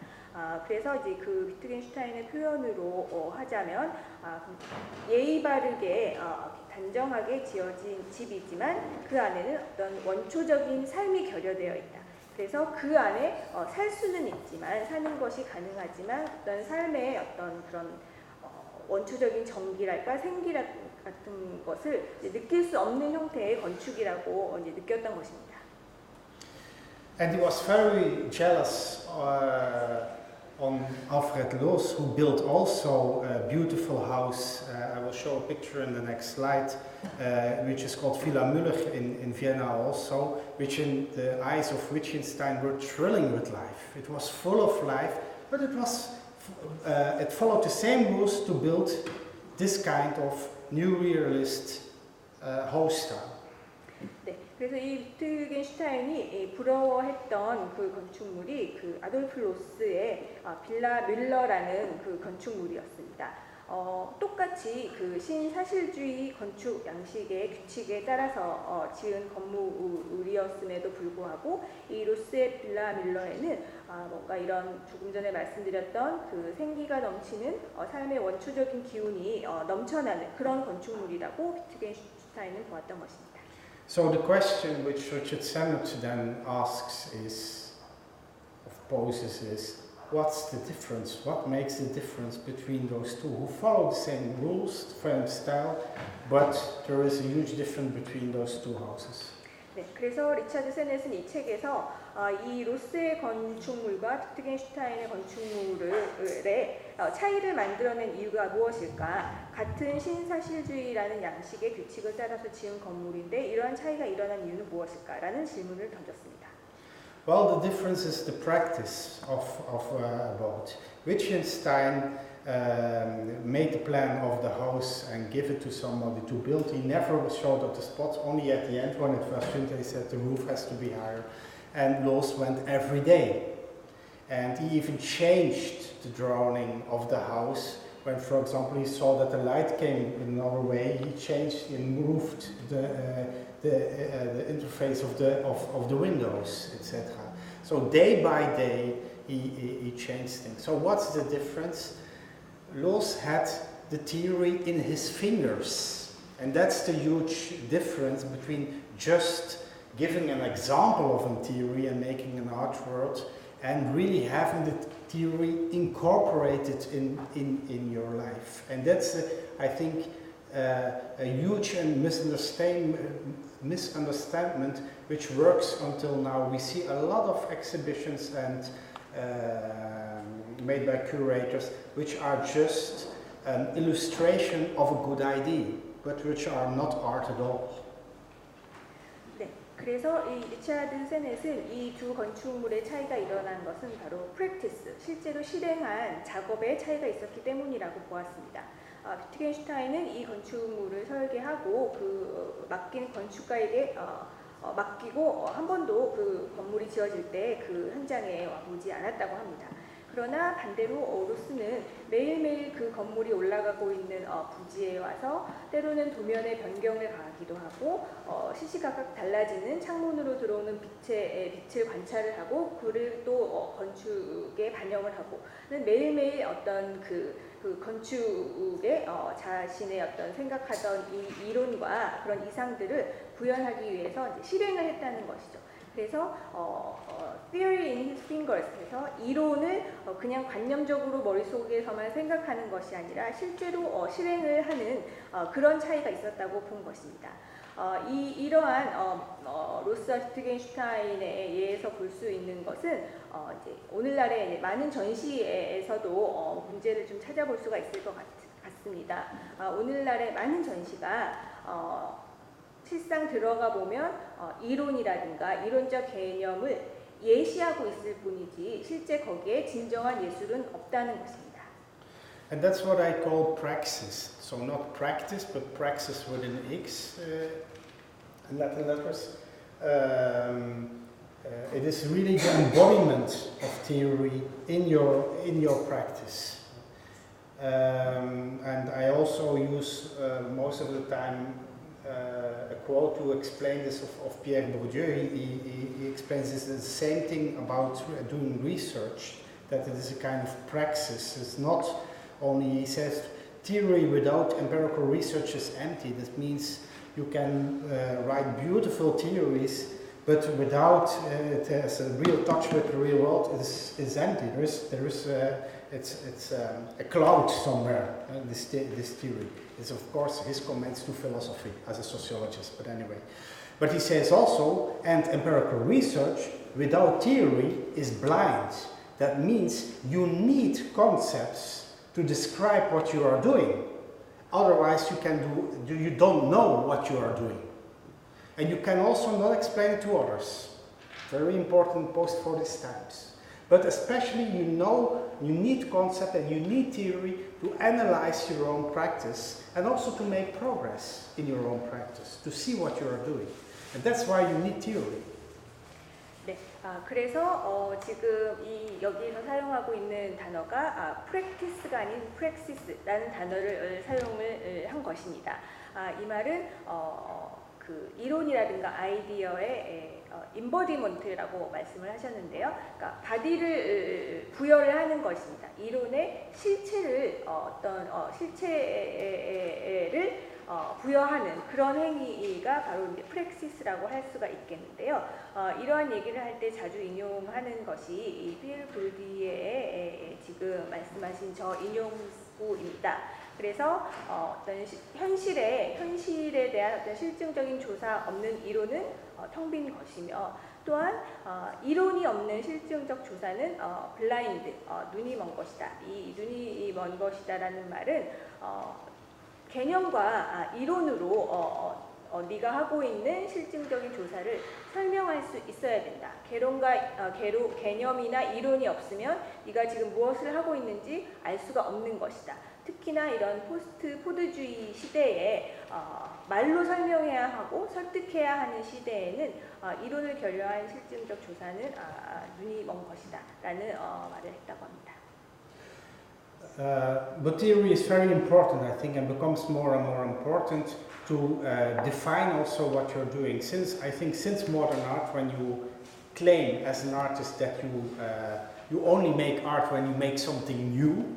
그래서 이제 그 비트겐슈타인의 표현으로 하자면 예의 바르게 단정하게 지어진 집이지만 그 안에는 어떤 원초적인 삶이 결여되어 있다. 그래서 그 안에 살 수는 있지만 사는 것이 가능하지만 어떤 삶의 어떤 그런 원초적인 정기랄까 생기랄 같은 것을 느낄 수 없는 형태의 건축이라고 이제 느꼈던 것입니다. And he was very jealous on Alfred Loos, who built also a beautiful house. I will show a picture in the next slide, which is called Villa Müller in Vienna also, which in the eyes of Wittgenstein were thrilling with life. It was full of life, but it followed the same rules to build this kind of new realist house style. 네, 그래서 이 비트겐슈타인이 부러워했던 그 건축물이 그 아돌프 로스의 빌라 뮬러라는 그 건축물이었습니다. 똑같이 그 신사실주의 건축 양식의 규칙에 따라서 지은 건물이었음에도 불구하고 이 로스의 빌라 뮬러에는 뭔가 이런 조금 전에 말씀드렸던 그 생기가 넘치는 삶의 원초적인 기운이 넘쳐나는 그런 건축물이라고 비트겐슈타인은 보았던 것입니다. So the question which Richard Sennett then poses is, what's the difference? What makes the difference between those two who follow the same rules, same style, but there is a huge difference between those two houses? 네, 그래서 리차드 세넷은 이 책에서 이 로스의 건축물과 비트겐슈타인의 건축물의 차이를 만들어낸 이유가 무엇일까? 같은 신사실주의라는 양식의 규칙을 따라서 지은 건물인데 이러한 차이가 일어난 이유는 무엇일까라는 질문을 던졌습니다. Well, the difference is the practice of both. Wittgenstein made the plan of the house and give it to somebody to build. He never showed up the spot, only at the end when it was finished he said the roof has to be higher. And Loos went every day. And he even changed the drawing of the house. When, for example, he saw that the light came in another way, he changed and moved the interface of the windows, etc. So day by day he changed things. So what's the difference? Loos had the theory in his fingers, and that's the huge difference between just giving an example of a theory and making an artwork and really having the theory incorporated in your life. And that's, I think, a huge misunderstanding which works until now. We see a lot of exhibitions and made by curators which are just an illustration of a good idea, but which are not art at all. 그래서 이 리차드 세넷은 이 두 건축물의 차이가 일어난 것은 바로 프랙티스, 실제로 실행한 작업의 차이가 있었기 때문이라고 보았습니다. 비트겐슈타인은 이 건축물을 설계하고 그 맡긴 건축가에게 맡기고 한 번도 그 건물이 지어질 때 그 현장에 와보지 않았다고 합니다. 그러나 반대로 로스는 매일매일 그 건물이 올라가고 있는 부지에 와서 때로는 도면의 변경을 가하기도 하고 시시각각 달라지는 창문으로 들어오는 빛을 관찰을 하고 그를 또 건축에 반영을 하고 매일매일 어떤 그 건축에 자신의 어떤 생각하던 이 이론과 그런 이상들을 구현하기 위해서 이제 실행을 했다는 것이죠. 그래서 theory in his fingers, 그래서 이론을 그냥 관념적으로 머릿속에서만 생각하는 것이 아니라 실제로 실행을 하는 그런 차이가 있었다고 본 것입니다. 이러한 로스와 비트겐슈타인에 의해서 볼 수 있는 것은 이제 오늘날의 많은 전시에서도 문제를 좀 찾아볼 수가 있을 것 같습니다. 오늘날의 많은 전시가 실상 들어가 보면 이론이라든가 이론적 개념을 예시하고 있을 뿐이지 실제 거기에 진정한 예술은 없다는 것입니다. And that's what I call praxis. So not practice, but praxis with an X in Latin letters. It is really the embodiment of theory in your practice. And I also use most of the time a quote to explain this of Pierre Bourdieu. He explains this the same thing about doing research, that it is a kind of praxis. It's not only, he says, theory without empirical research is empty. That means you can write beautiful theories, but without there's a real touch with the real world, it's empty. It's a cloud somewhere. This theory is, of course, his comments to philosophy as a sociologist. But anyway, but he says also, and empirical research without theory is blind. That means you need concepts to describe what you are doing. Otherwise, you don't know what you are doing. And you can also not explain it to others. Very important post for these times. But especially you need concept and you need theory to analyze your own practice and also to make progress in your own practice, to see what you are doing. And that's why you need theory. 네, 그래서 지금 여기서 사용하고 있는 단어가 practice가 아닌 praxis라는 단어를 사용을 한 것입니다. 이 말은 그 이론이라든가 아이디어의 embodiment라고 말씀을 하셨는데요. 그러니까 바디를 부여를 하는 것입니다. 이론의 실체를 실체를 부여하는 그런 행위가 바로 이제 프랙시스라고 할 수가 있겠는데요. 이러한 얘기를 할 때 자주 인용하는 것이 피에르 보르디에의 지금 말씀하신 저 인용구입니다. 그래서 어떤 현실에 대한 어떤 실증적인 조사 없는 이론은 텅 빈 것이며, 또한 이론이 없는 실증적 조사는 블라인드, 눈이 먼 것이다. 이 눈이 먼 것이다라는 말은 개념과 이론으로 네가 하고 있는 실증적인 조사를 설명할 수 있어야 된다. 개념이나 이론이 없으면 네가 지금 무엇을 하고 있는지 알 수가 없는 것이다. 특히나 이런 포스트 포드주의 시대에 말로 설명해야 하고 설득해야 하는 시대에는 이론을 결여한 실증적 조사는 눈이 먼 것이다 라는 말을 했다고 합니다. But theory is very important, I think, and becomes more and more important to define also what you're doing. Since modern art, when you claim as an artist that you only make art when you make something new,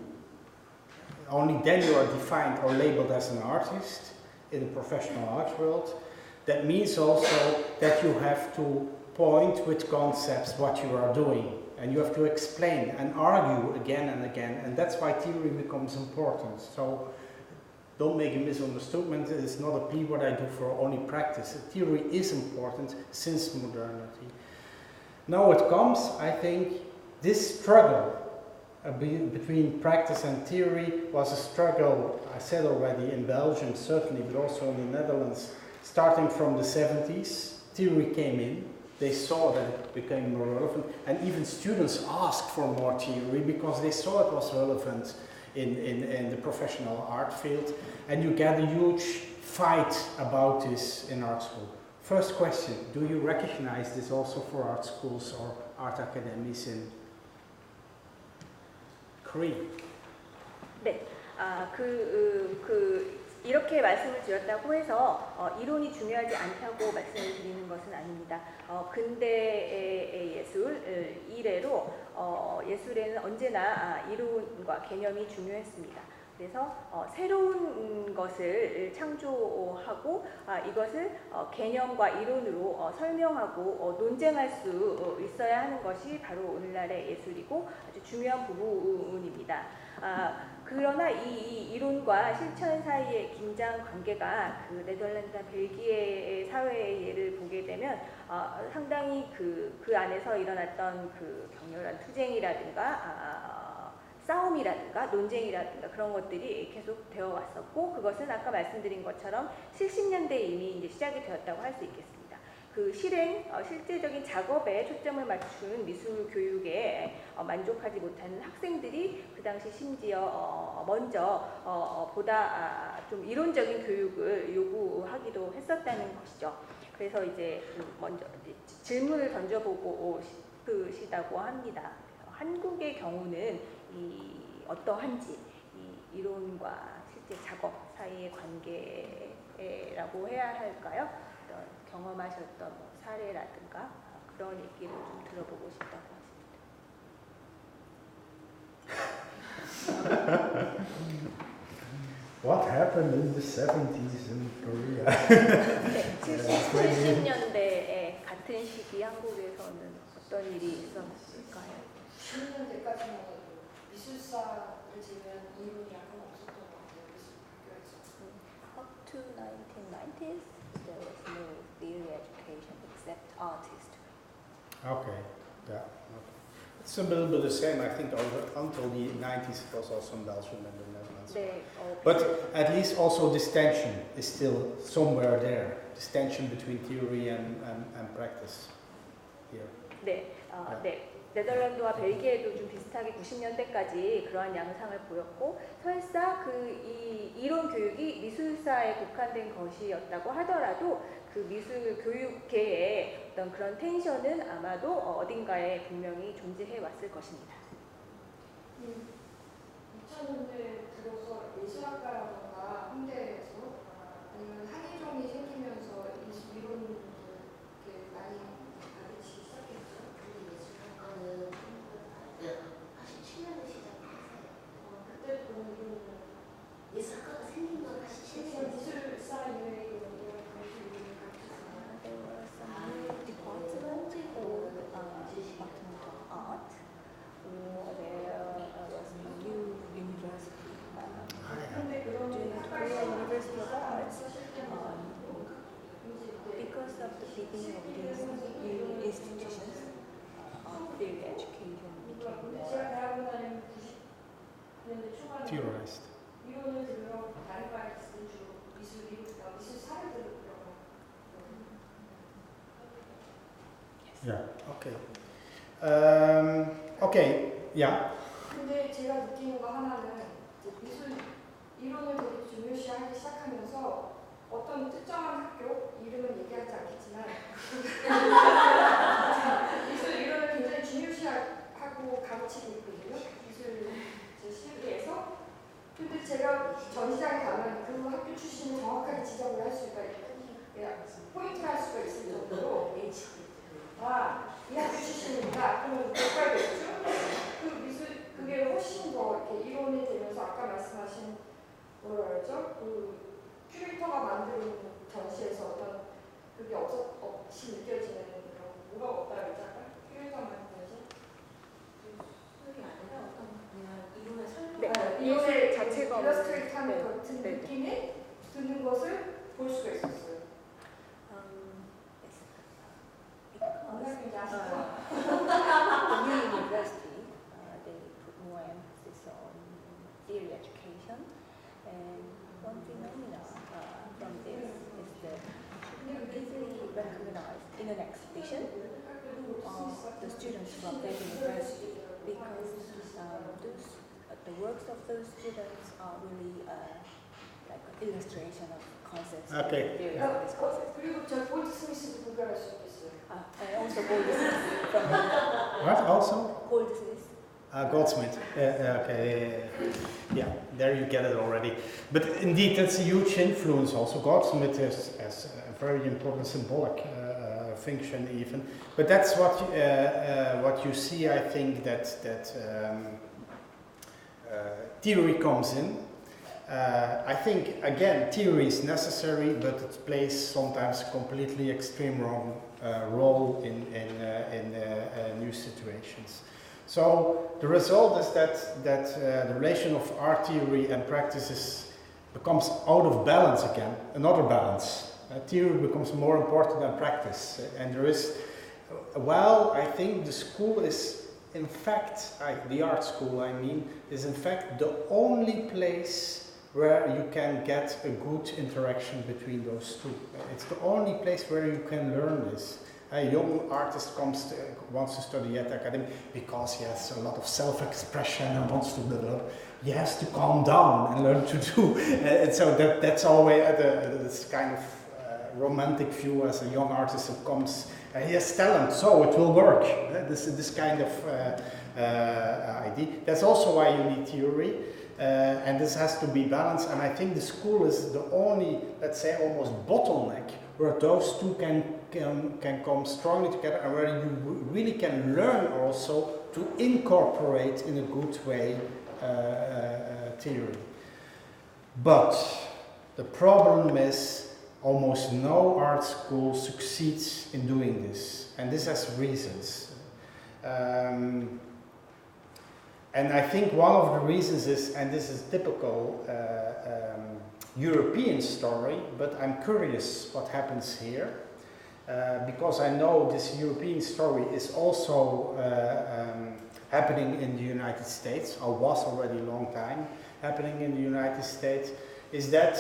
only then you are defined or labeled as an artist in the professional art world. That means also that you have to point with concepts what you are doing. And you have to explain and argue again and again, and that's why theory becomes important. So don't make a misunderstanding, it's not a plea what I do for only practice. Theory is important since modernity. Now it comes, I think, this struggle between practice and theory was a struggle, I said already, in Belgium certainly, but also in the Netherlands, starting from the 70s. Theory came in. They saw that it became more relevant, and even students asked for more theory because they saw it was relevant in the professional art field, and you get a huge fight about this in art school. First question, do you recognize this also for art schools or art academies in Korea? 네, 이렇게 말씀을 드렸다고 해서 이론이 중요하지 않다고 말씀을 드리는 것은 아닙니다. 근대의 예술 이래로 예술에는 언제나 이론과 개념이 중요했습니다. 그래서 새로운 것을 창조하고 이것을 개념과 이론으로 설명하고 논쟁할 수 있어야 하는 것이 바로 오늘날의 예술이고 아주 중요한 부분입니다. 그러나 이 이론과 실천 사이의 긴장 관계가 그 네덜란드나 벨기에 사회의 예를 보게 되면 상당히 그 안에서 일어났던 그 격렬한 투쟁이라든가 싸움 싸움이라든가 논쟁이라든가 그런 것들이 계속 되어 왔었고 그것은 아까 말씀드린 것처럼 70년대에 이미 이제 시작이 되었다고 할 수 있겠습니다. 그 실제적인 작업에 초점을 맞춘 미술 교육에 만족하지 못하는 학생들이 그 당시 심지어 먼저 보다 좀 이론적인 교육을 요구하기도 했었다는 것이죠. 그래서 이제 먼저 질문을 던져보고 싶으시다고 합니다. 한국의 경우는 어떠한지 이 이론과 실제 작업 사이의 관계라고 해야 할까요? 경험하셨던 사례라든가 그런 얘기를 좀 들어보고 싶다고 하십니다. What happened in the 70s in Korea? 네, 70년대에 같은 시기 한국에서는 어떤 일이 있었을까요? 90년대까지만 해도 미술사를 지면 이론이 약간 없었던 것 같아요. 미술 학교에서. Up to 1990s, there was no theory education except artist. Okay, yeah. It's a little bit the same, I think, until the 90s it was also in Belgium and the Netherlands. 네, But at least also this tension is still somewhere there. This tension between theory and practice here. 네, 네. 네덜란드와 벨기에도 좀 비슷하게 90년대까지 그러한 양상을 보였고 설사 이 이론 교육이 미술사에 국한된 것이었다고 하더라도 그 미술 교육계의 어떤 그런 텐션은 아마도 어딘가에 분명히 존재해 왔을 것입니다. 2000년대 들어서 예술학과라던가 홍대에서 아니면 한예종이 생기면서 이론을 이렇게 많이 가르치기 시작했죠. 예술학과는 87년에 시작했어요. 그때 보는 이론은 예술학과가 생긴 건 87년에 미술사 이외의 이런 미술을 가르쳤어요. There were some departments called Department of Art, or there was a new university, Korea University of Arts. Because of the beginning of these new institutions, theory education became more 제가 대학원 다니는 90년대 초반에 Theorized. 이론을 들으러 다른 과에 있을 주로 미술사를 들으러 Yeah. Okay. Okay. Yeah. 근데 제가 느끼는 거 하나는 미술 이론을 되게 중요시하기 시작하면서 어떤 특정한 학교 이름은 얘기하지 않겠지만 미술 이론을 굉장히 중요시하고 가르치고 있거든요. 미술 실기에서. 근데 제가 전시장에 가면 그 학교 출신을 정확하게 지적을 할 수가 포인트를 할 수가 있을 정도로 이 학교 출신입니다. 그러면 못 가겠죠? 그게 훨씬 더 이렇게 이론이 되면서 아까 말씀하신 뭐라 그러죠? 그 큐레이터가 만드는 전시에서 어떤 그게 없이 느껴지는 그런 뭐가 없다 그러잖아요. 큐레이터가 만드는 전시? 그게 아니라 어떤 그냥 이론을 네, 설명하는 이론의 자체가 일러스트레이트하는 네, 같은 네. 느낌이 드는 것을 볼 수가 있었어요. Because the new university, they put more emphasis on theory education, and one phenomenon from this is that you can easily recognize in an exhibition the students from that university because the works of those students are really like an illustration of concepts. Okay. Theory of this concept. 그리고 저 골드 스미스도 구별할 수 있겠어요. And also Goldsmith from What also? Goldsmith. Goldsmith. Okay. Yeah, there you get it already. But indeed, that's a huge influence also. Goldsmith has a very important symbolic function even. But that's what you see, I think, that theory comes in. I think, again, theory is necessary, but it plays sometimes a completely extreme wrong role in new situations. So the result is that the relation of art theory and practices becomes out of balance again, another balance. Theory becomes more important than practice, and there is, while I think the school is in fact, the art school I mean, is in fact the only place where you can get a good interaction between those two. It's the only place where you can learn this. A young artist wants to study at the academy because he has a lot of self-expression and wants to develop. He has to calm down and learn to do. And so that's always this kind of romantic view as a young artist who comes. He has talent, so it will work. This kind of idea. That's also why you need theory. And this has to be balanced, and I think the school is the only, let's say, almost bottleneck where those two can come strongly together, and where you really can learn also to incorporate in a good way theory. But the problem is almost no art school succeeds in doing this, and this has reasons. And I think one of the reasons is, and this is typical European story, but I'm curious what happens here, because I know this European story is also happening in the United States, or was already a long time happening in the United States, is that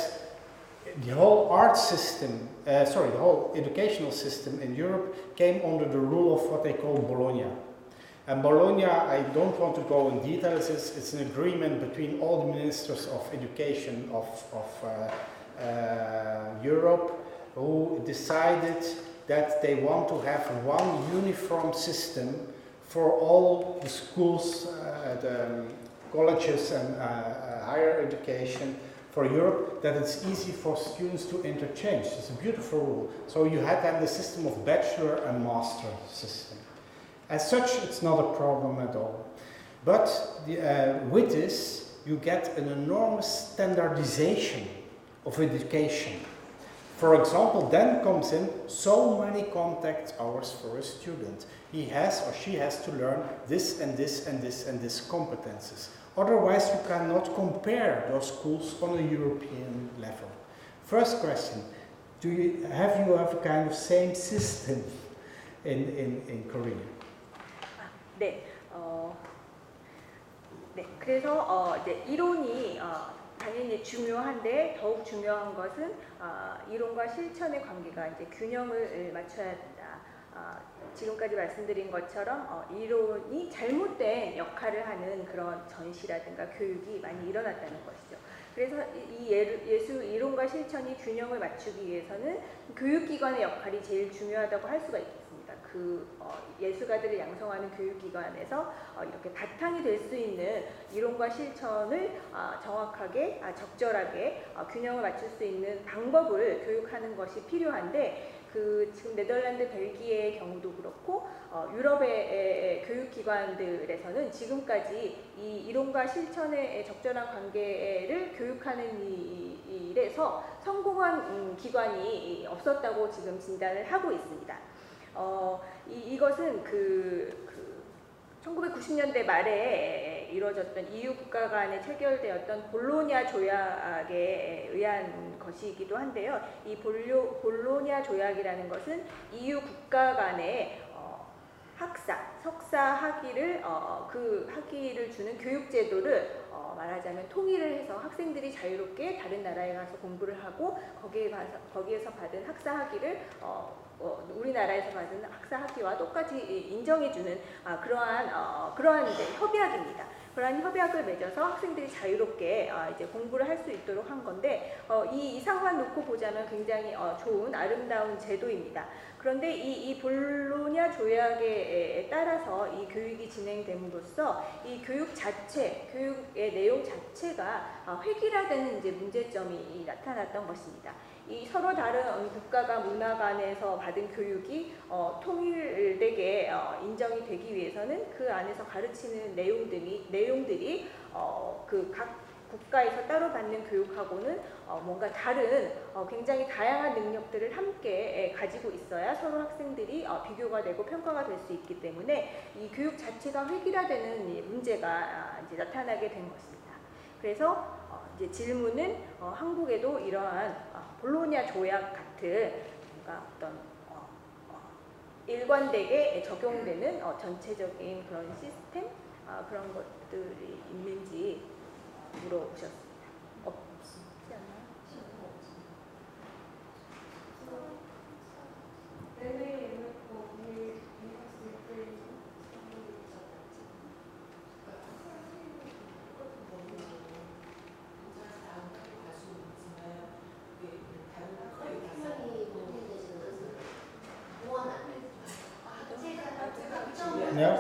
the whole art system, the whole educational system in Europe came under the rule of what they call Bologna. And Bologna, I don't want to go in details, it's an agreement between all the ministers of education of Europe, who decided that they want to have one uniform system for all the schools, the colleges and higher education for Europe, that it's easy for students to interchange. It's a beautiful rule. So you had then the system of bachelor and master system. As such, it's not a problem at all. But with this, you get an enormous standardization of education. For example, then comes in so many contact hours for a student. He has or she has to learn this and this and this and this competences. Otherwise, you cannot compare those schools on a European level. First question, have you a kind of same system in Korea? 네, 네. 그래서 이제 이론이 당연히 중요한데 더욱 중요한 것은 이론과 실천의 관계가 이제 균형을 맞춰야 된다. 지금까지 말씀드린 것처럼 이론이 잘못된 역할을 하는 그런 전시라든가 교육이 많이 일어났다는 것이죠. 그래서 이 이론과 실천이 균형을 맞추기 위해서는 교육기관의 역할이 제일 중요하다고 할 수가 있겠습니다. 예술가들을 양성하는 교육기관에서 이렇게 바탕이 될 수 있는 이론과 실천을 정확하게, 적절하게 균형을 맞출 수 있는 방법을 교육하는 것이 필요한데, 지금 네덜란드, 벨기에의 경우도 그렇고 유럽의 교육기관들에서는 지금까지 이 이론과 실천의 적절한 관계를 교육하는 일에서 성공한 기관이 없었다고 지금 진단을 하고 있습니다. 이것은 1990년대 말에 이루어졌던 EU 국가 간에 체결되었던 볼로냐 조약에 의한 것이기도 한데요. 이 볼로냐 조약이라는 것은 EU 국가 간에 석사 학위를 그 학위를 주는 교육 제도를 말하자면 통일을 해서 학생들이 자유롭게 다른 나라에 가서 공부를 하고 거기에서 받은 학사 학위를 우리나라에서 받은 학사 학위와 똑같이 인정해주는 그러한 이제 협약입니다. 그러한 협약을 맺어서 학생들이 자유롭게 이제 공부를 할 수 있도록 한 건데 이 상황 놓고 보자면 굉장히 좋은 아름다운 제도입니다. 그런데 이 볼로냐 조약에 따라서 이 교육이 진행됨으로써 이 교육의 내용 자체가 획일화되는 이제 문제점이 나타났던 것입니다. 이 서로 다른 국가가 문화 간에서 받은 교육이 통일되게 인정이 되기 위해서는 그 안에서 가르치는 내용들이 그 각 국가에서 따로 받는 교육하고는 뭔가 다른 굉장히 다양한 능력들을 함께 가지고 있어야 서로 학생들이 비교가 되고 평가가 될 수 있기 때문에 이 교육 자체가 획일화되는 문제가 이제 나타나게 된 것입니다. 그래서 이제 질문은 한국에도 이러한 볼로냐 조약 같은 뭔가 어떤 일관되게 적용되는 전체적인 그런 시스템 그런 것들이 있는지 물어보셨습니다. 없지 않나요? No?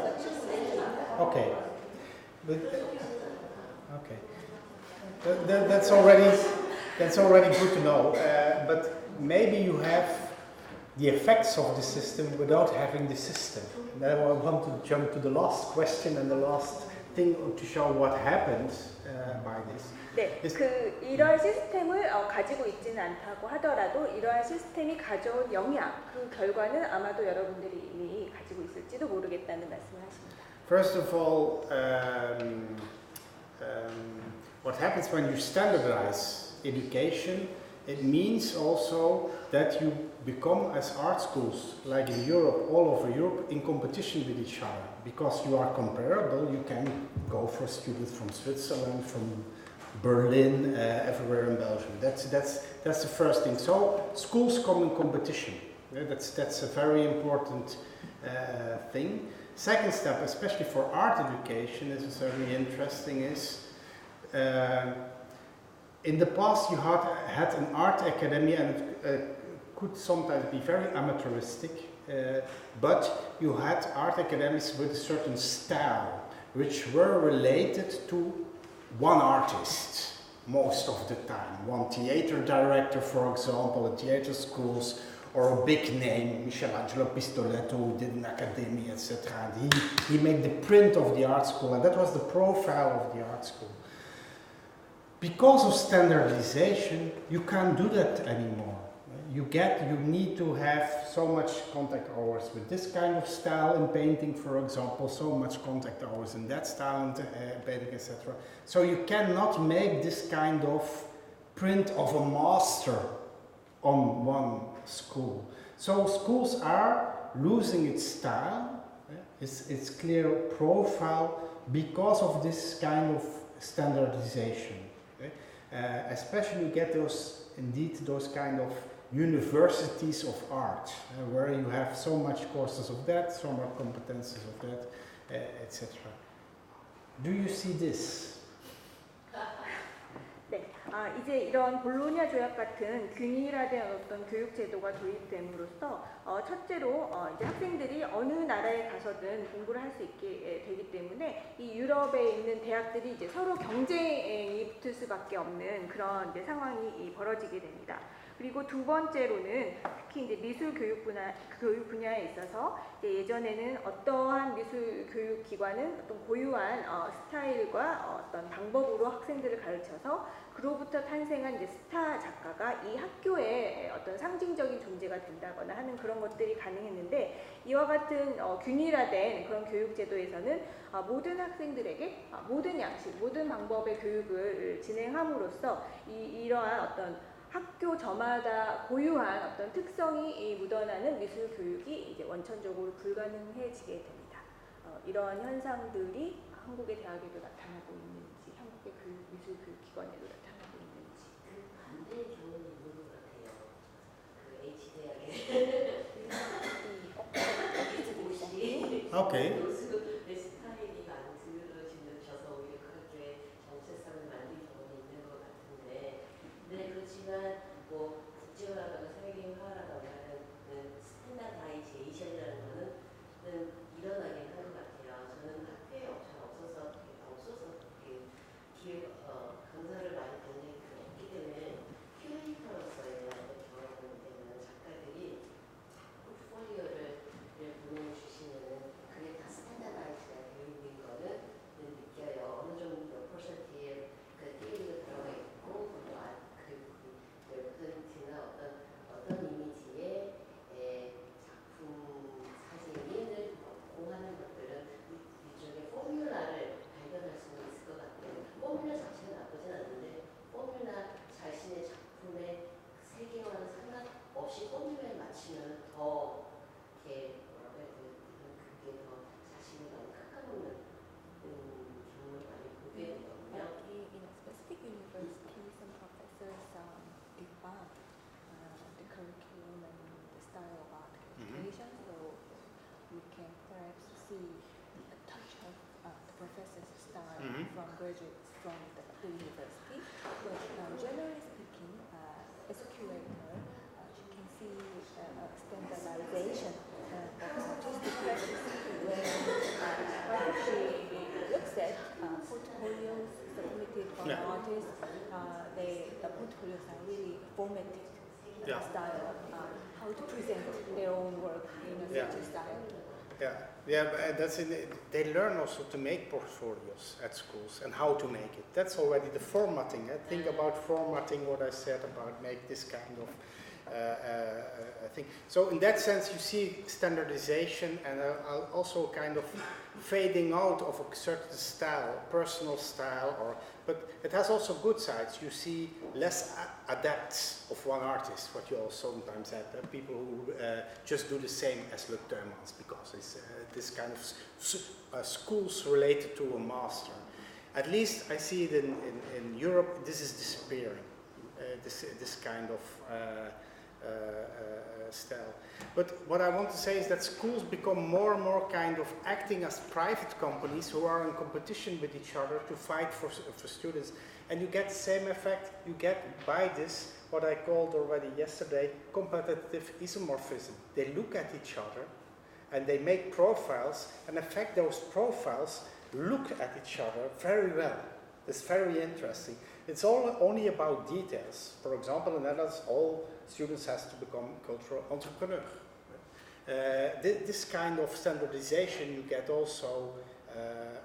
Okay. But, okay. That's already good to know. But maybe you have the effects of the system without having the system. Now I want to jump to the last question and the last thing to show what happens by this. 네, 이러한 시스템을 가지고 있지는 않다고 하더라도 이러한 시스템이 가져온 영향, 그 결과는 아마도 여러분들이 이미 가지고 있을지도 모르겠다는 말씀을 하십니다. First of all, what happens when you standardize education, it means also that you become, as art schools, like in Europe, all over Europe, in competition with each other. Because you are comparable, you can go for students from Switzerland, from Berlin, everywhere in Belgium. That's the first thing. So schools come in competition. Yeah, that's a very important thing. Second step, especially for art education, this is very interesting, is in the past you had an art academy, and it could sometimes be very amateuristic, but you had art academies with a certain style, which were related to one artist most of the time. One theater director, for example, in theater schools, or a big name, Michelangelo Pistoletto, who did an academy, etc. And he made the print of the art school, and that was the profile of the art school. Because of standardization, you can't do that anymore. You need to have so much contact hours with this kind of style in painting, for example, so much contact hours in that style in painting, etc. So you cannot make this kind of print of a master on one school. So schools are losing its style, its clear profile, because of this kind of standardization. Especially you get those kind of universities of art, where you have so much courses of that, so much competences of that, etc. Do you see this? 네, 이제 이런 볼로냐 조약 같은 균일화된 어떤 교육 제도가 도입됨으로써 첫째로 이제 학생들이 어느 나라에 가서든 공부를 할 수 있게 되기 때문에 이 유럽에 있는 대학들이 이제 서로 경쟁이 붙을 수밖에 없는 그런 이제 상황이 벌어지게 됩니다. 그리고 두 번째로는 특히 이제 미술 교육 분야에 있어서 이제 예전에는 어떠한 미술 교육 기관은 어떤 고유한 스타일과 어떤 방법으로 학생들을 가르쳐서 그로부터 탄생한 이제 스타 작가가 이 학교의 어떤 상징적인 존재가 된다거나 하는 그런 것들이 가능했는데 이와 같은 균일화된 그런 교육 제도에서는 모든 학생들에게 모든 양식, 모든 방법의 교육을 진행함으로써 이러한 어떤 학교 저마다 고유한 어떤 특성이 묻어나는 미술 교육이 이제 원천적으로 불가능해지게 됩니다. 이러한 현상들이 한국의 대학에도 나타나고 있는지, 한국의 미술 교육 기관에도 나타나고 있는지. 그 반대의 경우는 있는 것 같아요. 그 H대학에 Okay. 교수의 스타일이 만들어지셔서 오히려 그 학교의 정체성을 만든 경우는 있는 것 같은데, 네, 그렇지만 뭐 국제화라거나 세계화라거나 하는 스탠다드라이제이션이라는 거는 일어나긴 하는 것 같아요. 저는 학교에 잘 없어서 강사를 많이 본 적이 없기 때문에 큐레이터로서의 경험을 때문에 작가들이 포트폴리오를 보내주시면 그게 다 스탠다드라이즈가 교육인 거는 느껴요. 어느 정도 몇 퍼센트의 그 띠리가 들어가 있고 그 프린트나 어떤 이미지의 작품 사진을 공하는 것들은 일종의 포뮬라를 발견할 수는 있을 것 같아요. 포뮬라 자체는 나쁘진 않은데 포뮬라 자신의 작품의 세계와는 상관없이 포뮬라에 맞추면 더 이렇게 later, you can see standardization of artistic practice when she looks at portfolios submitted by artists. The portfolios are really formatted style, how to present their own work in a certain style. Yeah, but they learn also to make portfolios at schools and how to make it. That's already the formatting. Think about formatting, what I said about make this kind of thing. So in that sense, you see standardization and also kind of fading out of a certain style, personal style, but it has also good sides. You see less adepts of one artist, what you also sometimes have, people who just do the same as Le Tuymans, because it's this kind of schools related to a master. At least I see it in Europe, this is disappearing, this kind of style. But what I want to say is that schools become more and more kind of acting as private companies who are in competition with each other to fight for students. And you get the same effect you get by this, what I called already yesterday, competitive isomorphism. They look at each other and they make profiles, and in fact those profiles look at each other very well. It's very interesting. It's only about details. For example, in Netherlands, all students has to become cultural entrepreneur. This kind of standardization you get also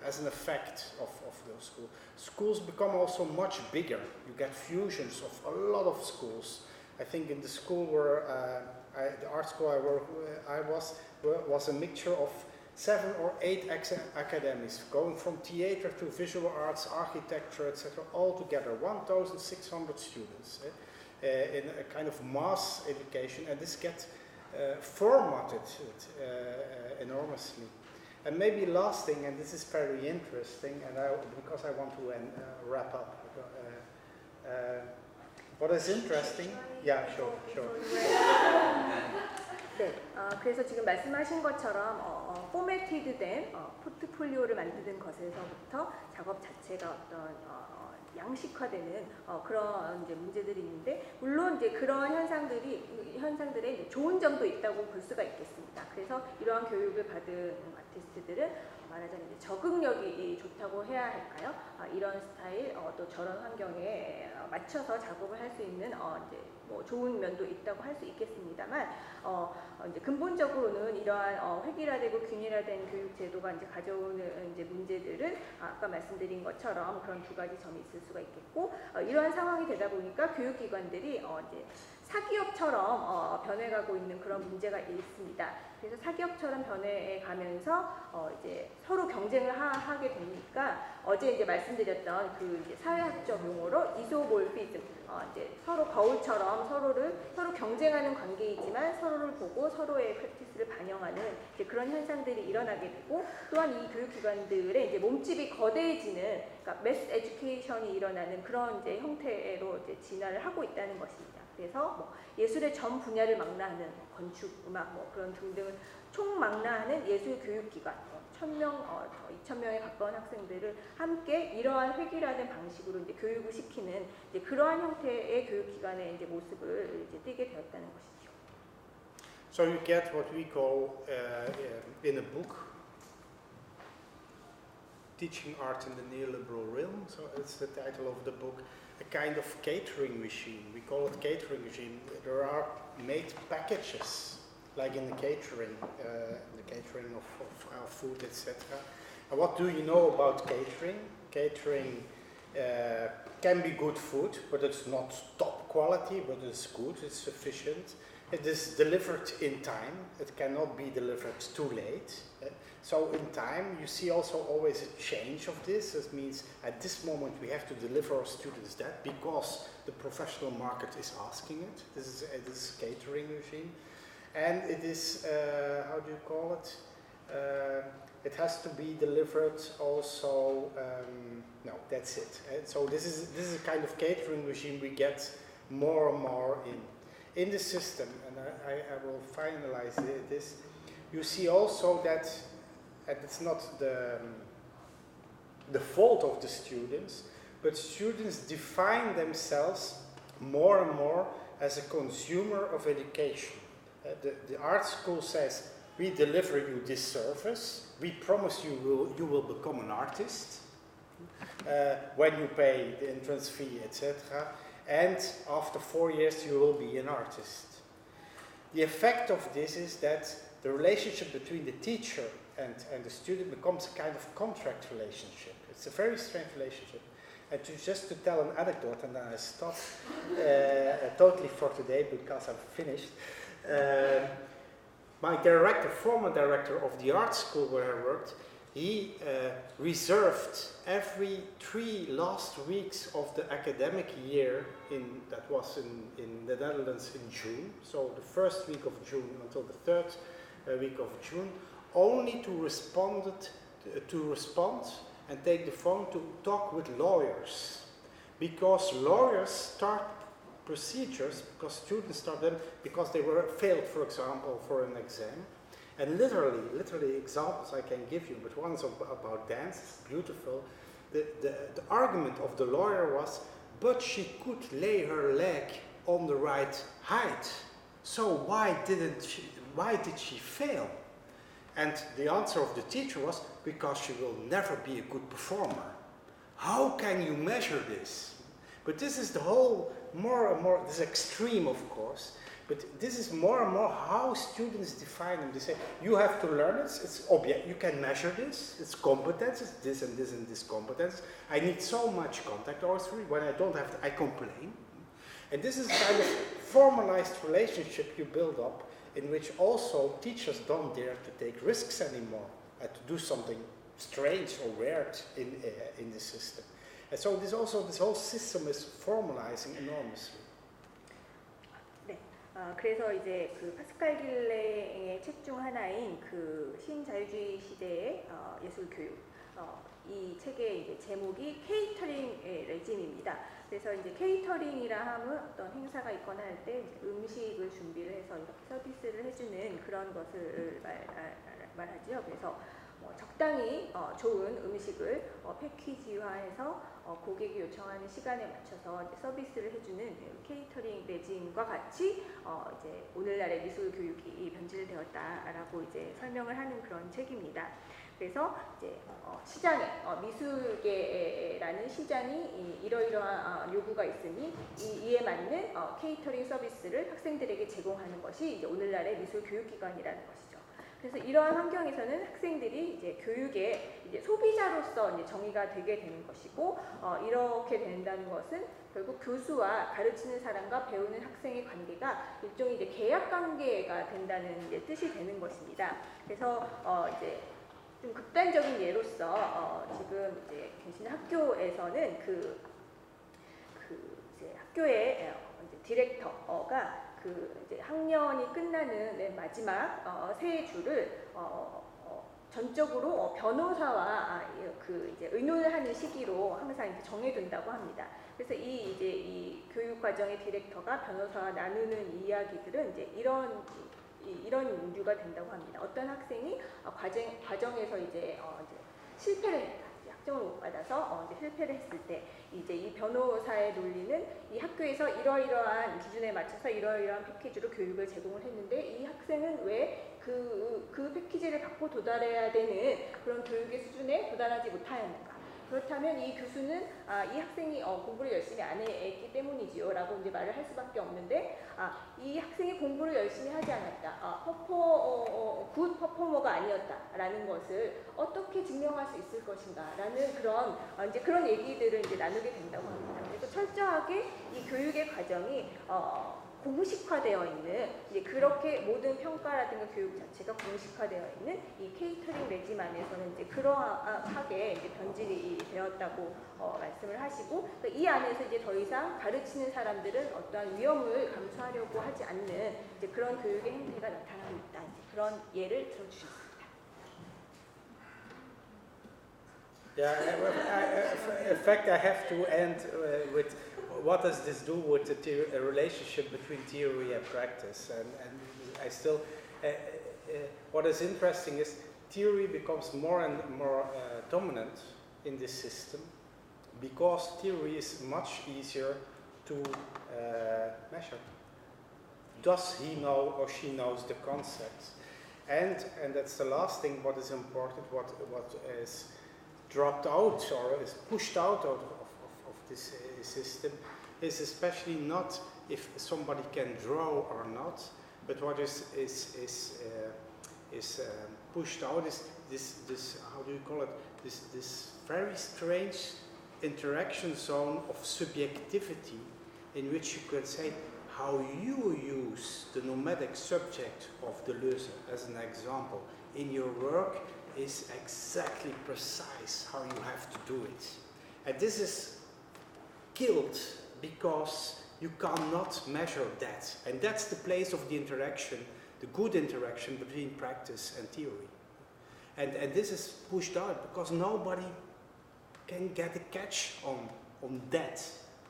as an effect of those schools. Schools become also much bigger. You get fusions of a lot of schools. I think in the school where the art school I was a mixture of 7 or 8 academies, going from theater to visual arts, architecture, etc., all together, 1,600 students in a kind of mass education, and this gets formatted enormously. And maybe last thing, and this is very interesting, and because I want to wrap up. What is interesting? Yeah, sure. 네, 그래서 지금 말씀하신 것처럼 포매티드된 포트폴리오를 만드는 것에서부터 작업 자체가 어떤 양식화되는 그런 이제 문제들이 있는데, 물론 이제 그런 현상들의 이제 좋은 점도 있다고 볼 수가 있겠습니다. 그래서 이러한 교육을 받은 아티스트들은 말하자면 이제 적응력이 좋다고 해야 할까요? 이런 스타일, 또 저런 환경에 맞춰서 작업을 할 수 있는 이제 뭐 좋은 면도 있다고 할 수 있겠습니다만, 이제 근본적으로는 이러한 획일화되고 균일화된 교육 제도가 이제 가져오는 이제 문제들은 아까 말씀드린 것처럼 그런 두 가지 점이 있을 수가 있겠고, 이러한 상황이 되다 보니까 교육기관들이 이제 사기업처럼 변해가고 있는 그런 문제가 있습니다. 그래서 사기업처럼 변해가면서 이제 서로 경쟁을 하게 되니까, 어제 이제 말씀드렸던 그 이제 사회학적 용어로 이소몰피즘, 이제 서로 거울처럼 서로 경쟁하는 관계이지만 서로를 보고 서로의 프랙티스를 반영하는 이제 그런 현상들이 일어나게 되고, 또한 이 교육기관들의 이제 몸집이 거대해지는, 그러니까 매스 에듀케이션이 일어나는 그런 이제 형태로 이제 진화를 하고 있다는 것입니다. 그래서 뭐 예술의 전 분야를 망라하는 건축, 음악, 뭐 그런 등등을 총망라하는 예술 교육기관, 1,000명, 2,000명에 가까운 학생들을 함께 이러한 획일화된 방식으로 이제 교육을 시키는 이제 그러한 형태의 교육기관의 이제 모습을 이제 띠게 되었다는 것이죠. So you get what we call in a book, Teaching Art in the Neoliberal Realm. So it's the title of the book. A kind of catering machine. We call it catering machine. There are made packages, like in the catering of food, etc. And what do you know about catering? Catering can be good food, but it's not top quality, but it's good, it's sufficient. It is delivered in time. It cannot be delivered too late. So in time, you see also always a change of this. It means at this moment we have to deliver our students that because the professional market is asking it. This is catering regime. And it is, how do you call it? It has to be delivered also, no, that's it. So this is a kind of catering regime we get more and more in the system. And I will finalize this. You see also that, and it's not the fault of the students, but students define themselves more and more as a consumer of education. The art school says, we deliver you this service, we promise you will become an artist when you pay the entrance fee, etc. And after 4 years you will be an artist. The effect of this is that the relationship between the teacher and the student becomes a kind of contract relationship. It's a very strange relationship. And just to tell an anecdote, and then I stop totally for today because I'm finished. My director, former director of the art school where I worked, he reserved every 3 last weeks of the academic year that was in the Netherlands in June, so the first week of June until the 3rd week of June, only to respond and take the phone to talk with lawyers, because lawyers start procedures, because students start them because they were failed, for example, for an exam. And literally examples I can give you, but one's about dance, it's beautiful. The argument of the lawyer was, but she could lay her leg on the right height, so why did she fail? And the answer of the teacher was, because she will never be a good performer. How can you measure this? But this is the whole, more and more, this extreme of course, but this is more and more how students define them. They say, you have to learn it, it's object, you can measure this, it's competence, it's this and this and this competence. I need so much contact hours for it, when I don't have to, I complain. And this is a kind of formalized relationship you build up, in which also teachers don't dare to take risks anymore, to do something strange or weird in the system. And so this whole system is formalizing enormously. 네, 그래서 이제 그 파스칼 길레의 책 중 하나인 그 신자유주의 시대의 예술 교육, 이 책의 이제 제목이 케이터링 레짐입니다. 그래서 이제 케이터링이라 하면 어떤 행사가 있거나 할 때 음식을 준비를 해서 이렇게 서비스를 해주는 그런 것을 말하죠. 그래서 적당히 좋은 음식을 패키지화해서 고객이 요청하는 시간에 맞춰서 이제 서비스를 해주는 케이터링 레짐과 같이 이제 오늘날의 미술 교육이 변질되었다라고 이제 설명을 하는 그런 책입니다. 그래서 이제 시장에 미술계라는 시장이 이러이러한 요구가 있으니 이에 맞는 케이터링 서비스를 학생들에게 제공하는 것이 이제 오늘날의 미술 교육기관이라는 것이죠. 그래서 이러한 환경에서는 학생들이 이제 교육의 이제 소비자로서 이제 정의가 되게 되는 것이고, 이렇게 된다는 것은 결국 교수와 가르치는 사람과 배우는 학생의 관계가 일종의 이제 계약 관계가 된다는 이제 뜻이 되는 것입니다. 그래서 이제 좀 극단적인 예로서 지금 이제 계신 학교에서는 그 이제 학교의 이제 디렉터가 그 이제 학년이 끝나는 맨 마지막 세 주를 전적으로 변호사와 그 이제 의논을 하는 시기로 항상 이제 정해둔다고 합니다. 그래서 이 교육 과정의 디렉터가 변호사와 나누는 이야기들은 이제 이런 류가 된다고 합니다. 어떤 학생이 과정에서 이제 실패를 했다. 학점을 못 받아서 이제 실패를 했을 때 이제 이 변호사의 논리는 이 학교에서 이러이러한 기준에 맞춰서 이러이러한 패키지로 교육을 제공을 했는데 이 학생은 왜 그 패키지를 받고 도달해야 되는 그런 교육의 수준에 도달하지 못하였는가? 그렇다면 이 교수는 이 학생이 공부를 열심히 안 했기 때문이지요 라고 이제 말을 할 수밖에 없는데, 이 학생이 공부를 열심히 하지 않았다, 굿 퍼포머가 아니었다 라는 것을 어떻게 증명할 수 있을 것인가 라는 그런 얘기들을 이제 나누게 된다고 합니다. 그래서 철저하게 이 교육의 과정이 공식화되어 있는, 이제 그렇게 모든 평가라든가 교육 자체가 공식화되어 있는 이 케이터링 레짐 안에서는 이제 그러하게 이제 변질이 되었다고 말씀을 하시고, 이 안에서 이제 더 이상 가르치는 사람들은 어떠한 위험을 감수하려고 하지 않는 이제 그런 교육의 행태가 나타나고 있다. 이제 그런 예를 들어주셨습니다. Yeah, in fact, I have to end with what does this do with the relationship between theory and practice? And I still, what is interesting is theory becomes more and more dominant in this system because theory is much easier to measure. does he know or she knows the concepts? And that's the last thing, what is important, what is dropped out or is pushed out of this system is especially not if somebody can draw or not, but what is pushed out is this how do you call it, this very strange interaction zone of subjectivity in which you could say how you use the nomadic subject of the Leuze as an example in your work is exactly precise how you have to do it. And this is killed because you cannot measure that. And that's the place of the interaction, the good interaction between practice and theory. And this is pushed out because nobody can get a catch on that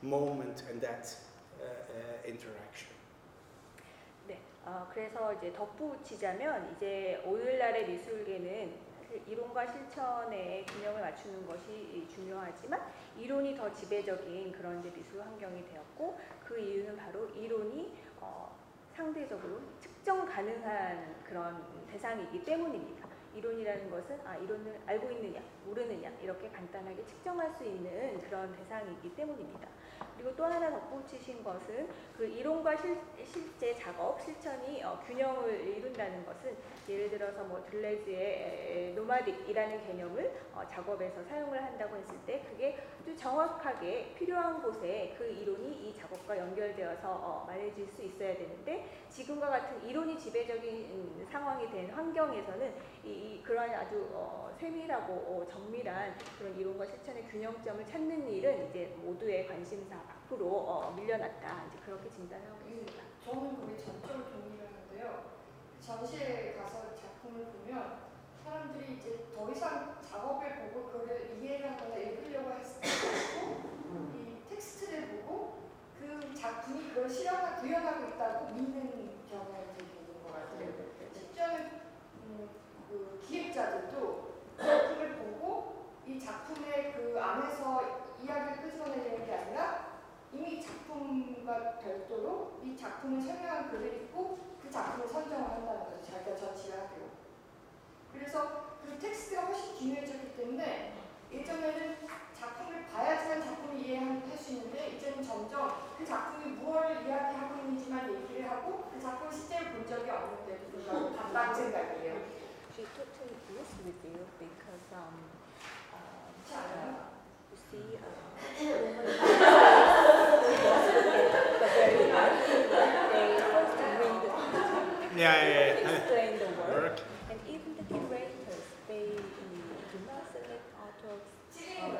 moment and that interaction. 네, 그래서 이제 덧붙이자면 이제 오늘날의 미술계는 사실 이론과 실천의 균형을 맞추는 것이 중요하지만 이론이 더 지배적인 그런 이제 미술 환경이 되었고 그 이유는 바로 이론이 상대적으로 측정 가능한 그런 대상이기 때문입니다. 이론이라는 것은 이론을 알고 있느냐, 모르느냐 이렇게 간단하게 측정할 수 있는 그런 대상이기 때문입니다. 그리고 또 하나 덧붙이신 것은 그 이론과 실제 작업, 실천이 균형을 이룬다는 것은 예를 들어서 뭐 들레즈의 노마딕이라는 개념을 작업에서 사용을 한다고 했을 때 그게 아주 정확하게 필요한 곳에 그 이론이 이 작업과 연결되어서 말해질 수 있어야 되는데 지금과 같은 이론이 지배적인 상황이 된 환경에서는 그러한 아주 세밀하고 정밀한 그런 이론과 실천의 균형점을 찾는 일은 이제 모두의 관심사 밖으로 밀려났다. 이제 그렇게 진단하고 있습니다. 저는 거기 전적으로 동의를 하는데요. 전시회에 가서 작품을 보면 사람들이 이제 더 이상 작업을 보고 그걸 이해를 하거나 읽으려고 했을 때 이 텍스트를 보고 그 작품이 그걸 구현하고 있다고 믿는 경향이 있는 것 같아요. 심지어는 그 기획자들도 작품을 보고 이 작품의 그 안에서 이야기를 끄집어내는 게 아니라 이미 작품과 별도로 이 작품을 설명한 글을 읽고 그 작품을 선정을 한다는 거죠. 자기가 전시를 하고. 그래서 그 텍스트가 훨씬 중요해졌기 때문에 예전에는 작품을 봐야지만 작품을 이해할 수 있는데 이제는 점점 그 작품이 무엇을 이야기하고 있는지만 얘기를 하고 그 작품을 실제로 본 적이 없는데도 불구하고 반반 생각이에요. She totally agrees with you because you see explain the work and even the curators they do not select artworks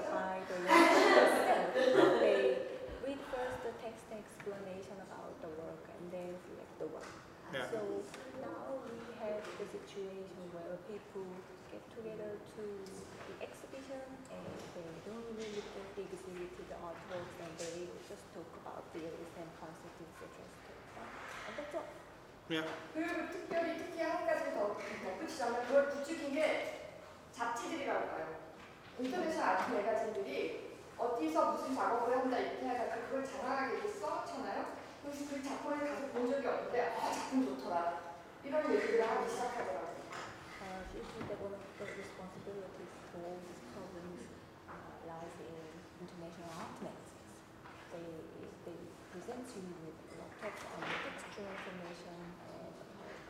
by the work itself. They read first the text and explanation about the work and then select the work. So now we have the situation where people get together to the exhibition and they don't really look at the exhibit, the artworks, and they just talk about theories and concepts, etc. And that's all. 그리고 특히 한 가지 더 덧붙이자면 그걸 부추긴 게 잡지들이라고 봐요. 인터내셔널 아트 매거진들이 어디서 무슨 작업을 한다 이렇게 하다가 그걸 장황하게 이렇게 써놓잖아요. 그래서 그 작품을 가서 본 적이 없는데 작품 좋더라 이런 얘기를 하기 시작하더라고요. She said that one of the responsibilities for these problems lies in international art magazines. They present you with a lot of textual information and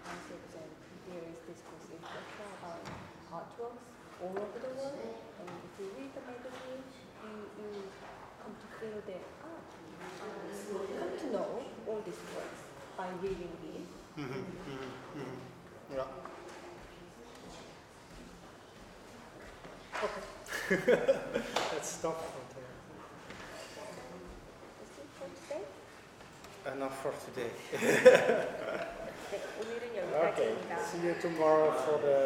concepts and theories, discourses, etc. about artworks all over the world. And if you read the magazine, you come to feel that you come to know all these works by reading it. Yeah. Okay. Let's stop for today. That's it for today. Enough for today. 네, 오늘은 Okay. 여기까지입니다. See you tomorrow for the